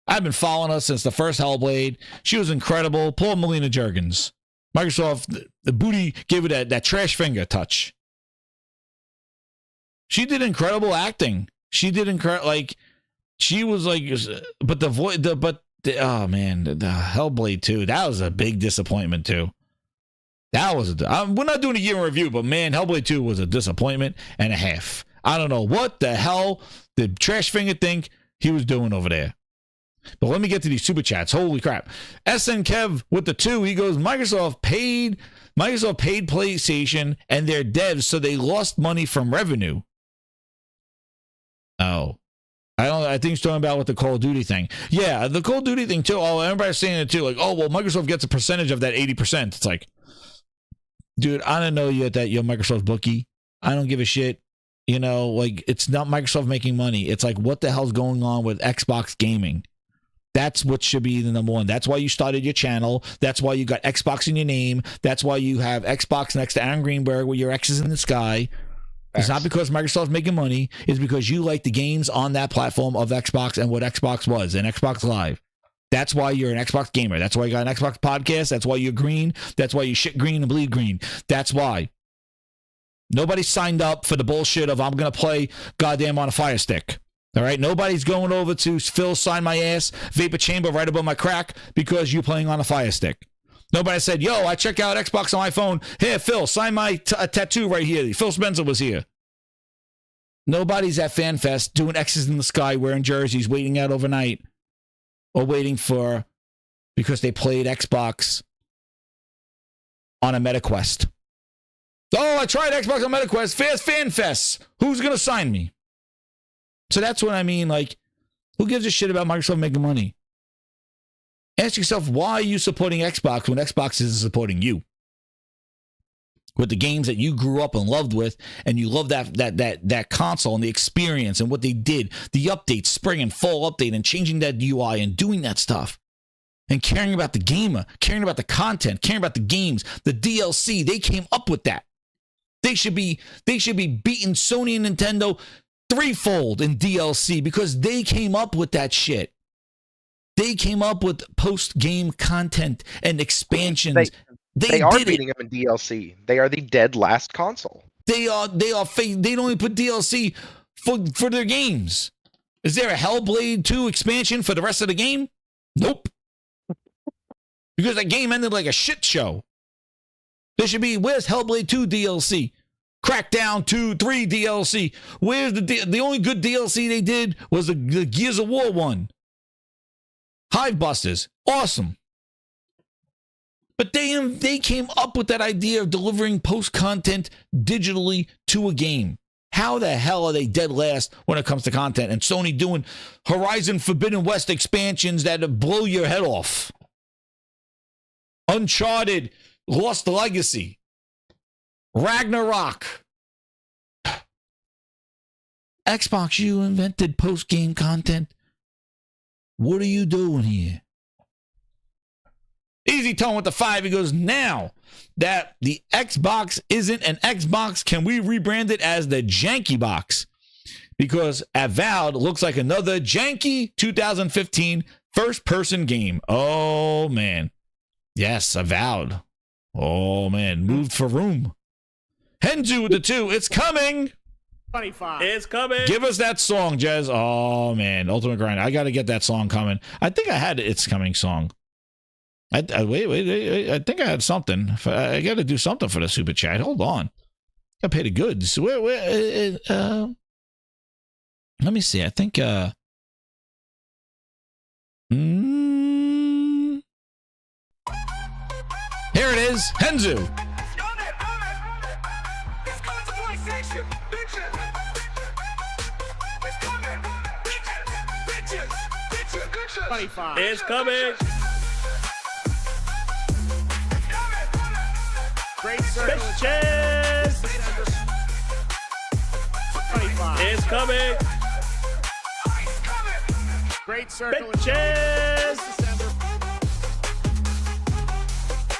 Speaker 5: I've been following her since the first Hellblade. She was incredible. Poor Melina Juergens. Microsoft, the booty gave her that trash finger touch. She did incredible acting. She did she was like, but the voice, oh man, the Hellblade 2, that was a big disappointment too. That was we're not doing a year in review, but man, Hellblade 2 was a disappointment and a half. I don't know what the hell the trash finger think he was doing over there. But let me get to these super chats. Holy crap. SN Kev with the 2, he goes, Microsoft paid PlayStation and their devs, so they lost money from revenue. Oh. I I think he's talking about with the Call of Duty thing. Yeah, the Call of Duty thing too. Oh, everybody's saying it too. Like, oh, well, Microsoft gets a percentage of that 80%. It's like, dude, I don't know yet that you're Microsoft's bookie. I don't give a shit. You know, like, it's not Microsoft making money. It's like, what the hell's going on with Xbox gaming? That's what should be the number one. That's why you started your channel. That's why you got Xbox in your name. That's why you have Xbox next to Aaron Greenberg with your X's in the sky. It's not because Microsoft's making money. It's because you like the games on that platform of Xbox and what Xbox was and Xbox Live. That's why you're an Xbox gamer. That's why you got an Xbox podcast. That's why you're green. That's why you shit green and bleed green. That's why. Nobody signed up for the bullshit of I'm going to play goddamn on a Fire Stick. All right, nobody's going over to Phil sign my ass, vapor chamber right above my crack because you're playing on a Fire Stick. Nobody said, yo, I check out Xbox on my phone. Here, Phil, sign my tattoo right here. Phil Spencer was here. Nobody's at FanFest doing X's in the sky, wearing jerseys, waiting out overnight, or waiting for, because they played Xbox on a MetaQuest. Oh, I tried Xbox on MetaQuest. Fast FanFest. Who's going to sign me? So that's what I mean, like, who gives a shit about Microsoft making money? Ask yourself, why are you supporting Xbox when Xbox isn't supporting you? With the games that you grew up and loved with, and you love that console and the experience and what they did, the updates, spring and fall update, and changing that UI and doing that stuff. And caring about the gamer, caring about the content, caring about the games, the DLC, they came up with that. They should be beating Sony and Nintendo threefold in DLC because they came up with that shit. They came up with post-game content and expansions. They are
Speaker 14: beating them in DLC. They are the dead last console.
Speaker 5: They don't even put DLC for their games. Is there a Hellblade 2 expansion for the rest of the game? Nope. Because that game ended like a shit show. There should be, where's Hellblade 2 DLC? Crackdown 2, 3 DLC. Where's the only good DLC they did was the Gears of War one. Hivebusters. Awesome. But they came up with that idea of delivering post-content digitally to a game. How the hell are they dead last when it comes to content? And Sony doing Horizon Forbidden West expansions that blow your head off. Uncharted, Lost Legacy. Ragnarok. Xbox, you invented post-game content. What are you doing here? Easy Tone with the 5. He goes, now that the Xbox isn't an Xbox, can we rebrand it as the Janky Box? Because Avowed looks like another janky 2015 first-person game. Oh, man. Yes, Avowed. Oh, man. Moved for room. Henju with the 2. It's coming.
Speaker 7: 25. It's coming.
Speaker 5: Give us that song, Jez. Oh, man. Ultimate Grind. I got to get that song coming. I think I had It's Coming song. Wait. I think I had something. I got to do something for the super chat. Hold on. Got to pay the goods. Let me see. I think. Here it is. Henzu.
Speaker 7: 25. It's coming. Great circle. Bitches. 25. It's coming. Great circle. Bitches.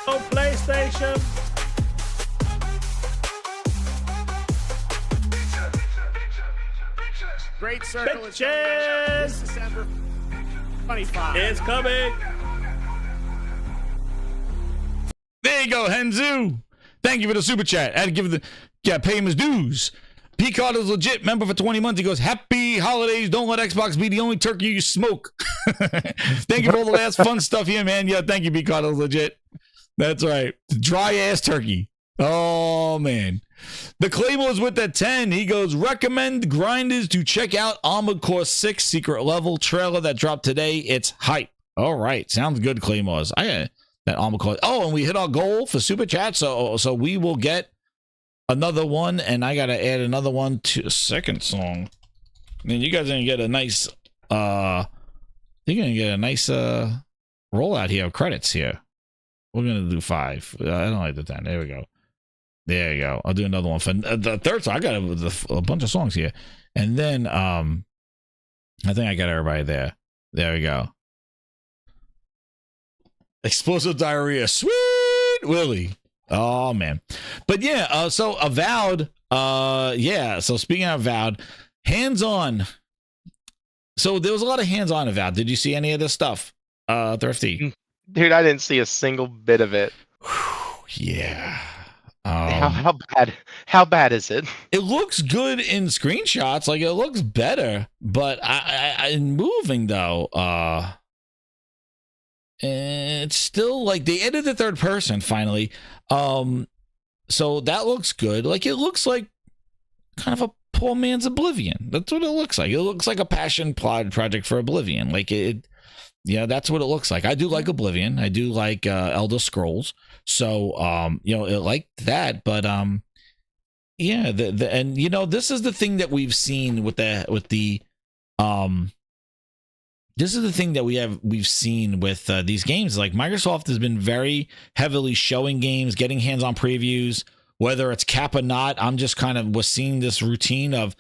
Speaker 7: Oh, PlayStation. Great circle. Bitches. December 25. It's coming.
Speaker 5: There you go, Henzu. Thank you for the super chat. I had to pay him his dues. Peacock is legit. Member for 20 months. He goes, happy holidays. Don't let Xbox be the only turkey you smoke. Thank you for all the last fun stuff here, man. Yeah, thank you, Peacock is legit. That's right. Dry ass turkey. Oh, man. The Claymore's with that 10. He goes, recommend grinders to check out Armored Core 6 Secret Level trailer that dropped today. It's hype. All right. Sounds good, Claymore's. That Armored Core. Oh, and we hit our goal for Super Chat. So we will get another one. And I got to add another one to a second song. And you guys are going to get a nice you're gonna get a nice rollout here of credits here. We're gonna do 5. I don't like the 10. There we go. There you go. I'll do another one for the third song. I got a bunch of songs here, and then I think I got everybody there. There we go. Explosive diarrhea, sweet Willie. Oh man, but yeah. So Avowed. Yeah. So speaking of Avowed, hands-on. So there was a lot of hands-on Avowed. Did you see any of this stuff, Thrifty?
Speaker 14: Dude, I didn't see a single bit of it.
Speaker 5: Yeah.
Speaker 14: How bad is it?
Speaker 5: It looks good in screenshots, like it looks better, but I in moving though, it's still like they added the third person finally. So that looks good. Like it looks like kind of a poor man's Oblivion. That's what it looks like. It looks like a passion project for Oblivion. Like it. Yeah, that's what it looks like. I do like Oblivion. I do like Elder Scrolls. So, it like that. But yeah, and this is the thing that we've seen with the this is the thing that we've seen with these games. Like Microsoft has been very heavily showing games, getting hands-on previews, whether it's cap or not. I'm just kind of was seeing this routine of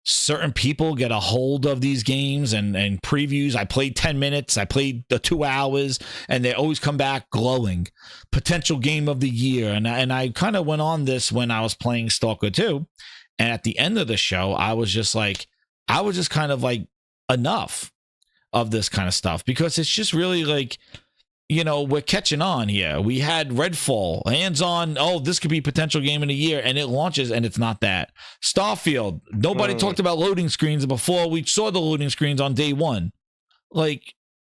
Speaker 5: certain people get a hold of these games and previews. I played 10 minutes, I played the 2 hours, and they always come back glowing. Potential game of the year. And I kind of went on this when I was playing Stalker 2. And at the end of the show, I was just kind of like, enough of this kind of stuff, because it's just really like, we're catching on here. We had Redfall, hands-on, this could be potential game of the year, and it launches, and it's not that. Starfield, nobody talked about loading screens before we saw the loading screens on day one. Like,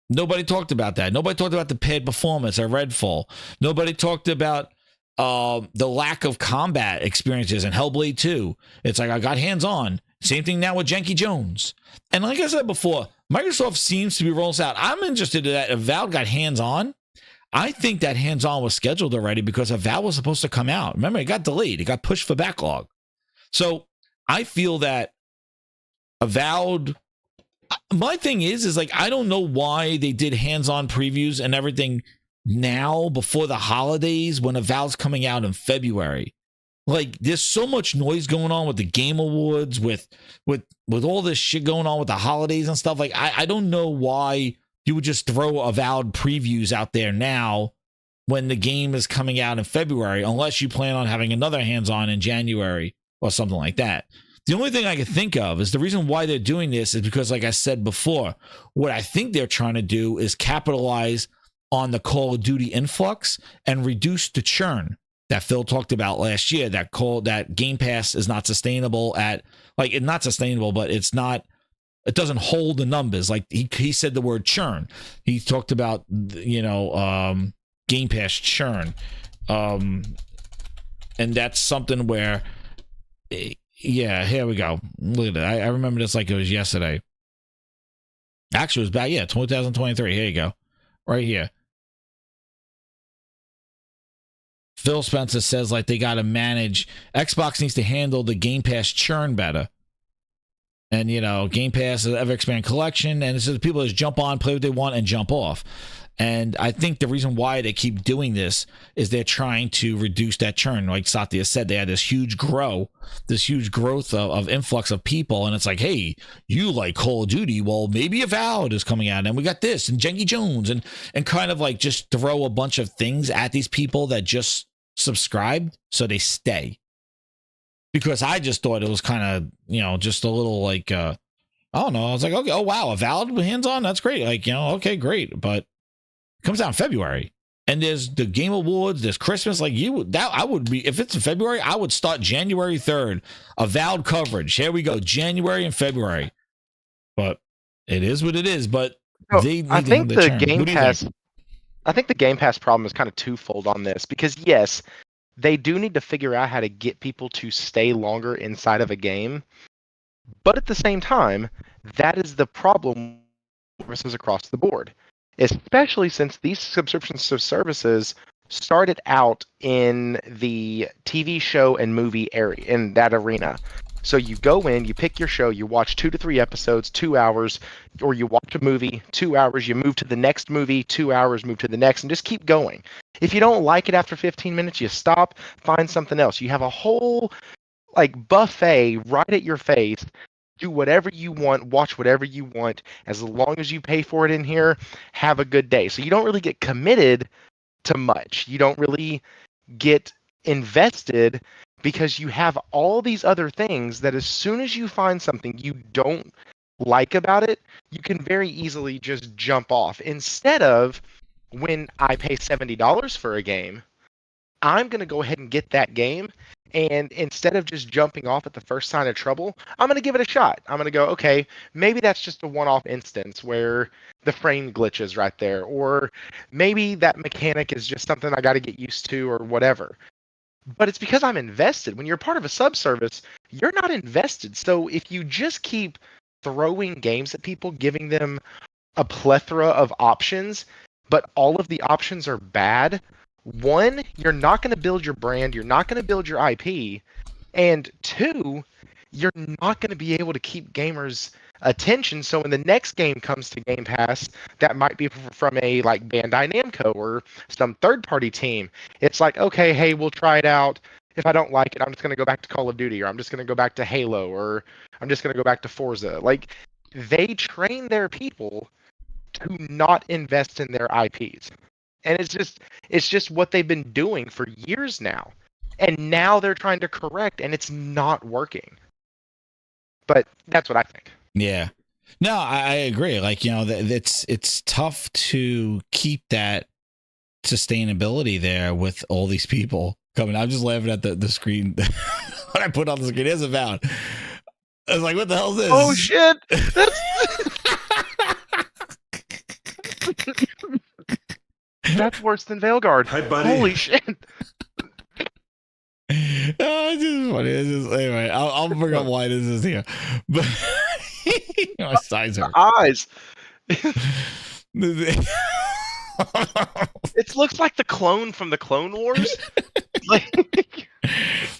Speaker 5: nobody talked about that. Nobody talked about the paired performance at Redfall. Nobody talked about the lack of combat experiences in Hellblade 2. It's like, I got hands-on. Same thing now with Janky Jones. And like I said before, Microsoft seems to be rolling this out. I'm interested in that. Avowed got hands-on. I think that hands-on was scheduled already because Avowed was supposed to come out. Remember, it got delayed. It got pushed for backlog. So I feel that Avowed, my thing is like, I don't know why they did hands-on previews and everything now before the holidays when Avowed's coming out in February. Like, there's so much noise going on with the Game Awards, with all this shit going on with the holidays and stuff. Like, I don't know why you would just throw Avowed previews out there now when the game is coming out in February, unless you plan on having another hands-on in January or something like that. The only thing I can think of is the reason why they're doing this is because, like I said before, what I think they're trying to do is capitalize on the Call of Duty influx and reduce the churn that Phil talked about last year, that Gamepass is not sustainable not sustainable, but it doesn't hold the numbers. Like he said the word churn. He talked about, Gamepass churn. And that's something where, yeah, here we go. Look at that. I remember this like it was yesterday. Actually, it was back, 2023. Here you go. Right here. Phil Spencer says like they got to manage. Xbox needs to handle the Game Pass churn better. And, Game Pass is an ever-expanding collection. And it says people just jump on, play what they want, and jump off. And I think the reason why they keep doing this is they're trying to reduce that churn. Like Satya said, they had this huge growth of influx of people. And it's like, hey, you like Call of Duty. Well, maybe Avowed is coming out. And we got this and Janky Jones. And kind of like just throw a bunch of things at these people that just subscribed so they stay. Because I just thought it was kind of, just a little like, I don't know. I was like, okay, oh, wow, Avowed with hands-on. That's great. Like, okay, great. But it comes out in February. And there's the Game Awards, there's Christmas. Like I would be, if it's in February, I would start January 3rd. Avowed coverage. Here we go. January and February. But it is what it is. But
Speaker 14: I think the Game Pass, I think the Game Pass problem is kind of twofold on this, because yes, they do need to figure out how to get people to stay longer inside of a game. But at the same time, that is the problem with services across the board, especially since these subscription services started out in the TV show and movie area, in that arena. So you go in, you pick your show, you watch 2 to 3 episodes, 2 hours, or you watch a movie, 2 hours, you move to the next movie, 2 hours, move to the next, and just keep going. If you don't like it after 15 minutes, you stop, find something else. You have a whole like buffet right at your face. Do whatever you want, watch whatever you want, as long as you pay for it in here, have a good day. So you don't really get committed to much. You don't really get invested because you have all these other things that as soon as you find something you don't like about it, you can very easily just jump off. Instead of when I pay $70 for a game, I'm going to go ahead and get that game. And instead of just jumping off at the first sign of trouble, I'm going to give it a shot. I'm going to go, okay, maybe that's just a one-off instance where the frame glitches right there. Or maybe that mechanic is just something I got to get used to or whatever. But it's because I'm invested. When you're part of a subservice, you're not invested. So if you just keep throwing games at people, giving them a plethora of options, but all of the options are bad, one, you're not going to build your brand, you're not going to build your IP, and two, you're not going to be able to keep gamers' attention. So when the next game comes to Game Pass, that might be from a like Bandai Namco or some third-party team. It's like, okay, hey, we'll try it out. If I don't like it, I'm just going to go back to Call of Duty, or I'm just going to go back to Halo, or I'm just going to go back to Forza. Like, they train their people to not invest in their IPs. And it's just what they've been doing for years now. And now they're trying to correct, and it's not working. But that's what I think.
Speaker 5: Yeah. No, I agree. Like, you know, it's tough to keep that sustainability there with all these people coming. I'm just laughing at the screen when I put on the screen. It's Avowed. I was like, what the hell is this?
Speaker 14: Oh, shit. That's worse than Veilguard. Hi, buddy. Holy shit.
Speaker 5: It's just funny. It's just, anyway, I'll bring up why this is here. But my sides hurt.
Speaker 14: Eyes. It looks like the clone from the Clone Wars.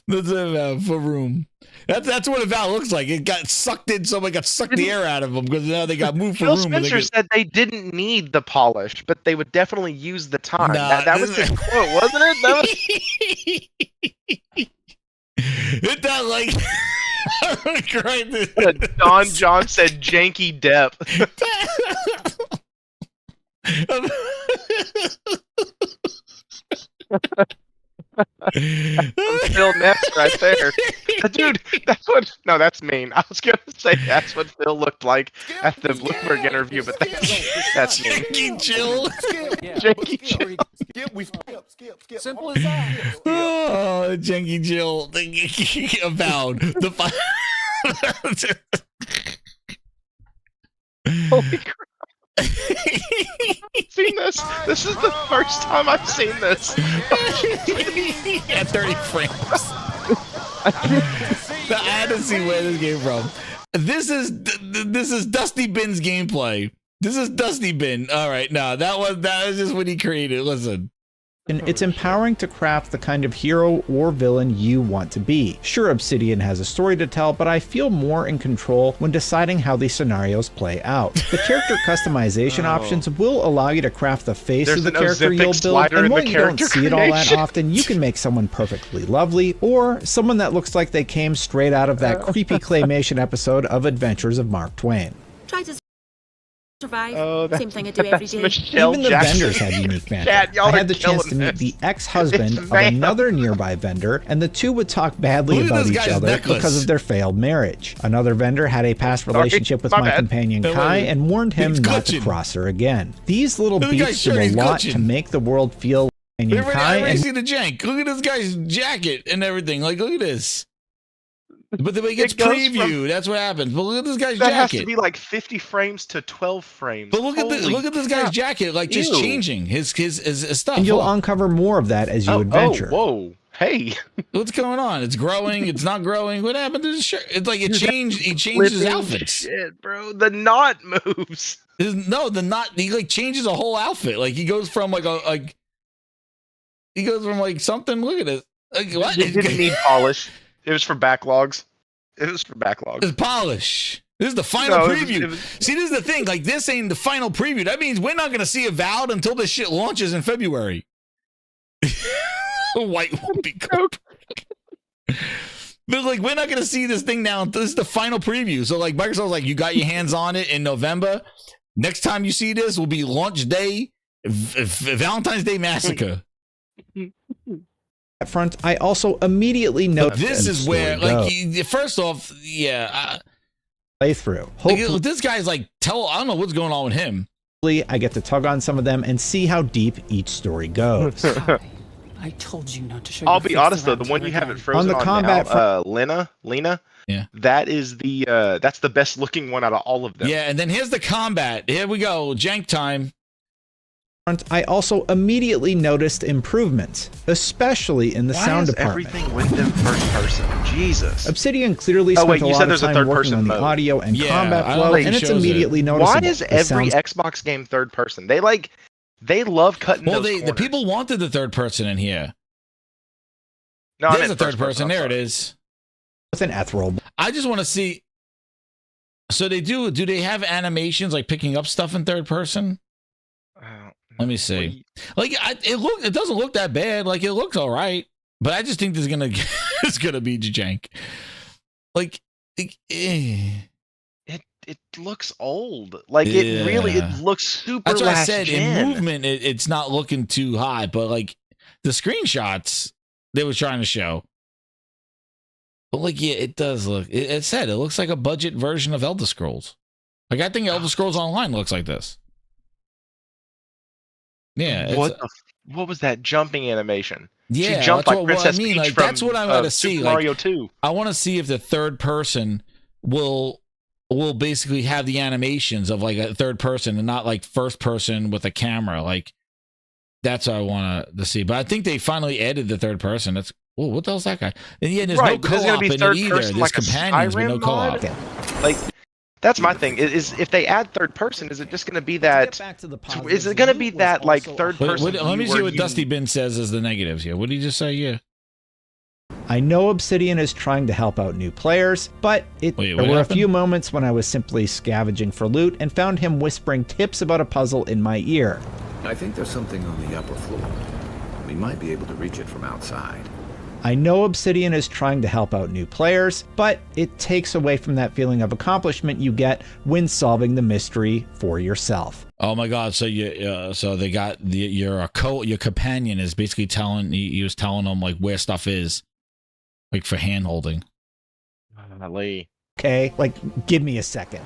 Speaker 5: That's a for room. That's what Avowed looks like. It got sucked in. Somebody got sucked the air out of them because now they got moved for
Speaker 14: Phil
Speaker 5: room.
Speaker 14: Spencer said they didn't need the polish, but they would definitely use the time. That was his quote, wasn't it? That was...
Speaker 5: Hit that like
Speaker 14: Don John said janky depth. Phil Ness right there. Dude, that's what... No, that's mean. I was going to say that's what Phil looked like at the Bloomberg interview, but that's mean.
Speaker 5: Janky Jill.
Speaker 14: Janky Jill.
Speaker 3: Skip. Simple as that.
Speaker 5: Oh, Janky Jill. Avowed.
Speaker 14: Holy crap. Seen this? This is the first time I've seen this.
Speaker 5: At 30 frames. I had to see where this came from. This is Dusty Bin's gameplay. This is Dusty Bin. All right, no, that was just what he created. Listen.
Speaker 15: And it's empowering to craft the kind of hero or villain you want to be. Sure, Obsidian has a story to tell, but I feel more in control when deciding how these scenarios play out. The character customization options will allow you to craft the face of the character you'll build, and while you don't see it all that often, you can make someone perfectly lovely, or someone that looks like they came straight out of that creepy claymation episode of Adventures of Mark Twain.
Speaker 8: Try to survive. Same thing I do every day.
Speaker 15: Even the vendors had unique banter. I had the chance to meet the ex-husband of another nearby vendor, and the two would talk badly about each other because of their failed marriage. Another vendor had a past relationship with my companion Kai and warned him not to cross her again. These little beats do a lot to make the world feel companion Kai.
Speaker 5: And see the jank. Look at this guy's jacket and everything. Like, look at this. But the way it gets preview, that's what happens. But look at this guy's jacket.
Speaker 14: That has to be like 50 frames to 12 frames.
Speaker 5: But look at this guy's jacket, like just changing his stuff.
Speaker 15: And you'll uncover more of that as you adventure.
Speaker 14: Whoa. Hey.
Speaker 5: What's going on? It's growing, it's not growing. What happened to the shirt? It's like he changed his outfits.
Speaker 14: Shit, bro. The knot moves.
Speaker 5: No, the knot, he like changes a whole outfit. Like he goes from something, look at it. Like what?
Speaker 14: It didn't need polish. It was for backlogs. It was for backlog.
Speaker 5: It's polish. This is the final preview. See, this is the thing. Like, this ain't the final preview. That means we're not going to see Avowed until this shit launches in February. White won't be cooked. But, like, we're not going to see this thing now. This is the final preview. So, like, Microsoft's like, you got your hands on it in November. Next time you see this will be launch day, Valentine's Day Massacre.
Speaker 15: Front, I also immediately know
Speaker 5: this is where, like, first off,
Speaker 15: playthrough.
Speaker 5: Like, this guy's like, I don't know what's going on with him.
Speaker 15: I get to tug on some of them and see how deep each story goes.
Speaker 10: I told you not to show.
Speaker 14: I'll be honest though, the one you have it frozen on,
Speaker 15: combat
Speaker 14: now, Lena.
Speaker 5: Yeah.
Speaker 14: That is that's the best looking one out of all of them.
Speaker 5: Yeah, and then here's the combat. Here we go, jank time.
Speaker 15: I also immediately noticed improvements, especially in the sound department.
Speaker 14: Everything with them first person. Jesus.
Speaker 15: Obsidian clearly spent a lot of time working on the
Speaker 14: mode.
Speaker 15: audio and combat flow, and it's immediately noticeable.
Speaker 14: Why is every Xbox game third person? They love cutting those corners.
Speaker 5: The people wanted the third person in here.
Speaker 14: No,
Speaker 5: there's a third person. There it is.
Speaker 15: With an ethereal.
Speaker 5: I just want to see. So they do they have animations like picking up stuff in third person? Let me see. Like, it doesn't look that bad. Like, it looks all right, but I just think there's it's gonna be jank. Like,
Speaker 14: it looks old. Like, it looks super.
Speaker 5: That's what I said.
Speaker 14: gen.
Speaker 5: In movement, it's not looking too high, but like the screenshots they was trying to show. But like, yeah, it does look. It looks like a budget version of Elder Scrolls. Like, I think Elder Scrolls Online looks like this. Yeah.
Speaker 14: What was that jumping animation?
Speaker 5: Yeah,
Speaker 14: she jumped like Princess Peach
Speaker 5: like,
Speaker 14: from
Speaker 5: that's what I want to see.
Speaker 14: Super Mario 2.
Speaker 5: I want to see if the third person will basically have the animations of like a third person and not like first person with a camera. Like, that's what I want to see. But I think they finally added the third person. That's what the hell's that guy? And yeah, there's no co-op in it either. There's
Speaker 14: like
Speaker 5: companions with no co-op.
Speaker 14: Like, that's my thing. Is if they add third person, is it just going to be that? Is it going to be that like third person?
Speaker 5: Let me see what Dusty Bin says as the negatives here. What did he just say? Yeah.
Speaker 15: I know Obsidian is trying to help out new players, but there were a few moments when I was simply scavenging for loot and found him whispering tips about a puzzle in my ear.
Speaker 3: I think there's something on the upper floor. We might be able to reach it from outside.
Speaker 15: I know Obsidian is trying to help out new players, but it takes away from that feeling of accomplishment you get when solving the mystery for yourself.
Speaker 5: Oh my God! So so they got your companion is basically telling he was telling them like where stuff is, like for hand holding.
Speaker 15: Okay, like give me a second.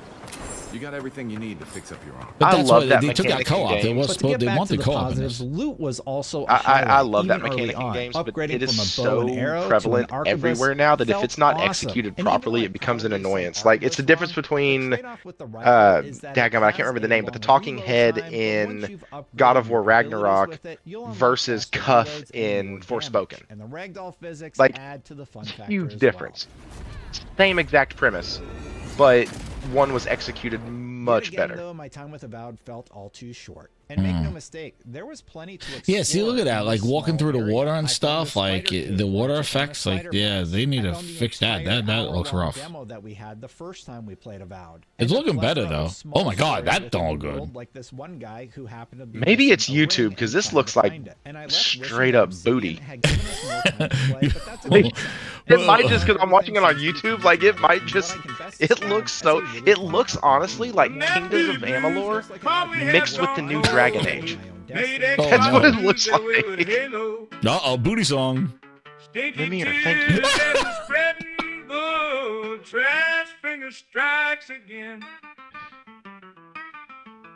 Speaker 3: You got everything you need to fix up your arm.
Speaker 5: But that's why they took out co-op. They wanted co-op in this.
Speaker 15: Loot was also
Speaker 14: I love that mechanic in games, but it is so prevalent everywhere now that if it's not executed properly, it becomes an annoyance. Like, it's the difference between daggum, I can't remember the name, but the talking head in God of War Ragnarok versus Cuff in Forspoken. Like, huge difference. Same exact premise, but one was executed much better.
Speaker 15: Though, my time with Avowed felt all too short. And make no mistake, there was plenty to explore.
Speaker 5: Yeah, see, look at that. Like, walking through the water and stuff, like, the water effects, like, yeah, they need to fix that. That looks rough.
Speaker 15: That we had the first time we played Avowed.
Speaker 5: It's looking better, though. Oh my God, that don't look good.
Speaker 15: Like this one guy who happened to be
Speaker 14: maybe it's YouTube, because this looks like straight up booty. It might just, because I'm watching it on YouTube, like, it might just, it looks honestly like Kingdoms of Amalur mixed with the new Dragon Age. That's what it looks like.
Speaker 5: Uh-oh, booty song.
Speaker 14: Lemire, thank you.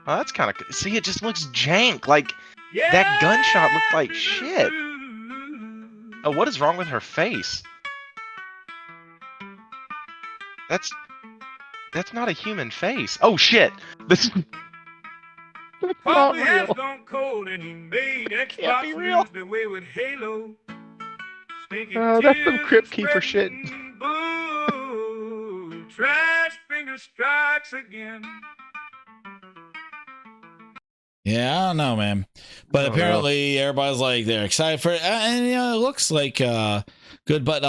Speaker 14: Oh, that's kind of, see, it just looks jank. Like, that gunshot looked like shit. Oh, what is wrong with her face? That's not a human face. Oh shit! This is not real. Can't be real. That's some Crypt Keeper shit.
Speaker 5: Yeah, I don't know, man. But apparently everybody's like they're excited for it, and you know, it looks like good. But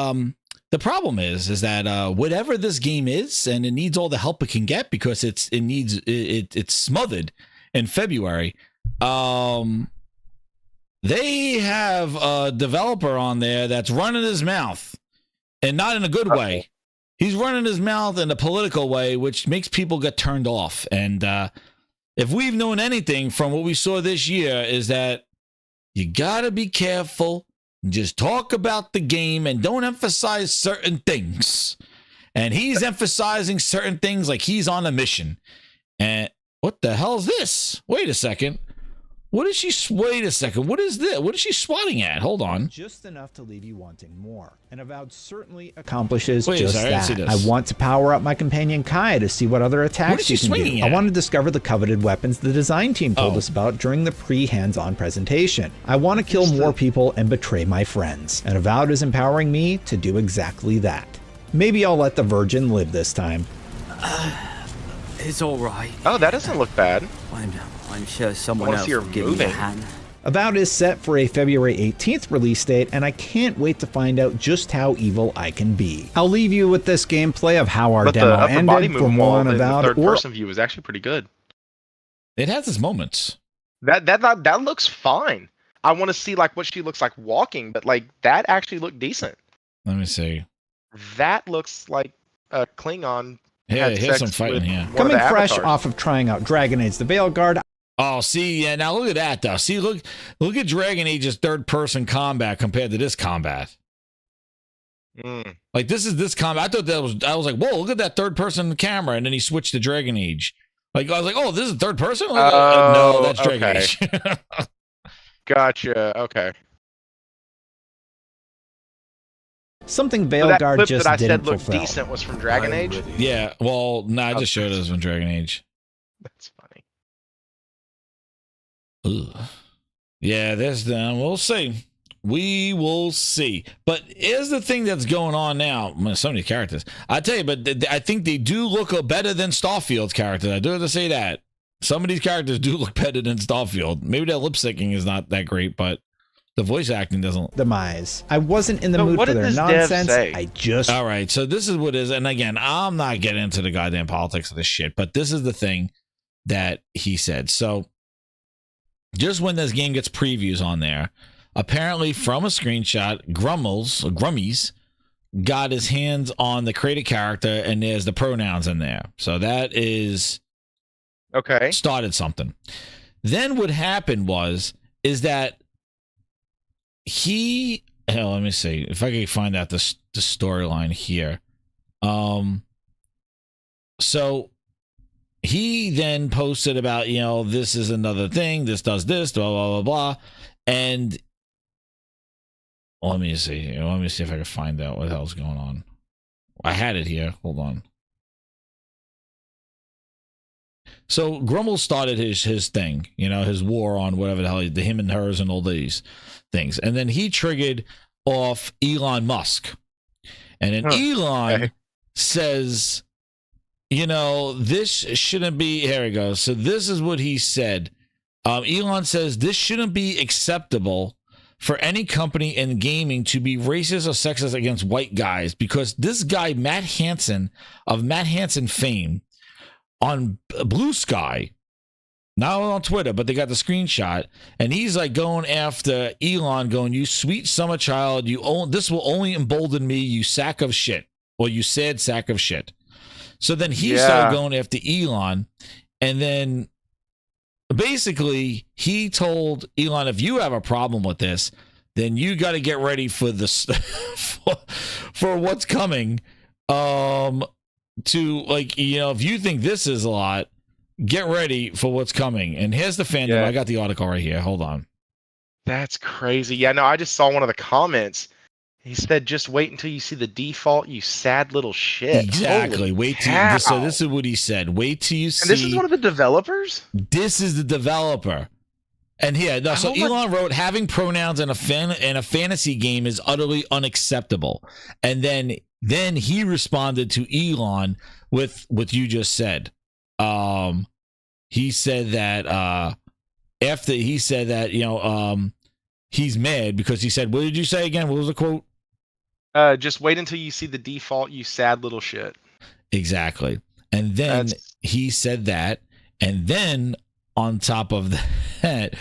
Speaker 5: the problem is that whatever this game is, and it needs all the help it can get because it's smothered in February. They have a developer on there that's running his mouth, and not in a good way. He's running his mouth in a political way, which makes people get turned off. And if we've known anything from what we saw this year, is that you gotta be careful. Just talk about the game and don't emphasize certain things. And he's emphasizing certain things like he's on a mission. And what the hell is this? Wait a second. What is she? Wait a second. What is this? What is she swatting at? Hold on.
Speaker 15: Just enough to leave you wanting more. And Avowed certainly accomplishes
Speaker 5: Wait,
Speaker 15: just
Speaker 5: sorry, I see
Speaker 15: that.
Speaker 5: this.
Speaker 15: I want to power up my companion Kai to see what other attacks you can do. I want to discover the coveted weapons the design team told us about during the pre-hands-on presentation. I want to kill more people and betray my friends. And Avowed is empowering me to do exactly that. Maybe I'll let the Virgin live this time.
Speaker 10: It's all right.
Speaker 14: Oh, that doesn't look bad.
Speaker 10: I'm sure someone else will give me a hand.
Speaker 15: Avowed is set for a February 18th release date, and I can't wait to find out just how evil I can be. I'll leave you with this gameplay of how our demo ended for more on Avowed.
Speaker 14: The third-person view is actually pretty good.
Speaker 5: It has its moments.
Speaker 14: That looks fine. I want to see like what she looks like walking, but like that actually looked decent.
Speaker 5: Let me see.
Speaker 14: That looks like a Klingon.
Speaker 5: Yeah, here's some fighting here.
Speaker 15: Coming fresh off of trying out Dragon Age: The Veilguard.
Speaker 5: Oh, see, yeah. Now look at that, though. See, look at Dragon Age's third-person combat compared to this combat. Like this combat. I thought I was like, whoa, look at that third-person camera, and then he switched to Dragon Age. Like I was like, oh, this is third person. Like, no, that's Dragon Age.
Speaker 14: Gotcha. Okay.
Speaker 15: Something Veilguard just
Speaker 14: that I
Speaker 15: didn't
Speaker 14: said looked
Speaker 15: fulfill.
Speaker 14: decent was from Dragon Age.
Speaker 5: Yeah. Well, no, I just showed us from Dragon Age.
Speaker 14: That's funny.
Speaker 5: Ugh. Yeah, there's we'll see. We will see. But here's the thing that's going on now. So many characters. I tell you, but I think they do look better than Starfield's characters. I do have to say that. Some of these characters do look better than Starfield. Maybe their lip syncing is not that great, but the voice acting doesn't.
Speaker 15: Demise. I wasn't in the mood for their nonsense. I just.
Speaker 5: All right. So this is what it is. And again, I'm not getting into the goddamn politics of this shit, but this is the thing that he said. So just when this game gets previews on there, apparently from a screenshot, Grummies got his hands on the created character and there's the pronouns in there. So that is
Speaker 14: okay.
Speaker 5: Started something. Then what happened is that let me see if I can find out the storyline here. So he then posted about, this is another thing, this does this, blah, blah, blah, blah. And let me see here. Let me see if I can find out what the hell's going on. I had it here. Hold on. So Grummel started his thing, his war on whatever the hell, the him and hers and all these things. And then he triggered off Elon Musk. And then Elon says, this shouldn't be, here we go. So this is what he said. Elon says this shouldn't be acceptable for any company in gaming to be racist or sexist against white guys, because this guy, Matt Hansen of Matt Hansen fame, on Blue Sky, not on Twitter, but they got the screenshot, and he's like going after Elon, going, "You sweet summer child, this will only embolden me, you sack of shit," or "you sad sack of shit." So then he started going after Elon, and then basically he told Elon, if you have a problem with this, then you got to get ready for this for what's coming. To if you think this is a lot, get ready for what's coming. And here's the fandom.
Speaker 14: Yeah.
Speaker 5: I got the article right here. Hold on.
Speaker 14: That's crazy. Yeah, no, I just saw one of the comments. He said, "Just wait until you see the default, you sad little shit."
Speaker 5: Exactly. Wait till. So this is what he said. Wait till you see.
Speaker 14: And this is one of the developers?
Speaker 5: This is the developer. And so Elon wrote, "Having pronouns in a fantasy game is utterly unacceptable." And then he responded to Elon with what you just said. He said that after he said that, he's mad because he said, what did you say again? What was the quote?
Speaker 14: Just wait until you see the default, you sad little shit.
Speaker 5: Exactly. And then he said that, and then on top of that,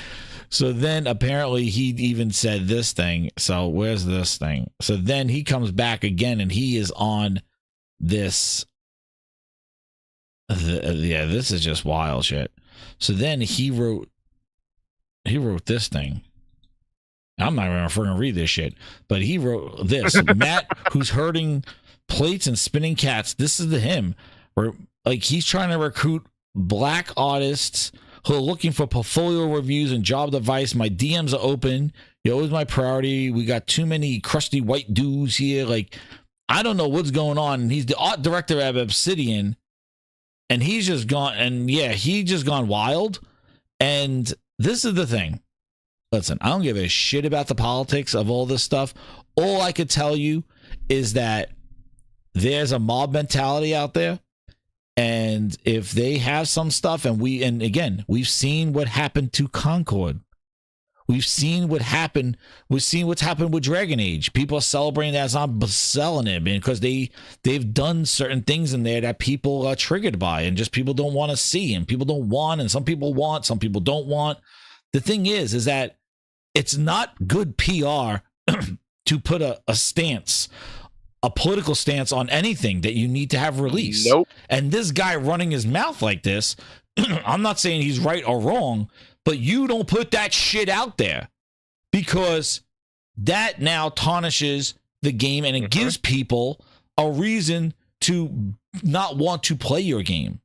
Speaker 5: so then apparently he even said this thing. So where's this thing? So then he comes back again, and he is on this. This is just wild shit. So then he wrote this thing. I'm not even going to read this shit, but he wrote this. Matt, who's herding plates and spinning cats. This is him. Where like he's trying to recruit black artists who are looking for portfolio reviews and job advice. My DMs are open. You're always my priority. We got too many crusty white dudes here. Like, I don't know what's going on. And he's the art director at Obsidian, and he's just gone. And yeah, he just gone wild. And this is the thing. Listen, I don't give a shit about the politics of all this stuff. All I could tell you is that there's a mob mentality out there. And if they have some stuff, and again, we've seen what happened to Concord. We've seen what happened. We've seen what's happened with Dragon Age. People are celebrating that. It's not selling it because they've done certain things in there that people are triggered by, and just people don't want to see, and people don't want, and some people want, some people don't want. The thing is that it's not good PR to put a stance, a political stance on anything that you need to have released.
Speaker 14: Nope.
Speaker 5: And this guy running his mouth like this, I'm not saying he's right or wrong, but you don't put that shit out there, because that now tarnishes the game, and it gives people a reason to not want to play your game.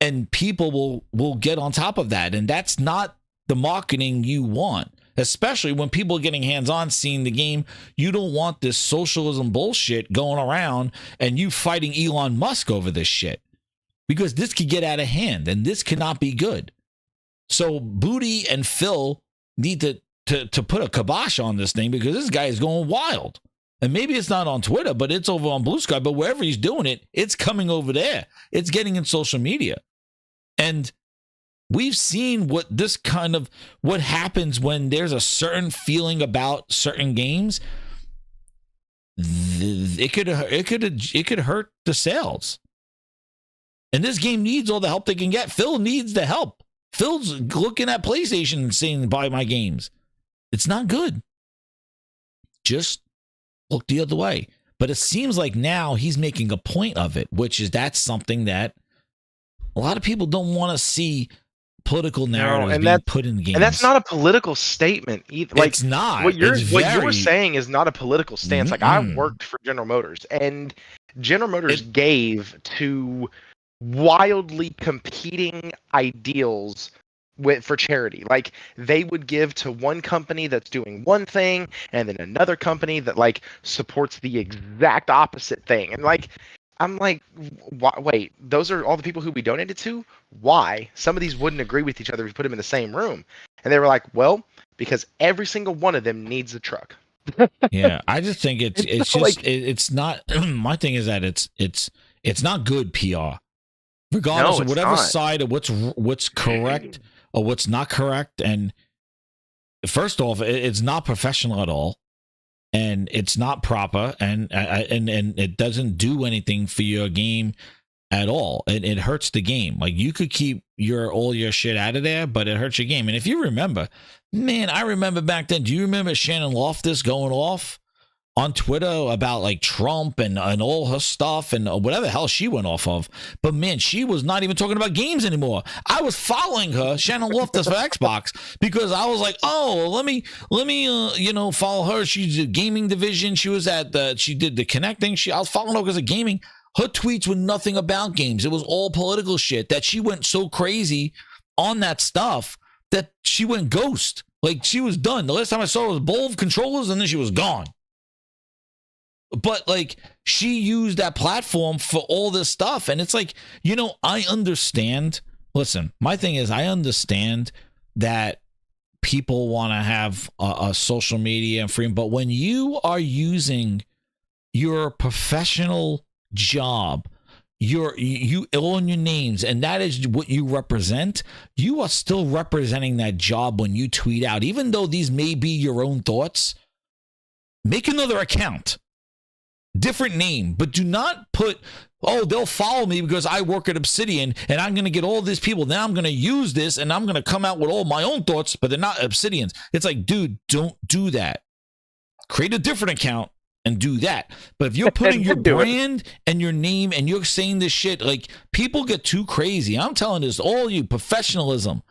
Speaker 5: And people will get on top of that. And that's not the marketing you want, especially when people are getting hands-on seeing the game. You don't want this socialism bullshit going around and you fighting Elon Musk over this shit, because this could get out of hand, and this cannot be good. So Booty and Phil need to put a kibosh on this thing, because this guy is going wild. And maybe it's not on Twitter, but it's over on Blue Sky. But wherever he's doing it, it's coming over there. It's getting in social media. And we've seen what happens when there's a certain feeling about certain games. It could hurt the sales. And this game needs all the help they can get. Phil needs the help. Phil's looking at PlayStation and saying, buy my games. It's not good. Just look the other way. But it seems like now he's making a point of it, which is that's something that a lot of people don't want to see. Political narratives being put in games.
Speaker 14: And that's not a political statement either. Like,
Speaker 5: it's not.
Speaker 14: What you're saying is not a political stance. Like, I worked for General Motors, and General Motors gave to wildly competing ideals for charity. Like, they would give to one company that's doing one thing, and then another company that like supports the exact opposite thing. And like, I'm like, wait, those are all the people who we donated to? Why? Some of these wouldn't agree with each other if you put them in the same room. And they were like, well, because every single one of them needs a truck.
Speaker 5: Yeah, I just think it's just like, it's not. My thing is that it's not good PR, regardless of whatever side of what's correct or what's not correct. And first off, it's not professional at all. And it's not proper, and it doesn't do anything for your game at all. It hurts the game. Like, you could keep all your shit out of there, but it hurts your game. And if you remember, man, I remember back then. Do you remember Shannon Loftus going off on Twitter about like Trump and all her stuff and whatever the hell she went off of? But man, she was not even talking about games anymore. I was following her, Shannon Loftus, for Xbox, because I was like, oh, let me follow her. She's a gaming division. She was she did the connecting. I was following her because of gaming. Her tweets were nothing about games. It was all political shit that she went so crazy on that stuff that she went ghost. Like, she was done. The last time I saw her was a bowl of controllers, and then she was gone. But like, she used that platform for all this stuff. And it's like, I understand. Listen, my thing is, I understand that people want to have a social media and freedom. But when you are using your professional job, you own your names, and that is what you represent, you are still representing that job when you tweet out. Even though these may be your own thoughts, make another account. different name, but do not put, oh, they'll follow me because I work at Obsidian and I'm going to get all these people. Now I'm going to use this and I'm going to come out with all my own thoughts, but they're not Obsidians. It's like, dude, don't do that. Create a different account and do that. But if you're putting your brand and your name and you're saying this shit, like, people get too crazy. I'm telling this, all you, professionalism.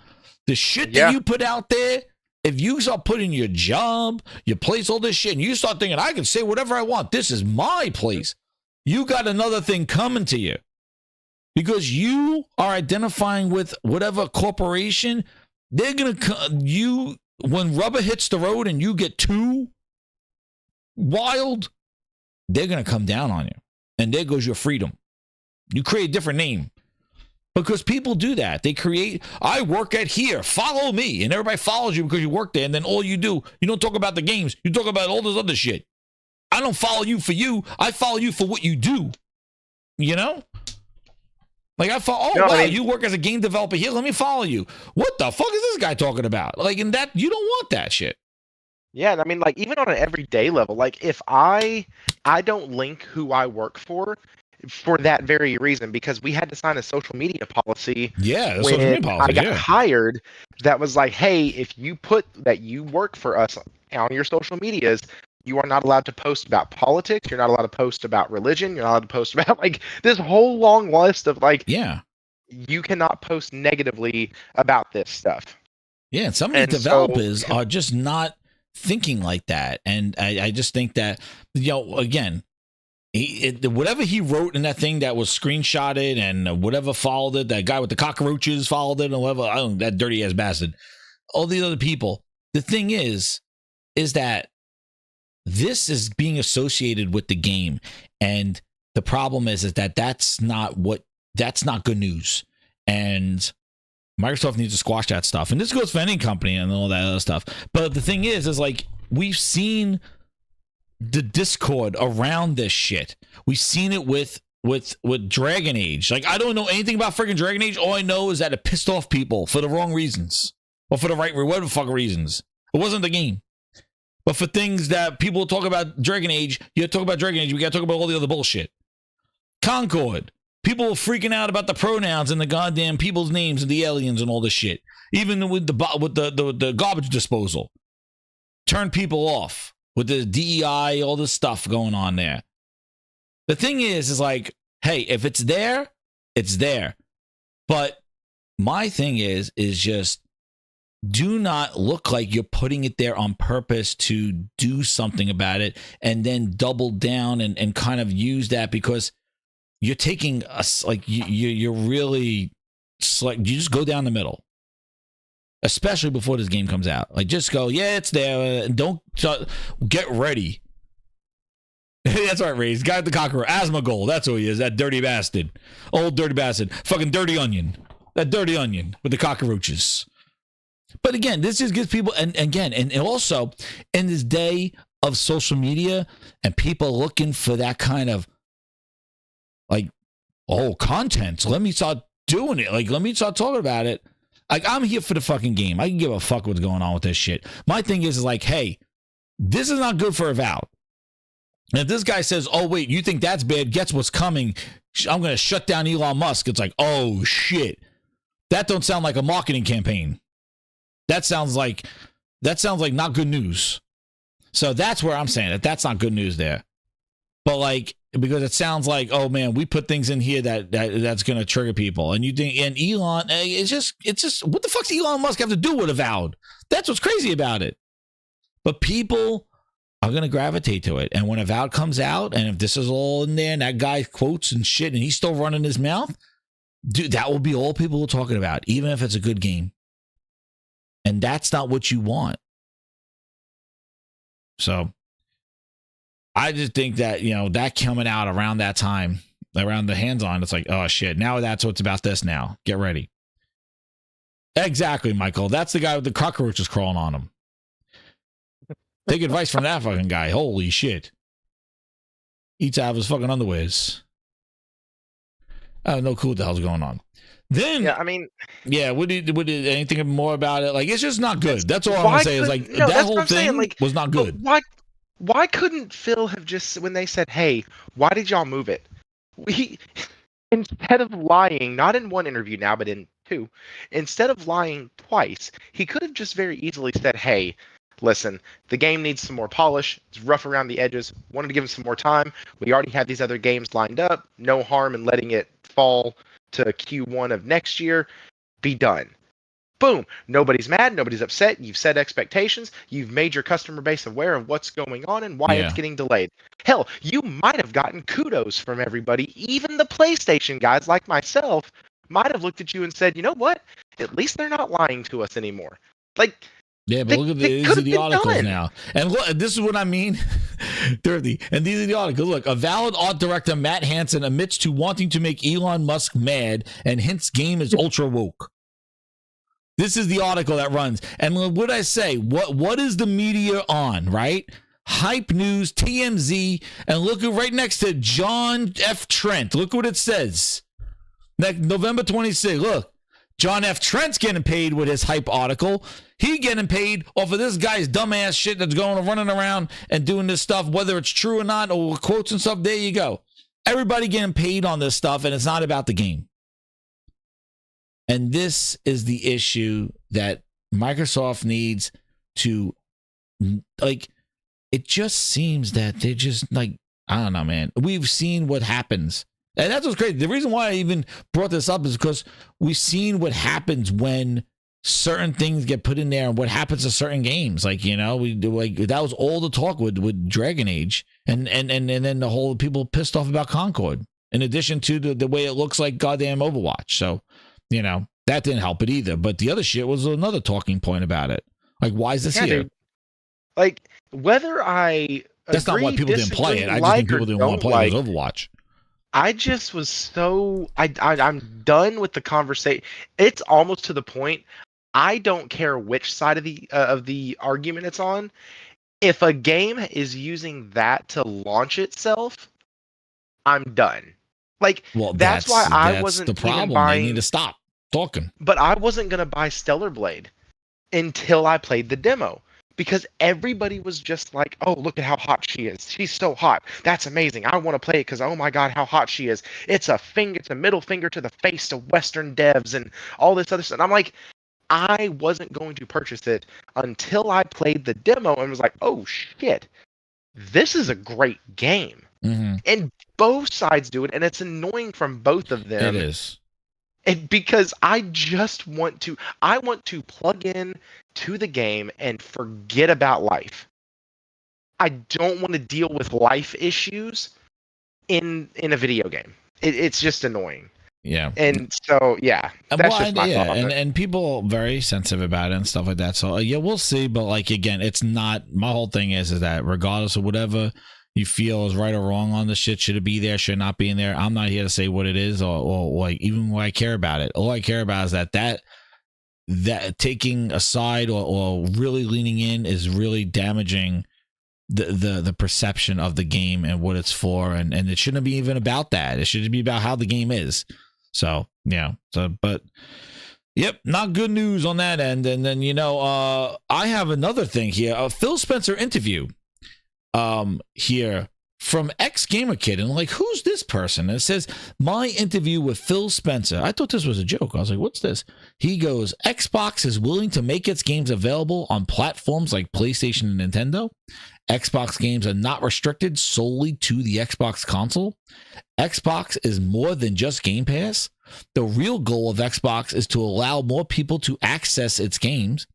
Speaker 5: The shit that you put out there, if you start putting your job, your place, all this shit, and you start thinking, I can say whatever I want, this is my place, you got another thing coming to you. Because you are identifying with whatever corporation, they're going to, when rubber hits the road and you get too wild, they're going to come down on you. And there goes your freedom. You create a different name. Because people do that. They create, I work at here, follow me. And everybody follows you because you work there. And then all you do, you don't talk about the games. You talk about all this other shit. I don't follow you for you. I follow you for what you do. You know? Like, I follow, you work as a game developer here. Let me follow you. What the fuck is this guy talking about? Like, and that, you don't want that shit.
Speaker 14: Yeah, I mean, like, even on an everyday level, like, if I don't link who I work for that very reason, because we had to sign a social media policy.
Speaker 5: Yeah,
Speaker 14: when
Speaker 5: social media policy,
Speaker 14: I got hired, that was like, hey, if you put that you work for us on your social medias, you are not allowed to post about politics. You're not allowed to post about religion. You're not allowed to post about, like, this whole long list of, like, you cannot post negatively about this stuff.
Speaker 5: Yeah, and some of these developers are just not thinking like that. And I just think that, you know, again, whatever he wrote in that thing that was screenshotted and whatever followed it, that guy with the cockroaches followed it, and whatever, I don't know, that dirty ass bastard, all these other people. The thing is that this is being associated with the game, and the problem is that that's not good news, and Microsoft needs to squash that stuff. And this goes for any company and all that other stuff. But the thing is like, we've seen the discord around this shit. We've seen it with Dragon Age. Like, I don't know anything about freaking Dragon Age. All I know is that it pissed off people for the wrong reasons, or for the right, whatever fuck reasons. It wasn't the game. But for things that people talk about Dragon Age, you talk about Dragon Age, we gotta talk about all the other bullshit. Concord. People were freaking out about the pronouns and the goddamn people's names and the aliens and all this shit. Even with the garbage disposal. Turn people off with the DEI, all this stuff going on there. The thing is like, hey, if it's there, it's there. But my thing is just, do not look like you're putting it there on purpose to do something about it and then double down and kind of use that, because you're taking us, like, you're really, like, you just go down the middle, especially before this game comes out. Like, just go, yeah, it's there. Don't get ready. That's right, Ray's guy with the cockroach, Asmongold. That's who he is. That dirty bastard, old dirty bastard, fucking dirty onion. That dirty onion with the cockroaches. But again, this just gives people, and also in this day of social media and people looking for that kind of, like, content. So let me start doing it. Like, let me start talking about it. Like, I'm here for the fucking game. I can give a fuck what's going on with this shit. My thing is like, hey, this is not good for Avowed. And if this guy says, oh, wait, you think that's bad? Guess what's coming? I'm going to shut down Elon Musk. It's like, oh, shit. That don't sound like a marketing campaign. That sounds like not good news. So that's where I'm saying that's not good news there. But, like, because it sounds like, oh man, we put things in here that's going to trigger people, and you think, and Elon, it's just what the fuck does Elon Musk have to do with Avowed? That's what's crazy about it. But people are going to gravitate to it, and when Avowed comes out, and if this is all in there, and that guy quotes and shit, and he's still running his mouth, dude, that will be all people are talking about, even if it's a good game. And that's not what you want. So I just think that, you know, that coming out around that time, around the hands-on, it's like, oh shit, now that's what's about this now. Get ready. Exactly, Michael. That's the guy with the cockroaches crawling on him. Take advice from that fucking guy. Holy shit. Eats out of his fucking underwears. I have no clue what the hell's going on. Then,
Speaker 14: yeah, I mean,
Speaker 5: yeah, what did anything more about it? Like, it's just not good. That's all I'm gonna say. Is like, that whole thing was not good.
Speaker 14: Why couldn't Phil have just, when they said, hey, why did y'all move it? Instead of lying, not in one interview now, but in two, instead of lying twice, he could have just very easily said, hey, listen, the game needs some more polish. It's rough around the edges. Wanted to give him some more time. We already have these other games lined up. No harm in letting it fall to Q1 of next year. Be done. Boom. Nobody's mad. Nobody's upset. You've set expectations. You've made your customer base aware of what's going on and why it's getting delayed. Hell, you might have gotten kudos from everybody. Even the PlayStation guys like myself might have looked at you and said, you know what? At least they're not lying to us anymore. Like,
Speaker 5: yeah, but look at these are the articles now. And look, this is what I mean. Dirty. And these are the articles. Look, Avowed art director Matt Hansen admits to wanting to make Elon Musk mad and hints game is ultra woke. This is the article that runs. And what I say, what is the media on, right? Hype News, TMZ, and look at right next to John F. Trent. Look what it says. November 26th. Look, John F. Trent's getting paid with his hype article. He getting paid off of this guy's dumbass shit that's going running around and doing this stuff, whether it's true or not, or quotes and stuff. There you go. Everybody getting paid on this stuff, and it's not about the game. And this is the issue that Microsoft needs to, like, it just seems that they're just like, I don't know, man. We've seen what happens. And that's what's crazy. The reason why I even brought this up is because we've seen what happens when certain things get put in there and what happens to certain games. Like, you know, we do, like, that was all the talk with Dragon Age. And then the whole people pissed off about Concord, in addition to the way it looks like goddamn Overwatch. So, you know, that didn't help it either. But the other shit was another talking point about it. Like, why is this here?
Speaker 14: Dude. Like, whether I
Speaker 5: That's not why people didn't play it. I just think people didn't want to play it with Overwatch.
Speaker 14: I just was so... I'm done with the conversation. It's almost to the point, I don't care which side of the argument it's on. If a game is using that to launch itself, I'm done. Like,
Speaker 5: well,
Speaker 14: that's why I wasn't
Speaker 5: the problem.
Speaker 14: even buying...
Speaker 5: They need to stop talking.
Speaker 14: But I wasn't going to buy Stellar Blade until I played the demo. Because everybody was just like, oh, look at how hot she is. She's so hot. That's amazing. I want to play it because, oh my God, how hot she is. It's a middle finger to the face to Western devs and all this other stuff. And I'm like, I wasn't going to purchase it until I played the demo and was like, oh shit, this is a great game.
Speaker 5: Mm-hmm.
Speaker 14: And both sides do it, and it's annoying from both of them.
Speaker 5: It is.
Speaker 14: Because I want to plug in to the game and forget about life. I don't want to deal with life issues in a video game. It's just annoying.
Speaker 5: Yeah.
Speaker 14: And so, yeah, that's just my thought.
Speaker 5: And people are very sensitive about it and stuff like that. So, yeah, we'll see. But, like, again, it's not, my whole thing is that regardless of whatever you feel is right or wrong on the shit, should it be there, should it not be in there, I'm not here to say what it is or like even what I care about it. All I care about is that taking a side or really leaning in is really damaging the perception of the game and what it's for, and it shouldn't be even about that. It should be about how the game is. So, yeah. But yep, not good news on that end. And then, you know, I have another thing here, a Phil Spencer interview here from ex-gamer-kid, and like, who's this person? And it says, my interview with Phil Spencer. I thought this was a joke. I was like, what's this? He goes, Xbox is willing to make its games available on platforms like PlayStation and Nintendo. Xbox games are not restricted solely to the Xbox console. Xbox is more than just Game Pass. The real goal of Xbox is to allow more people to access its games.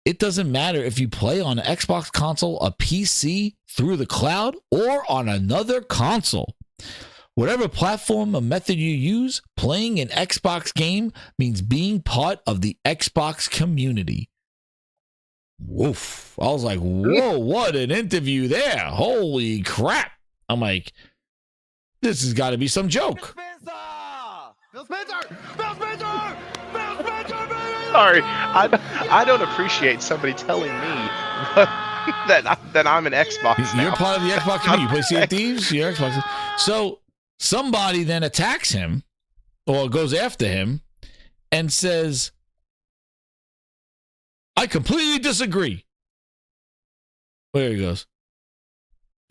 Speaker 5: It doesn't matter if you play on an Xbox console, a PC, through the cloud, or on another console. Whatever platform or method you use, playing an Xbox game means being part of the Xbox community. Woof. I was like, whoa, what an interview there. Holy crap. I'm like, this has got to be some joke.
Speaker 3: Phil Spencer! Phil Spencer! Phil Spencer, baby!
Speaker 14: Sorry, I don't appreciate somebody telling me that I'm an Xbox now.
Speaker 5: You're part of the Xbox community. You play Sea of Thieves, you're Xbox. So somebody then attacks him or goes after him and says, I completely disagree. There he goes.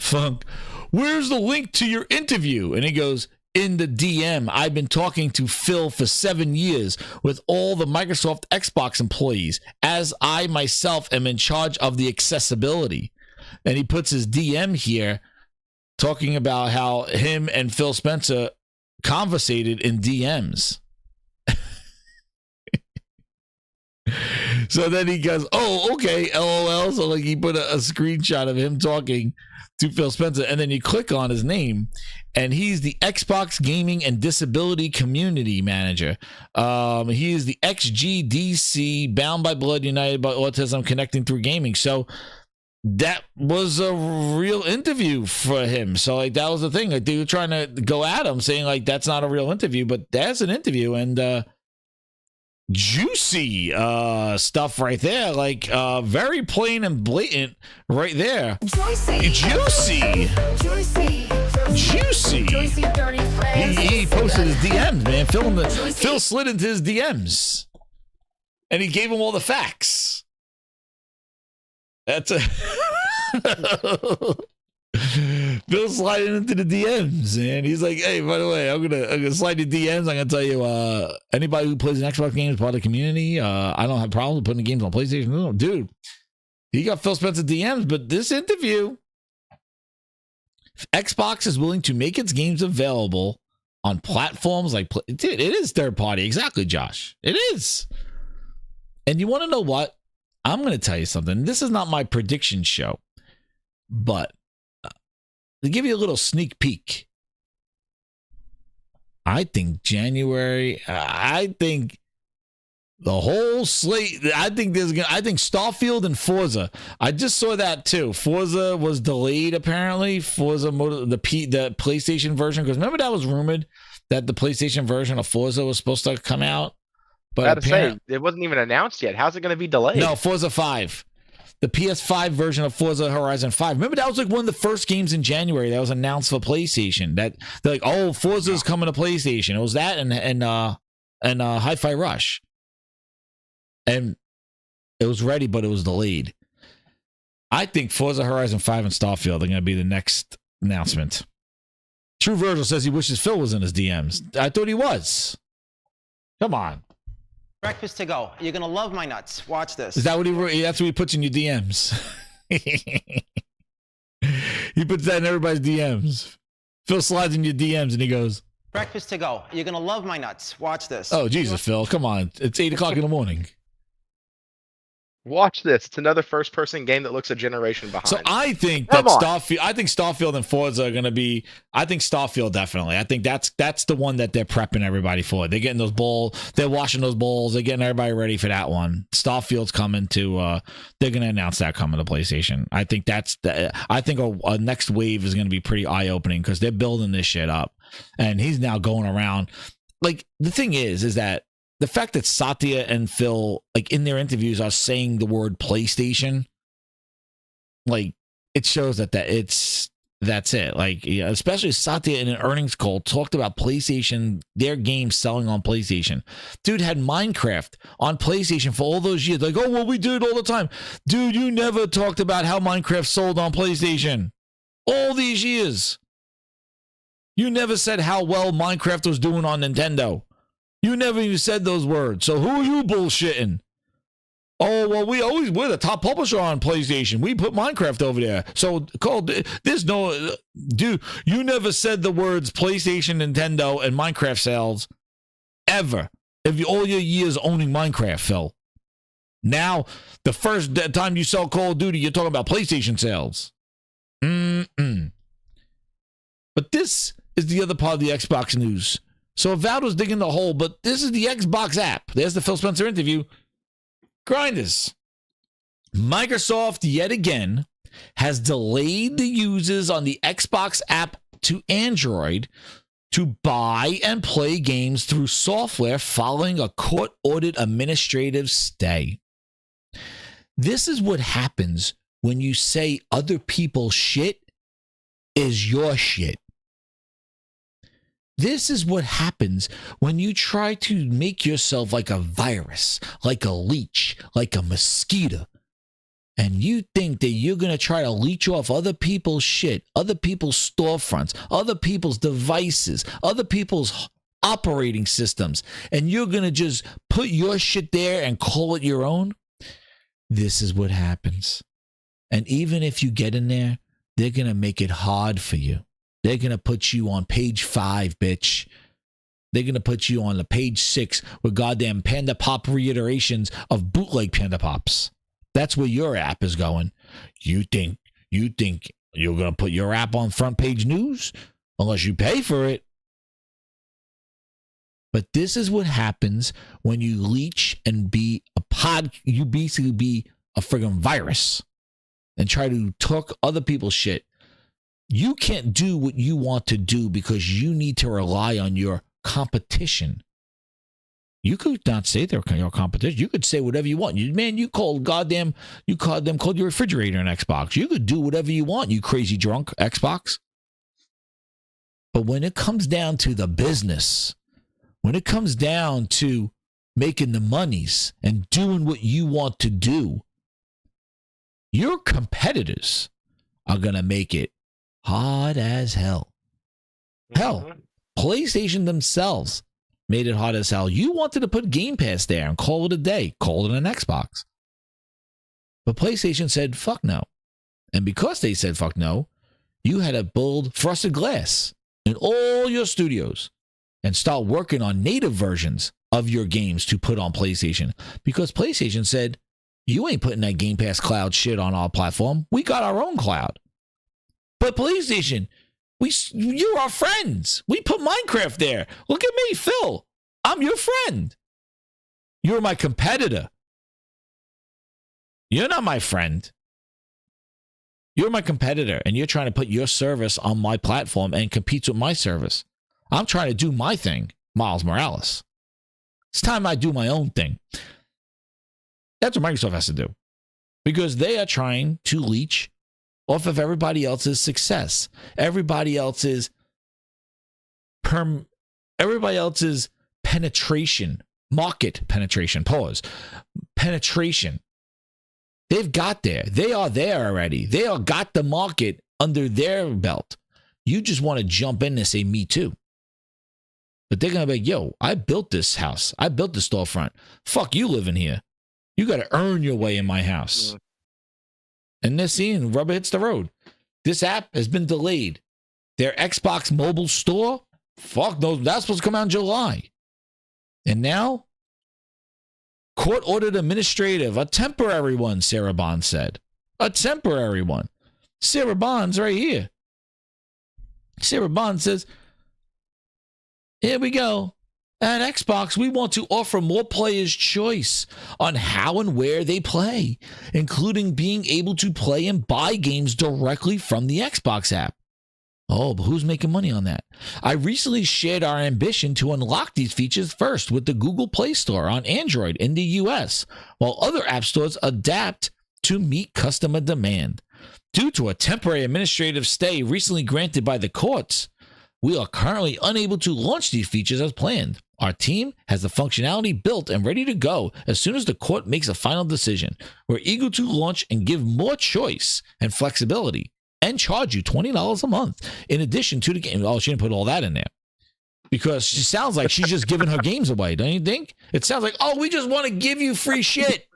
Speaker 5: Funk, where's the link to your interview? And he goes, in the DM. I've been talking to Phil for 7 years with all the Microsoft Xbox employees, as I myself am in charge of the accessibility. And he puts his DM here talking about how him and Phil Spencer conversated in DMs. So then he goes, oh, okay, LOL. So like he put a screenshot of him talking to Phil Spencer, and then you click on his name, and he's the Xbox Gaming and Disability Community Manager. He is the XGDC, Bound by Blood, United by Autism, Connecting Through Gaming. So that was a real interview for him. So like that was the thing. Like they were trying to go at him, saying like that's not a real interview, but that's an interview. And juicy stuff right there, like very plain and blatant right there. Juicy. He posted his DMs, man. Phil slid into his DMs, and he gave him all the facts. That's a Phil sliding into the DMs, and he's like, hey, by the way, I'm gonna slide your DMs. I'm gonna tell you, anybody who plays an Xbox game is part of the community. I don't have problems with putting the games on PlayStation. No, dude, he got Phil Spencer DMs, but this interview, Xbox is willing to make its games available on platforms like, dude, it is third party. Exactly, Josh. It is. And you want to know what? I'm going to tell you something. This is not my prediction show, but to give you a little sneak peek, I think January, I think the whole slate, I think Starfield and Forza. I just saw that too. Forza was delayed apparently. Forza, the PlayStation version, because remember that was rumored that the PlayStation version of Forza was supposed to come out. But
Speaker 14: I gotta say, it wasn't even announced yet. How's it going to be delayed?
Speaker 5: No, Forza 5. The PS5 version of Forza Horizon 5. Remember, that was like one of the first games in January that was announced for PlayStation. That they're like, oh, Forza's coming to PlayStation. It was that and Hi-Fi Rush. And it was ready, but it was delayed. I think Forza Horizon 5 and Starfield are going to be the next announcement. True Virgil says he wishes Phil was in his DMs. I thought he was. Come on.
Speaker 9: Breakfast to go. You're gonna love my nuts. Watch this.
Speaker 5: Is that what that's what he puts in your DMs? He puts that in everybody's DMs. Phil slides in your DMs and he goes,
Speaker 9: breakfast to go. You're gonna love my nuts. Watch this.
Speaker 5: Oh, Jesus, Phil. Come on. It's 8 o'clock in the morning.
Speaker 14: Watch this. It's another first-person game that looks a generation behind.
Speaker 5: So I think that Starfield and Forza are going to be. I think Starfield definitely. I think that's the one that they're prepping everybody for. They're getting those balls. They're washing those balls. They're getting everybody ready for that one. Starfield's coming to. They're going to announce that coming to PlayStation. I think I think a next wave is going to be pretty eye-opening because they're building this shit up, and he's now going around. Like the thing is that. The fact that Satya and Phil, like in their interviews, are saying the word PlayStation, like it shows that's it. Like, yeah, especially Satya in an earnings call talked about PlayStation, their games selling on PlayStation. Dude had Minecraft on PlayStation for all those years. Like, oh, well, we do it all the time. Dude, you never talked about how Minecraft sold on PlayStation all these years. You never said how well Minecraft was doing on Nintendo. You never even said those words. So who are you bullshitting? Oh, well, we're the top publisher on PlayStation. We put Minecraft over there. So, Cole, there's no... Dude, you never said the words PlayStation, Nintendo, and Minecraft sales ever. All your years owning Minecraft, Phil. Now, the first time you sell Call of Duty, you're talking about PlayStation sales. But this is the other part of the Xbox news. So Avowed was digging the hole, but this is the Xbox app. There's the Phil Spencer interview. Grinders. Microsoft, yet again, has delayed the users on the Xbox app to Android to buy and play games through software following a court-ordered administrative stay. This is what happens when you say other people's shit is your shit. This is what happens when you try to make yourself like a virus, like a leech, like a mosquito. and you think that you're going to try to leech off other people's shit, other people's storefronts, other people's devices, other people's operating systems, and you're going to just put your shit there and call it your own, this is what happens. And even if you get in there, they're going to make it hard for you. They're going to put you on page 5, bitch. They're going to put you on the page 6 with goddamn Panda Pop reiterations of bootleg Panda Pops. That's where your app is going. You think you're going to put your app on front page news? Unless you pay for it. But this is what happens when you leech and be you basically be a friggin' virus and try to talk other people's shit. You can't do what you want to do because you need to rely on your competition. You could not say they're your competition. You could say whatever you want. You called your refrigerator an Xbox. You could do whatever you want, you crazy drunk Xbox. But when it comes down to the business, when it comes down to making the monies and doing what you want to do, your competitors are going to make it hard as hell. Hell, PlayStation themselves made it hard as hell. You wanted to put Gamepass there and call it a day, call it an Xbox. But PlayStation said, fuck no. And because they said fuck no, you had to build frosted glass in all your studios and start working on native versions of your games to put on PlayStation. Because PlayStation said, you ain't putting that Game Pass cloud shit on our platform. We got our own cloud. But PlayStation, you're our friends. We put Minecraft there. Look at me, Phil. I'm your friend. You're my competitor. You're not my friend. You're my competitor, and you're trying to put your service on my platform and compete with my service. I'm trying to do my thing, Miles Morales. It's time I do my own thing. That's what Microsoft has to do. Because they are trying to leech off of everybody else's success. Everybody else's penetration. Market penetration. Penetration. They've got there. They are there already. They all got the market under their belt. You just want to jump in and say, me too. But they're going to be like, yo, I built this house. I built the storefront. Fuck you living here. You got to earn your way in my house. And they're seeing rubber hits the road. This app has been delayed. Their Xbox mobile store, fuck those. That's supposed to come out in July. And now, court ordered administrative, a temporary one, Sarah Bond said. A temporary one. Sarah Bond's right here. Sarah Bond says, here we go. At Xbox, we want to offer more players choice on how and where they play, including being able to play and buy games directly from the Xbox app. Oh, but who's making money on that? I recently shared our ambition to unlock these features first with the Google Play Store on Android in the US, while other app stores adapt to meet customer demand. Due to a temporary administrative stay recently granted by the courts, we are currently unable to launch these features as planned. Our team has the functionality built and ready to go as soon as the court makes a final decision. We're eager to launch and give more choice and flexibility and charge you $20 a month in addition to the game. Oh, she didn't put all that in there because she sounds like she's just giving her games away, don't you think? It sounds like, oh, we just want to give you free shit,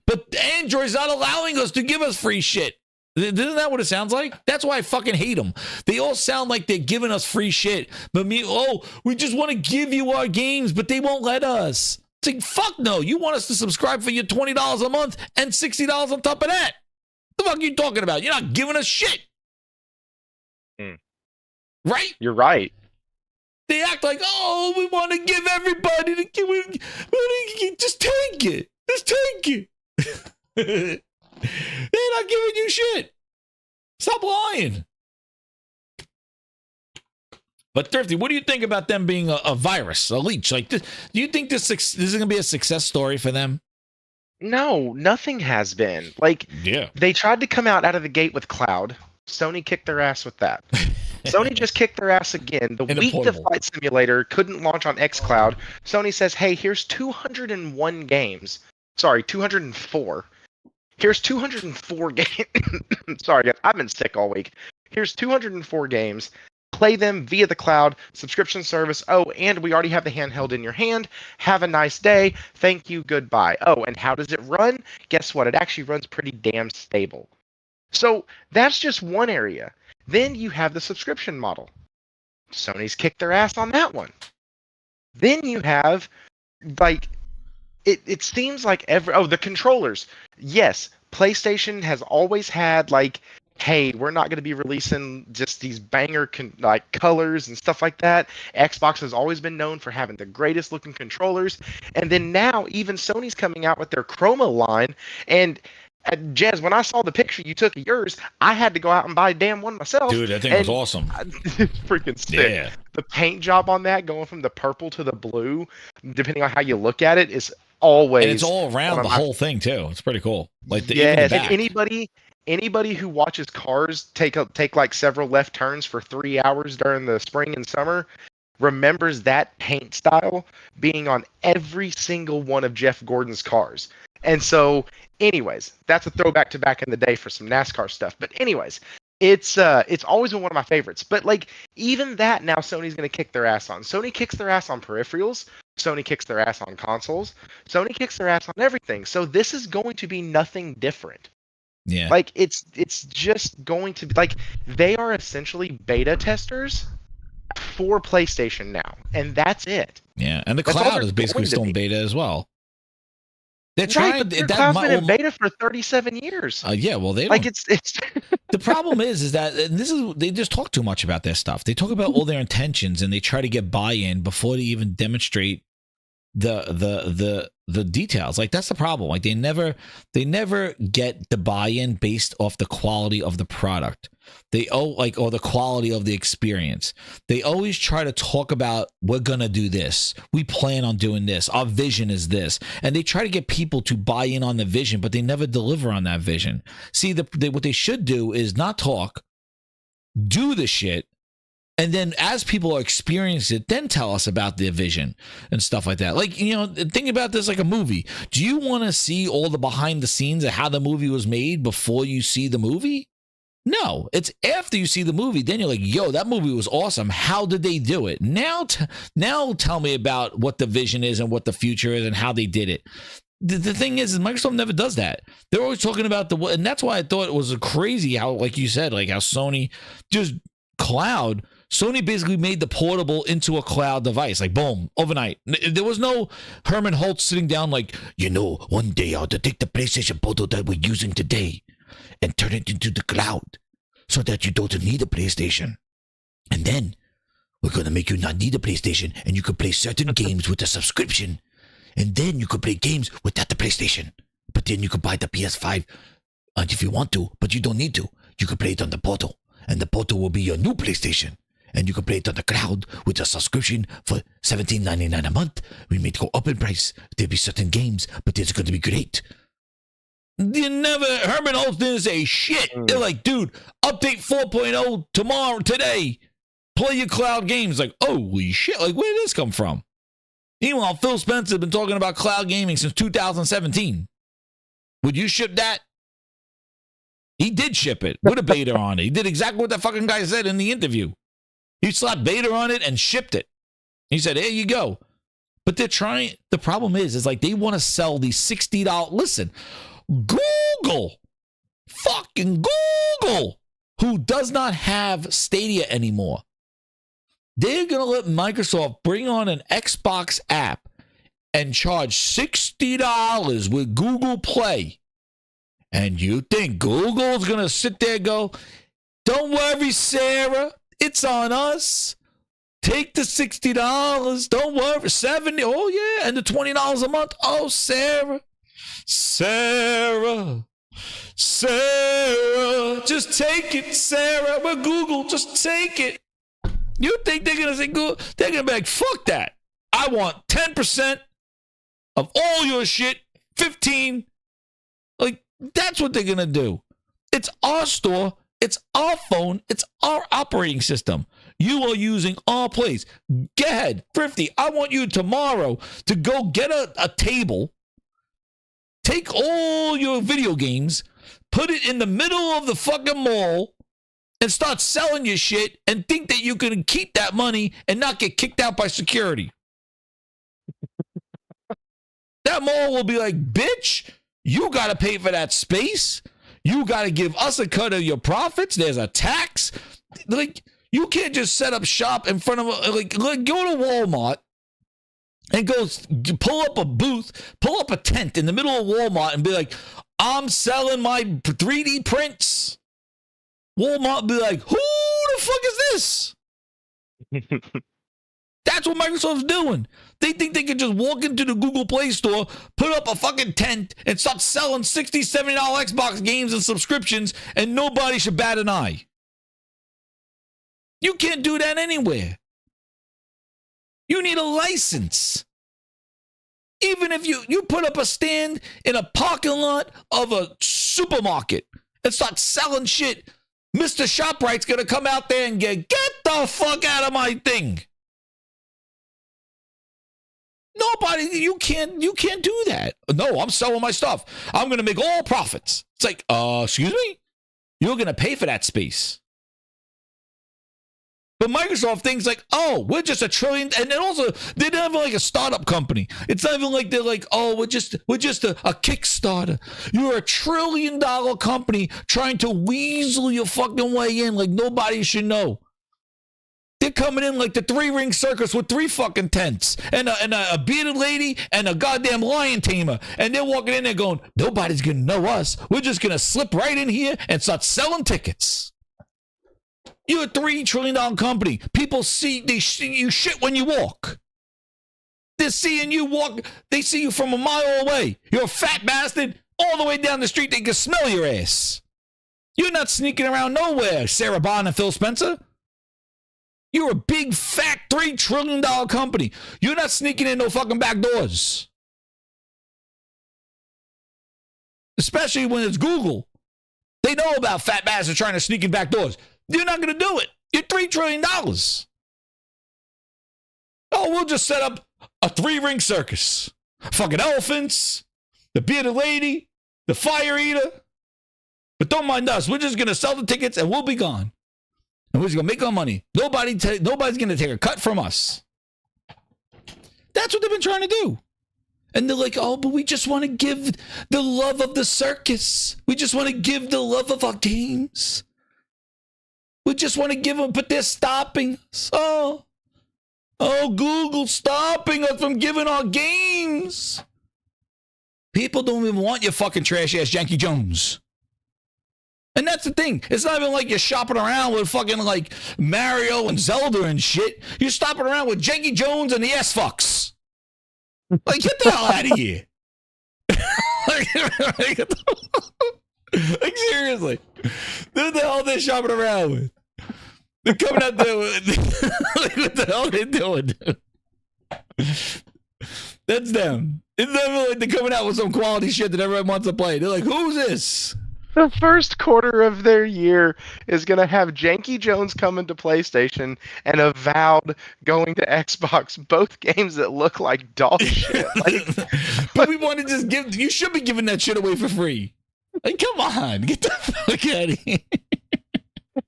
Speaker 5: but Android's not allowing us to give us free shit. Isn't that what it sounds like? That's why I fucking hate them. They all sound like they're giving us free shit. But we just want to give you our games, but they won't let us. It's like, fuck no. You want us to subscribe for your $20 a month and $60 on top of that. What the fuck are you talking about? You're not giving us shit. Right?
Speaker 14: You're right.
Speaker 5: They act like, oh, we want to give everybody to give. Just take it. Just take it. They're not giving you shit. Stop lying. But Thrifty, what do you think about them being a virus, a leech like this? Do you think this is going to be a success story for them?
Speaker 14: No, nothing has been. Like,
Speaker 5: yeah,
Speaker 14: they tried to come out of the gate with cloud. Sony kicked their ass with that. Sony just kicked their ass again. The week the Flight Simulator couldn't launch on xCloud, Sony says, hey, here's 201 games. Sorry, 204. Here's 204 games. Sorry, guys, I've been sick all week. Here's 204 games. Play them via the cloud subscription service. Oh, and we already have the handheld in your hand. Have a nice day. Thank you. Goodbye. Oh, and how does it run? Guess what? It actually runs pretty damn stable. So that's just one area. Then you have the subscription model. Sony's kicked their ass on that one. Then you have, like, it seems like the controllers. Yes, PlayStation has always had, like, hey, we're not going to be releasing just these banger colors and stuff like that. Xbox has always been known for having the greatest looking controllers. And then now even Sony's coming out with their Chroma line. And Jez, when I saw the picture you took of yours, I had to go out and buy a damn one myself.
Speaker 5: Dude, that thing was awesome.
Speaker 14: It's freaking sick.
Speaker 5: Yeah.
Speaker 14: The paint job on that, going from the purple to the blue, depending on how you look at it, is always.
Speaker 5: And it's all around the whole thing too. It's pretty cool. Like
Speaker 14: yes, anybody who watches cars take like several left turns for 3 hours during the spring and summer remembers that paint style being on every single one of Jeff Gordon's cars. And so, anyways, that's a throwback to back in the day for some NASCAR stuff. But anyways, it's always been one of my favorites. But like even that now, Sony's going to kick their ass on. Sony kicks their ass on peripherals. Sony kicks their ass on consoles. Sony kicks their ass on everything. So this is going to be nothing different.
Speaker 5: Yeah.
Speaker 14: Like it's just going to be like they are essentially beta testers for PlayStation now, and that's it.
Speaker 5: Yeah, and the cloud is basically still in beta as well. They're trying.
Speaker 14: Right, but cloud's been in beta for 37 years.
Speaker 5: Yeah, well, they don't,
Speaker 14: like it's.
Speaker 5: The problem is that and they just talk too much about their stuff. They talk about all their intentions and they try to get buy-in before they even demonstrate the details. Like that's the problem. Like they never get the buy-in based off the quality of the product. Or the quality of the experience. They always try to talk about, we're gonna do this, we plan on doing this, our vision is this, and they try to get people to buy in on the vision, but they never deliver on that vision. See, what they should do is not talk, do the shit, and then as people are experiencing it, then tell us about their vision and stuff like that. Like, you know, think about this like a movie. Do you want to see all the behind the scenes of how the movie was made before you see the movie? No, it's after you see the movie, then you're like, yo, that movie was awesome. How did they do it? Now tell me about what the vision is and what the future is and how they did it. The thing is Microsoft never does that. They're always talking about and that's why I thought it was crazy how, like you said, like how Sony just cloud. Sony basically made the portable into a cloud device, like boom, overnight. There was no Herman Holtz sitting down like, you know, one day I'll take the PlayStation Portal that we're using today and turn it into the cloud so that you don't need a PlayStation. And then we're going to make you not need a PlayStation and you can play certain games with a subscription. And then you could play games without the PlayStation. But then you could buy the PS5 if you want to, but you don't need to. You could play it on the Portal. And the Portal will be your new PlayStation. And you can play it on the cloud with a subscription for $17.99 a month. We may go up in price. There'll be certain games, but it's going to be great. Herman Holtz didn't say shit. They're like, dude, update 4.0 today. Play your cloud games. Like, holy shit. Like, where did this come from? Meanwhile, Phil Spencer has been talking about cloud gaming since 2017. Would you ship that? He did ship it with a beta on it. He did exactly what that fucking guy said in the interview. He slapped beta on it and shipped it. He said, here you go. But they're trying. The problem is like they want to sell these $60. Listen, Google, fucking Google, who does not have Stadia anymore. They're going to let Microsoft bring on an Xbox app and charge $60 with Google Play. And you think Google's going to sit there and go, don't worry, Sarah, it's on us. Take the $60. Don't worry. $70. Oh, yeah. And the $20 a month. Oh, Sarah. Just take it, Sarah. We're Google. Just take it. You think they're going to say Google? They're going to be like, fuck that. I want 10% of all your shit. 15. Like, that's what they're going to do. It's our store. It's our phone. It's our operating system. You are using our place. Go ahead, Thrifty. I want you tomorrow to go get a table, take all your video games, put it in the middle of the fucking mall, and start selling your shit and think that you can keep that money and not get kicked out by security. That mall will be like, bitch, you got to pay for that space. You got to give us a cut of your profits. There's a tax. Like, you can't just set up shop in front of, like go to Walmart and go pull up a booth, pull up a tent in the middle of Walmart and be like, I'm selling my 3D prints. Walmart be like, who the fuck is this? That's what Microsoft's doing. They think they can just walk into the Google Play Store, put up a fucking tent, and start selling $60, $70 Xbox games and subscriptions, and nobody should bat an eye. You can't do that anywhere. You need a license. Even if you put up a stand in a parking lot of a supermarket and start selling shit, Mr. ShopRite's gonna come out there and get the fuck out of my thing. Nobody, you can't do that. No, I'm selling my stuff. I'm gonna make all profits. It's like, excuse me? You're gonna pay for that space. But Microsoft thinks like, oh, we're just $1 trillion, and then also they're not even like a startup company. It's not even like they're like, oh, we're just a Kickstarter. You're $1 trillion company trying to weasel your fucking way in like nobody should know. They're coming in like the 3-ring circus with 3 fucking tents and a bearded lady and a goddamn lion tamer, and they're walking in there going, nobody's gonna know us. We're just gonna slip right in here and start selling tickets. You're a $3 trillion company. People see you shit when you walk. They're seeing you walk. They see you from a mile away. You're a fat bastard. All the way down the street, they can smell your ass. You're not sneaking around nowhere, Sarah Bond and Phil Spencer. You're a big, fat $3 trillion company. You're not sneaking in no fucking back doors. Especially when it's Google. They know about fat bastards trying to sneak in back doors. You're not going to do it. You're $3 trillion. Oh, we'll just set up a 3-ring circus. Fucking elephants, the bearded lady, the fire eater. But don't mind us. We're just going to sell the tickets and we'll be gone. And we're just going to make our money. Nobody's going to take a cut from us. That's what they've been trying to do. And they're like, oh, but we just want to give the love of the circus. We just want to give the love of our games. We just want to give them, but they're stopping us. Oh, Google stopping us from giving our games. People don't even want your fucking trash ass Yankee Jones. And that's the thing. It's not even like you're shopping around with fucking like Mario and Zelda and shit. You're stopping around with Yankee Jones and the S-Fucks. Like, get the hell out of here. Like, seriously. What the hell are they shopping around with? They're coming out there with... Like, what the hell are they doing? That's them. It's not even like they're coming out with some quality shit that everyone wants to play. They're like, who's this?
Speaker 14: The first quarter of their year is going to have Janky Jones coming to PlayStation and Avowed going to Xbox, both games that look like dog shit. Like,
Speaker 5: but we want to just give... You should be giving that shit away for free. Like, come on. Get the fuck out of here.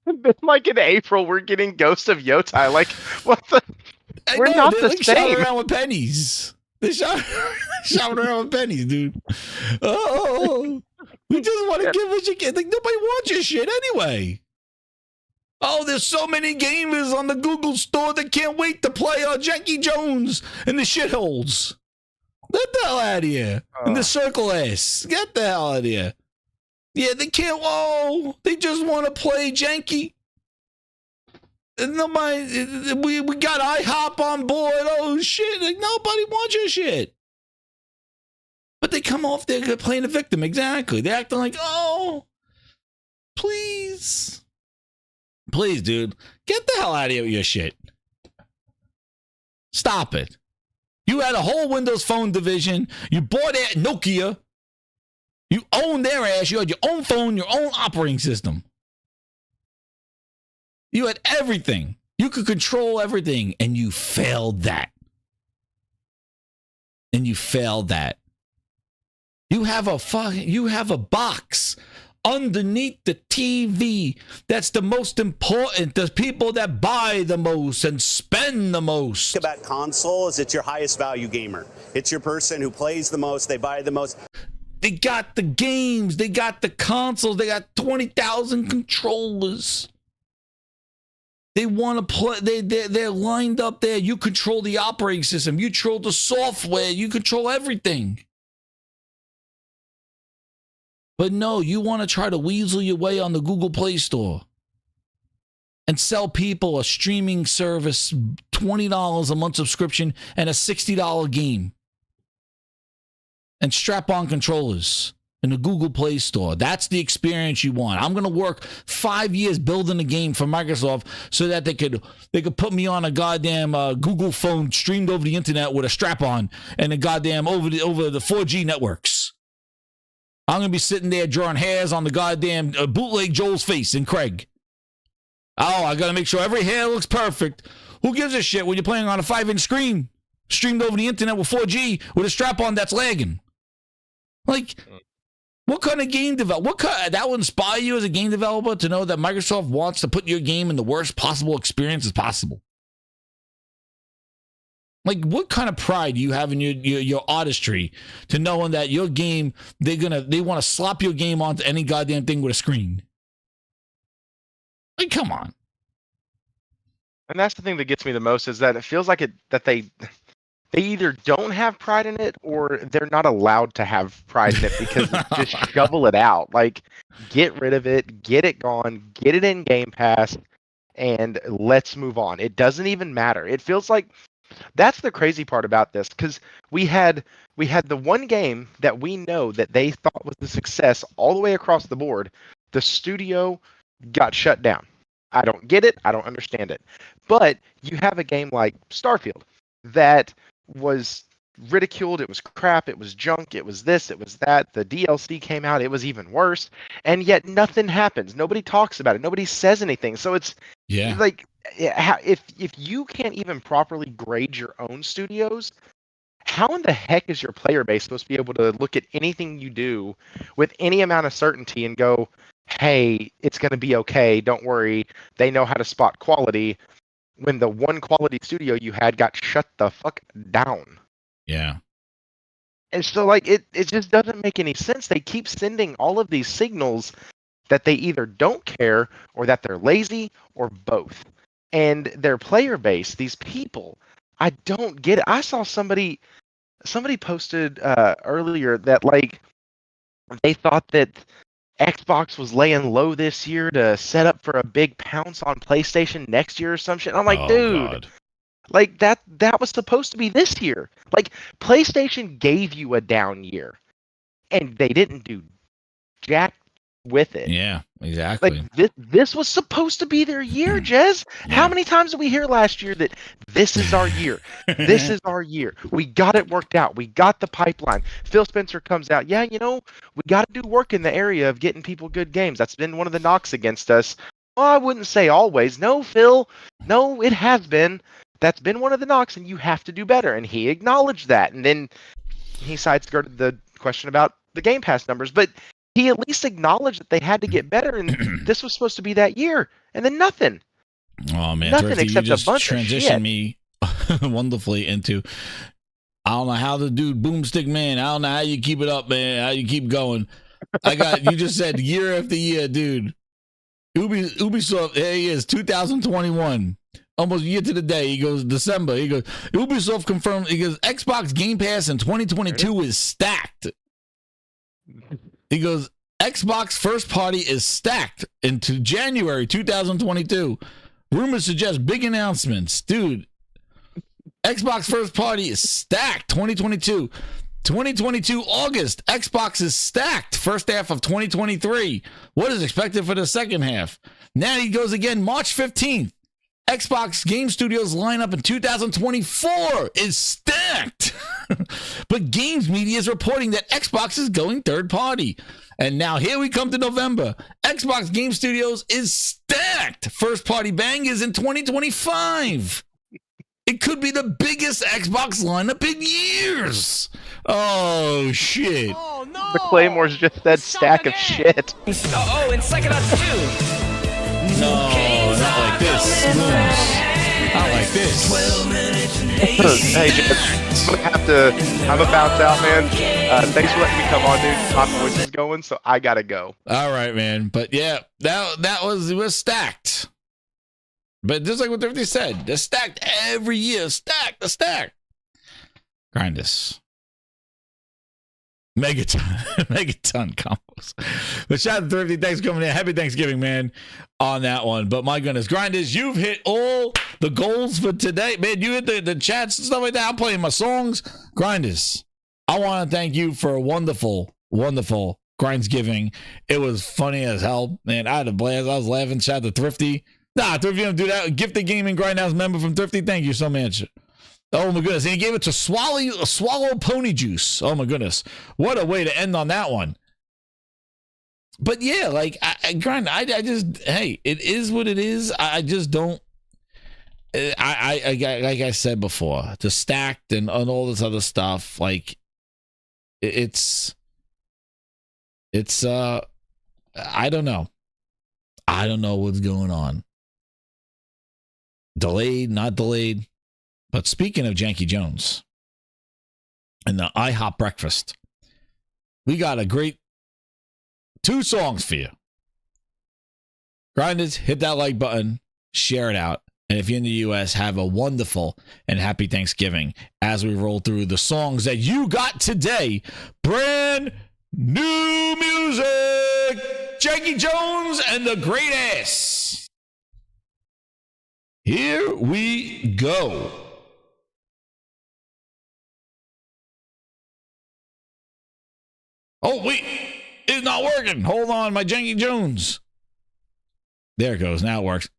Speaker 14: Then, like, in April, we're getting Ghost of Yotai. Like, what the... We're not the
Speaker 5: like
Speaker 14: same.
Speaker 5: Shouting around with pennies. They're shouting around with pennies, dude. Oh, we just want to give what you get. Like, nobody wants your shit anyway. Oh, there's so many gamers on the Google store that can't wait to play Janky Jones in the shitholes. Get the hell out of here. In the circle ass. Get the hell out of here. Yeah, they can't. Oh, they just want to play Janky. Nobody, we got IHOP on board. Oh shit! Like, nobody wants your shit. But they come off there playing the victim. Exactly. They're acting like, oh, please, dude, get the hell out of here with your shit. Stop it. You had a whole Windows Phone division. You bought it, Nokia. You owned their ass. You had your own phone, your own operating system. You had everything. You could control everything, and you failed that. You You have a box underneath the TV that's the most important. The people that buy the most and spend the most.
Speaker 13: About console is it's your highest value gamer. It's your person who plays the most, they buy the most.
Speaker 5: They got the games, they got the consoles, they got 20,000 controllers. They want to play, they're lined up there. You control the operating system, you control the software, you control everything. But no, you want to try to weasel your way on the Google Play Store and sell people a streaming service, $20 a month subscription, and a $60 game. And strap-on controllers in the Google Play Store. That's the experience you want. I'm going to work 5 years building a game for Microsoft so that they could put me on a goddamn Google phone streamed over the internet with a strap-on and a goddamn over the 4G networks. I'm going to be sitting there drawing hairs on the goddamn bootleg Joel's face and Craig. Oh, I got to make sure every hair looks perfect. Who gives a shit when you're playing on a 5-inch screen streamed over the internet with 4G with a strap-on that's lagging? Like, what kind of game developer? That would inspire you as a game developer to know that Microsoft wants to put your game in the worst possible experience as possible? Like, what kind of pride do you have in your artistry to knowing that your game, they want to slap your game onto any goddamn thing with a screen? Like, come on.
Speaker 14: And that's the thing that gets me the most is that it feels like that they either don't have pride in it or they're not allowed to have pride in it because just shovel it out. Like, get rid of it, get it gone, get it in Game Pass, and let's move on. It doesn't even matter. It feels like that's the crazy part about this, because we had the one game that we know that they thought was a success all the way across the board. The studio got shut down. I don't get it. I don't understand it. But you have a game like Starfield that was ridiculed. It was crap. It was junk. It was this. It was that. The DLC came out. It was even worse. And yet nothing happens. Nobody talks about it. Nobody says anything. So it's like, if you can't even properly grade your own studios, how in the heck is your player base supposed to be able to look at anything you do with any amount of certainty and go, hey, it's going to be okay, don't worry, they know how to spot quality, when the one quality studio you had got shut the fuck down?
Speaker 5: Yeah.
Speaker 14: And so, like, it just doesn't make any sense. They keep sending all of these signals that they either don't care or that they're lazy or both. And their player base, these people, I don't get it. I saw somebody posted earlier that, like, they thought that Xbox was laying low this year to set up for a big pounce on PlayStation next year or some shit. I'm like, dude,
Speaker 5: God.
Speaker 14: Like that was supposed to be this year. Like, PlayStation gave you a down year, and they didn't do jack with it.
Speaker 5: Yeah, exactly.
Speaker 14: Like, this was supposed to be their year, Jez.
Speaker 5: Yeah.
Speaker 14: How many times did we hear last year that this is our year? This is our year. We got it worked out. We got the pipeline. Phil Spencer comes out. Yeah, we got to do work in the area of getting people good games. That's been one of the knocks against us. Well, I wouldn't say always. No, Phil. No, it has been. That's been one of the knocks, and you have to do better. And he acknowledged that. And then he sideskirted the question about the Game Pass numbers. But he at least acknowledged that they had to get better, and this was supposed to be that year. And then nothing.
Speaker 5: Oh, man.
Speaker 14: Nothing
Speaker 5: Thrifty,
Speaker 14: except
Speaker 5: you just
Speaker 14: a bunch of
Speaker 5: transitioned
Speaker 14: shit.
Speaker 5: me wonderfully into, I don't know how to do Boomstick Man. I don't know how you keep it up, man. How you keep going. You just said year after year, dude. Ubisoft, there he is, 2021. Almost a year to the day. He goes, December. He goes, Ubisoft confirmed, he goes, Xbox Game Pass in 2022 is stacked. He goes, Xbox first party is stacked into January 2022. Rumors suggest big announcements. Dude, Xbox first party is stacked 2022. 2022 August, Xbox is stacked first half of 2023. What is expected for the second half? Now he goes again, March 15th. Xbox Game Studios lineup in 2024 is stacked. But Games Media is reporting that Xbox is going third party. And now here we come to November. Xbox Game Studios is stacked. First party bang is in 2025. It could be the biggest Xbox lineup in years. Oh, shit.
Speaker 4: Oh, no!
Speaker 14: The Claymore's just that stack of shit.
Speaker 4: Oh, and Psychonauts 2.
Speaker 5: No, not like this. Not like this.
Speaker 14: Hey, Jeff, I'm a bounce out, man. Thanks for letting me come on, dude. My voice is going, so I gotta go.
Speaker 5: All right, man. But yeah, it was stacked. But just like what Thrifty said, they're stacked every year. Stack. Grindhouse. Megaton combos. But shout out to Thrifty. Thanks for coming in. Happy Thanksgiving, man, on that one. But my goodness, Grindhouse, you've hit all the goals for today. Man, you hit the chats and stuff like that. I'm playing my songs. Grindhouse, I want to thank you for a wonderful, wonderful GrindsGiving. It was funny as hell, man. I had a blast. I was laughing. Shout out to Thrifty. Nah, Thrifty don't do that. Gifted Gaming Grindhouse member from Thrifty. Thank you so much. Oh my goodness. And he gave it to Swallow Pony Juice. Oh my goodness. What a way to end on that one. But yeah, like I just, hey, it is what it is. I just don't, I like I said before, the stacked and all this other stuff, like it's I don't know. I don't know what's going on. Delayed, not delayed. But speaking of Janky Jones and the IHOP breakfast, we got a great 2 songs for you. Grinders, hit that like button, share it out. And if you're in the U.S., have a wonderful and happy Thanksgiving as we roll through the songs that you got today. Brand new music. Janky Jones and the Great Ass. Here we go. Oh, wait, it's not working. Hold on, my Janky Jones. There it goes. Now it works.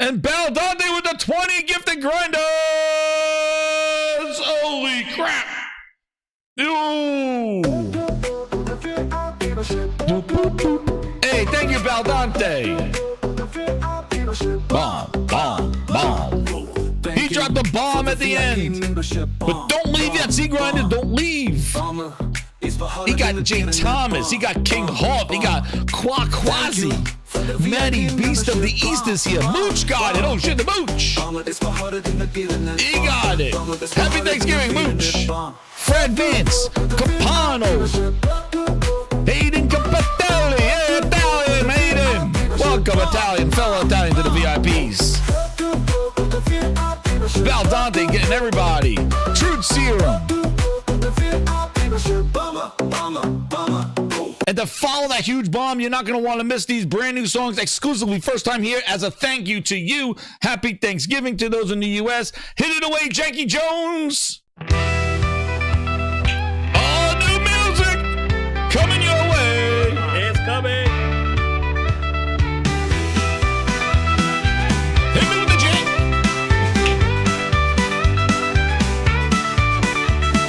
Speaker 5: And Baldante with the 20 gifted grinders. Holy crap. Ooh. Hey, thank you, Baldante. Bomb. He dropped the bomb at the end. But don't leave yet, see, Grinders, don't leave. He got Jay Thomas. He got King Hoff. He got Quaquazi. Matty Beast of the East is here. Mooch got it. Oh shit, the Mooch. He got it. Happy Thanksgiving, Mooch. Fred Vince. Capano. Hayden Capitelli. Hey, Italian, Hayden. Welcome, Italian, fellow Italian, to the VIPs. Baldante getting everybody. Truth Serum. And to follow that huge bomb, you're not going to want to miss these brand new songs exclusively first time here as a thank you to you. Happy Thanksgiving to those in the U.S. Hit it away, Janky Jones. All new music coming your way.
Speaker 7: It's coming.
Speaker 5: Hit me with the jank.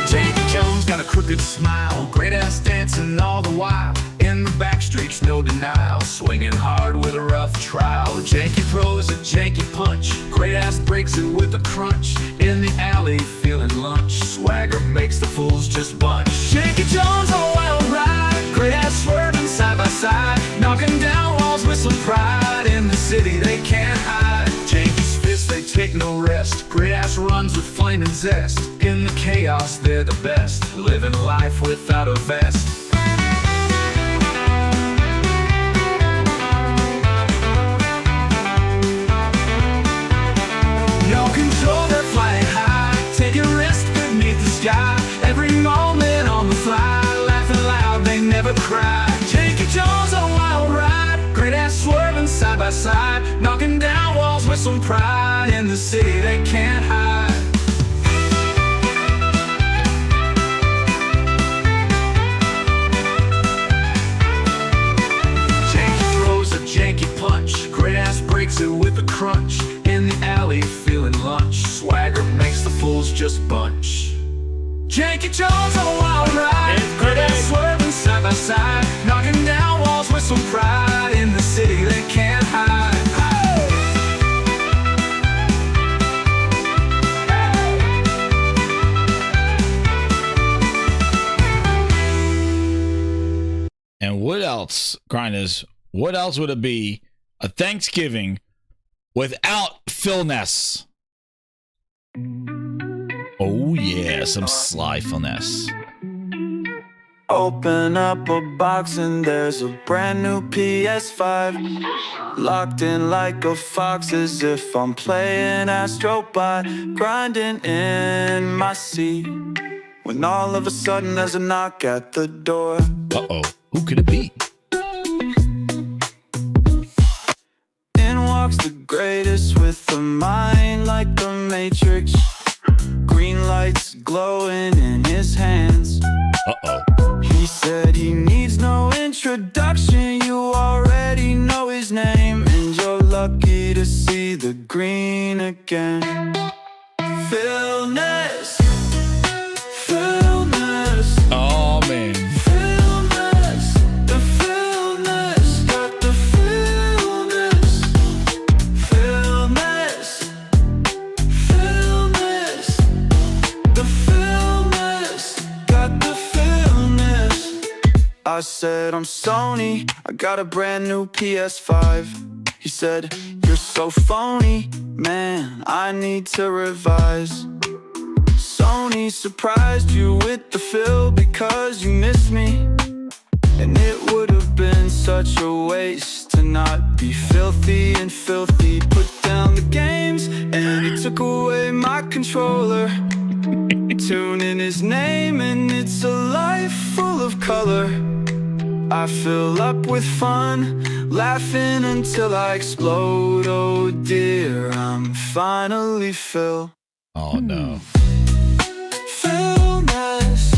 Speaker 2: Janky Jones got a crooked smile, great ass dancing all the while. In the back streets, no denial, swinging hard with a rough trial. Janky Pro is a janky punch, great ass breaks it with a crunch. In the alley, feeling lunch, swagger makes the fools just bunch. Janky Jones on a wild ride, great ass swerving side by side, knocking down walls with some pride. In the city, they can't hide. Janky's fists, they take no rest, great ass runs with flame and zest. In the chaos, they're the best, living life without a vest. No control, they're flying high, taking risks beneath the sky. Every moment on the fly, laughing loud, they never cry. Janky Jones on a wild ride, great ass swerving side by side, knocking down walls with some pride. In the city, they can't hide. Janky punch, great ass breaks it with a crunch. In the alley, feeling lunch, swagger makes the fools just bunch. Janky Jones on a wild ride, great ass swerving side by side, knocking down walls with some pride. In the city, they can't hide.
Speaker 5: And what else, Grinders? What else would it be a Thanksgiving without Phil Ness? Oh yeah, some sly Phil Ness.
Speaker 2: Open up a box and there's a brand new PS5. Locked in like a fox as if I'm playing Astrobot. Grinding in my seat when all of a sudden there's a knock at the door.
Speaker 5: Uh-oh, who could it be?
Speaker 2: In walks the greatest with a mind like the Matrix. Green lights glowing in his hands.
Speaker 5: Uh-oh.
Speaker 2: He said he needs no introduction, you already know his name, and you're lucky to see the green again. Phil Ness, Phil Ness.
Speaker 5: Oh man.
Speaker 2: Phil Ness, the Phil Ness, got the Phil Ness. Phil Ness, Phil Ness, the Phil Ness, got the Phil Ness. I said I'm Sony, I got a brand new PS5. He said, you're so phony, man, I need to revise. Sony surprised you with the fill because you missed me. And it would have been such a waste to not be filthy and filthy. Put down the games and he took away my controller. Tune in his name and it's a life full of color. I fill up with fun, laughing until I explode. Oh dear, I'm finally Phil.
Speaker 5: Oh no.
Speaker 2: Phil Ness,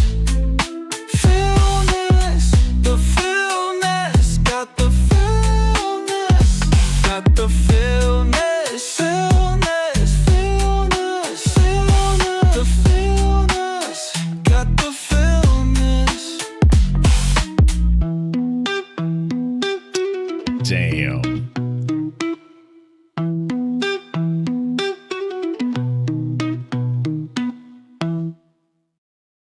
Speaker 2: Phil Ness, the Phil Ness, got the Phil Ness, got the Phil Ness, Phil Ness, Phil Ness, Phil Ness, the Phil Ness, got the Phil Ness.
Speaker 5: Damn.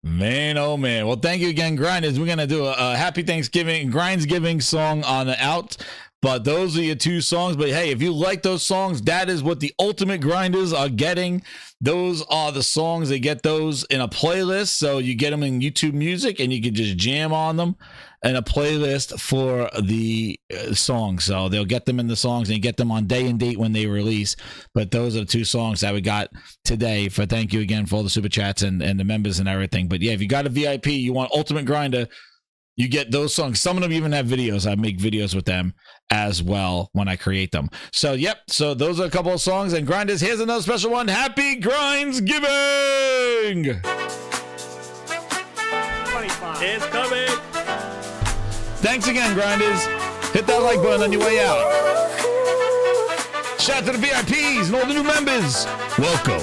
Speaker 5: Man, oh man. Well, thank you again, Grinders. We're going to do a happy Thanksgiving, GrindsGiving song on the out. But those are your two songs. But hey, if you like those songs, that is what the ultimate grinders are getting. Those are the songs. They get those in a playlist. So you get them in YouTube Music and you can just jam on them in a playlist for the songs. So they'll get them in the songs and get them on day and date when they release. But those are the two songs that we got today. For thank you again for all the super chats and the members and everything. But yeah, if you got a VIP, you want Ultimate Grinder, you get those songs. Some of them even have videos. I make videos with them as well when I create them. So, yep. So those are a couple of songs. And Grinders, here's another special one. Happy GrindsGiving!
Speaker 7: 25 is coming.
Speaker 5: Thanks again, Grinders. Hit that like button on your way out. Shout out to the VIPs and all the new members. Welcome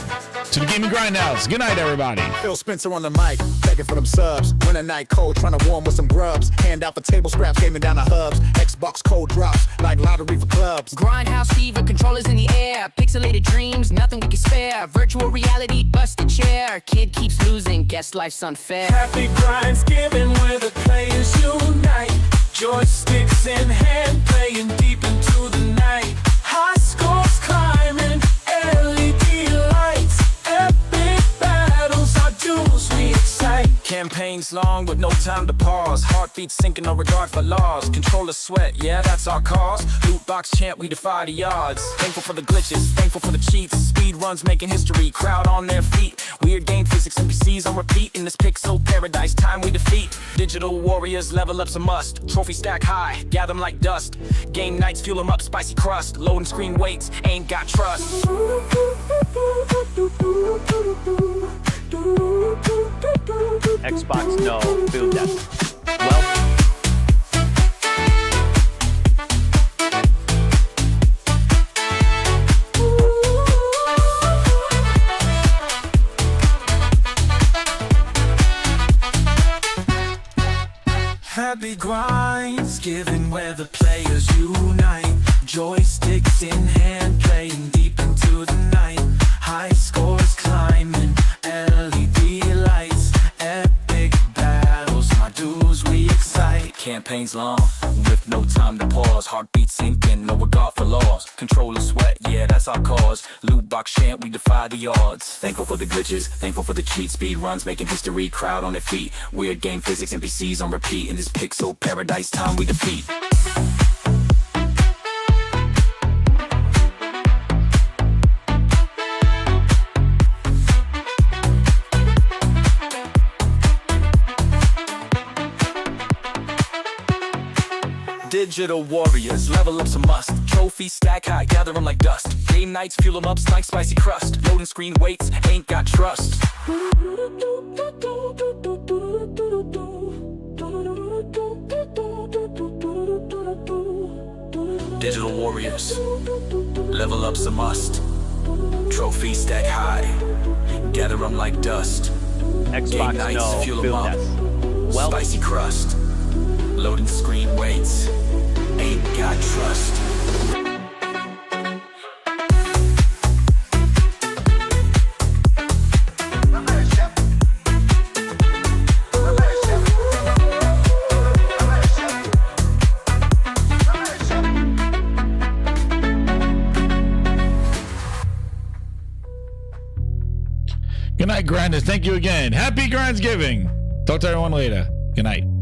Speaker 5: to the Gaming Grindhouse. Good night, everybody.
Speaker 3: Phil Spencer on the mic, begging for them subs. Winter night cold, trying to warm with some grubs. Hand out for table scraps, gaming down the hubs. Xbox cold drops, like lottery for clubs.
Speaker 8: Grindhouse fever, controllers in the air. Pixelated dreams, nothing we can spare. Virtual reality, busted chair. Kid keeps losing, guess life's unfair.
Speaker 4: Happy GrindsGiving where the players unite. Joysticks in hand, playing deep into the night. High scores climbing, LED lights. Epic battles, our duels we excite.
Speaker 2: Campaigns long with no time to pause. Heartbeat sinking, no regard for laws. Controller sweat, yeah, that's our cause. Loot box chant, we defy the odds. Thankful for the glitches, thankful for the cheats. Speed runs making history, crowd on their feet. Weird game physics, NPCs on repeat. In this pixel paradise, time we defeat. Digital warriors, level up's a must. Trophy stack high, gather them like dust. Game nights, fuel them up, spicy crust. Loading screen waits, ain't got trust.
Speaker 12: Xbox, no. Build that. Well,
Speaker 2: Happy GrindsGiving where the players unite. Joysticks in hand, playing deep into the night. High scores climbing, LED lights. Epic battles, my dues we excite.
Speaker 4: campaigns long, with no time to pause. Heartbeat sinking, no regard for laws. Control the sweat, yeah, that's our cause. Loot box chant, we defy the odds. Thankful for the glitches, thankful for the cheat. Speed runs, making history, crowd on their feet. Weird game physics, NPCs on repeat. In this pixel paradise, time we defeat. Digital warriors, level up's a must. Trophies stack high, gather them like dust. Game nights, fuel them up, like spicy crust. Loading screen waits, ain't got trust. Digital warriors, level up's a must. Trophies stack high, gather them like dust.
Speaker 12: Xbox,
Speaker 4: Game nights,
Speaker 12: no.
Speaker 4: fuel them
Speaker 12: Build
Speaker 4: up,
Speaker 12: test. Well,
Speaker 4: spicy crust. Loading screen waits, ain't got trust.
Speaker 5: Good night, Grinders. Thank you again. Happy GrindsGiving. Talk to everyone later. Good night.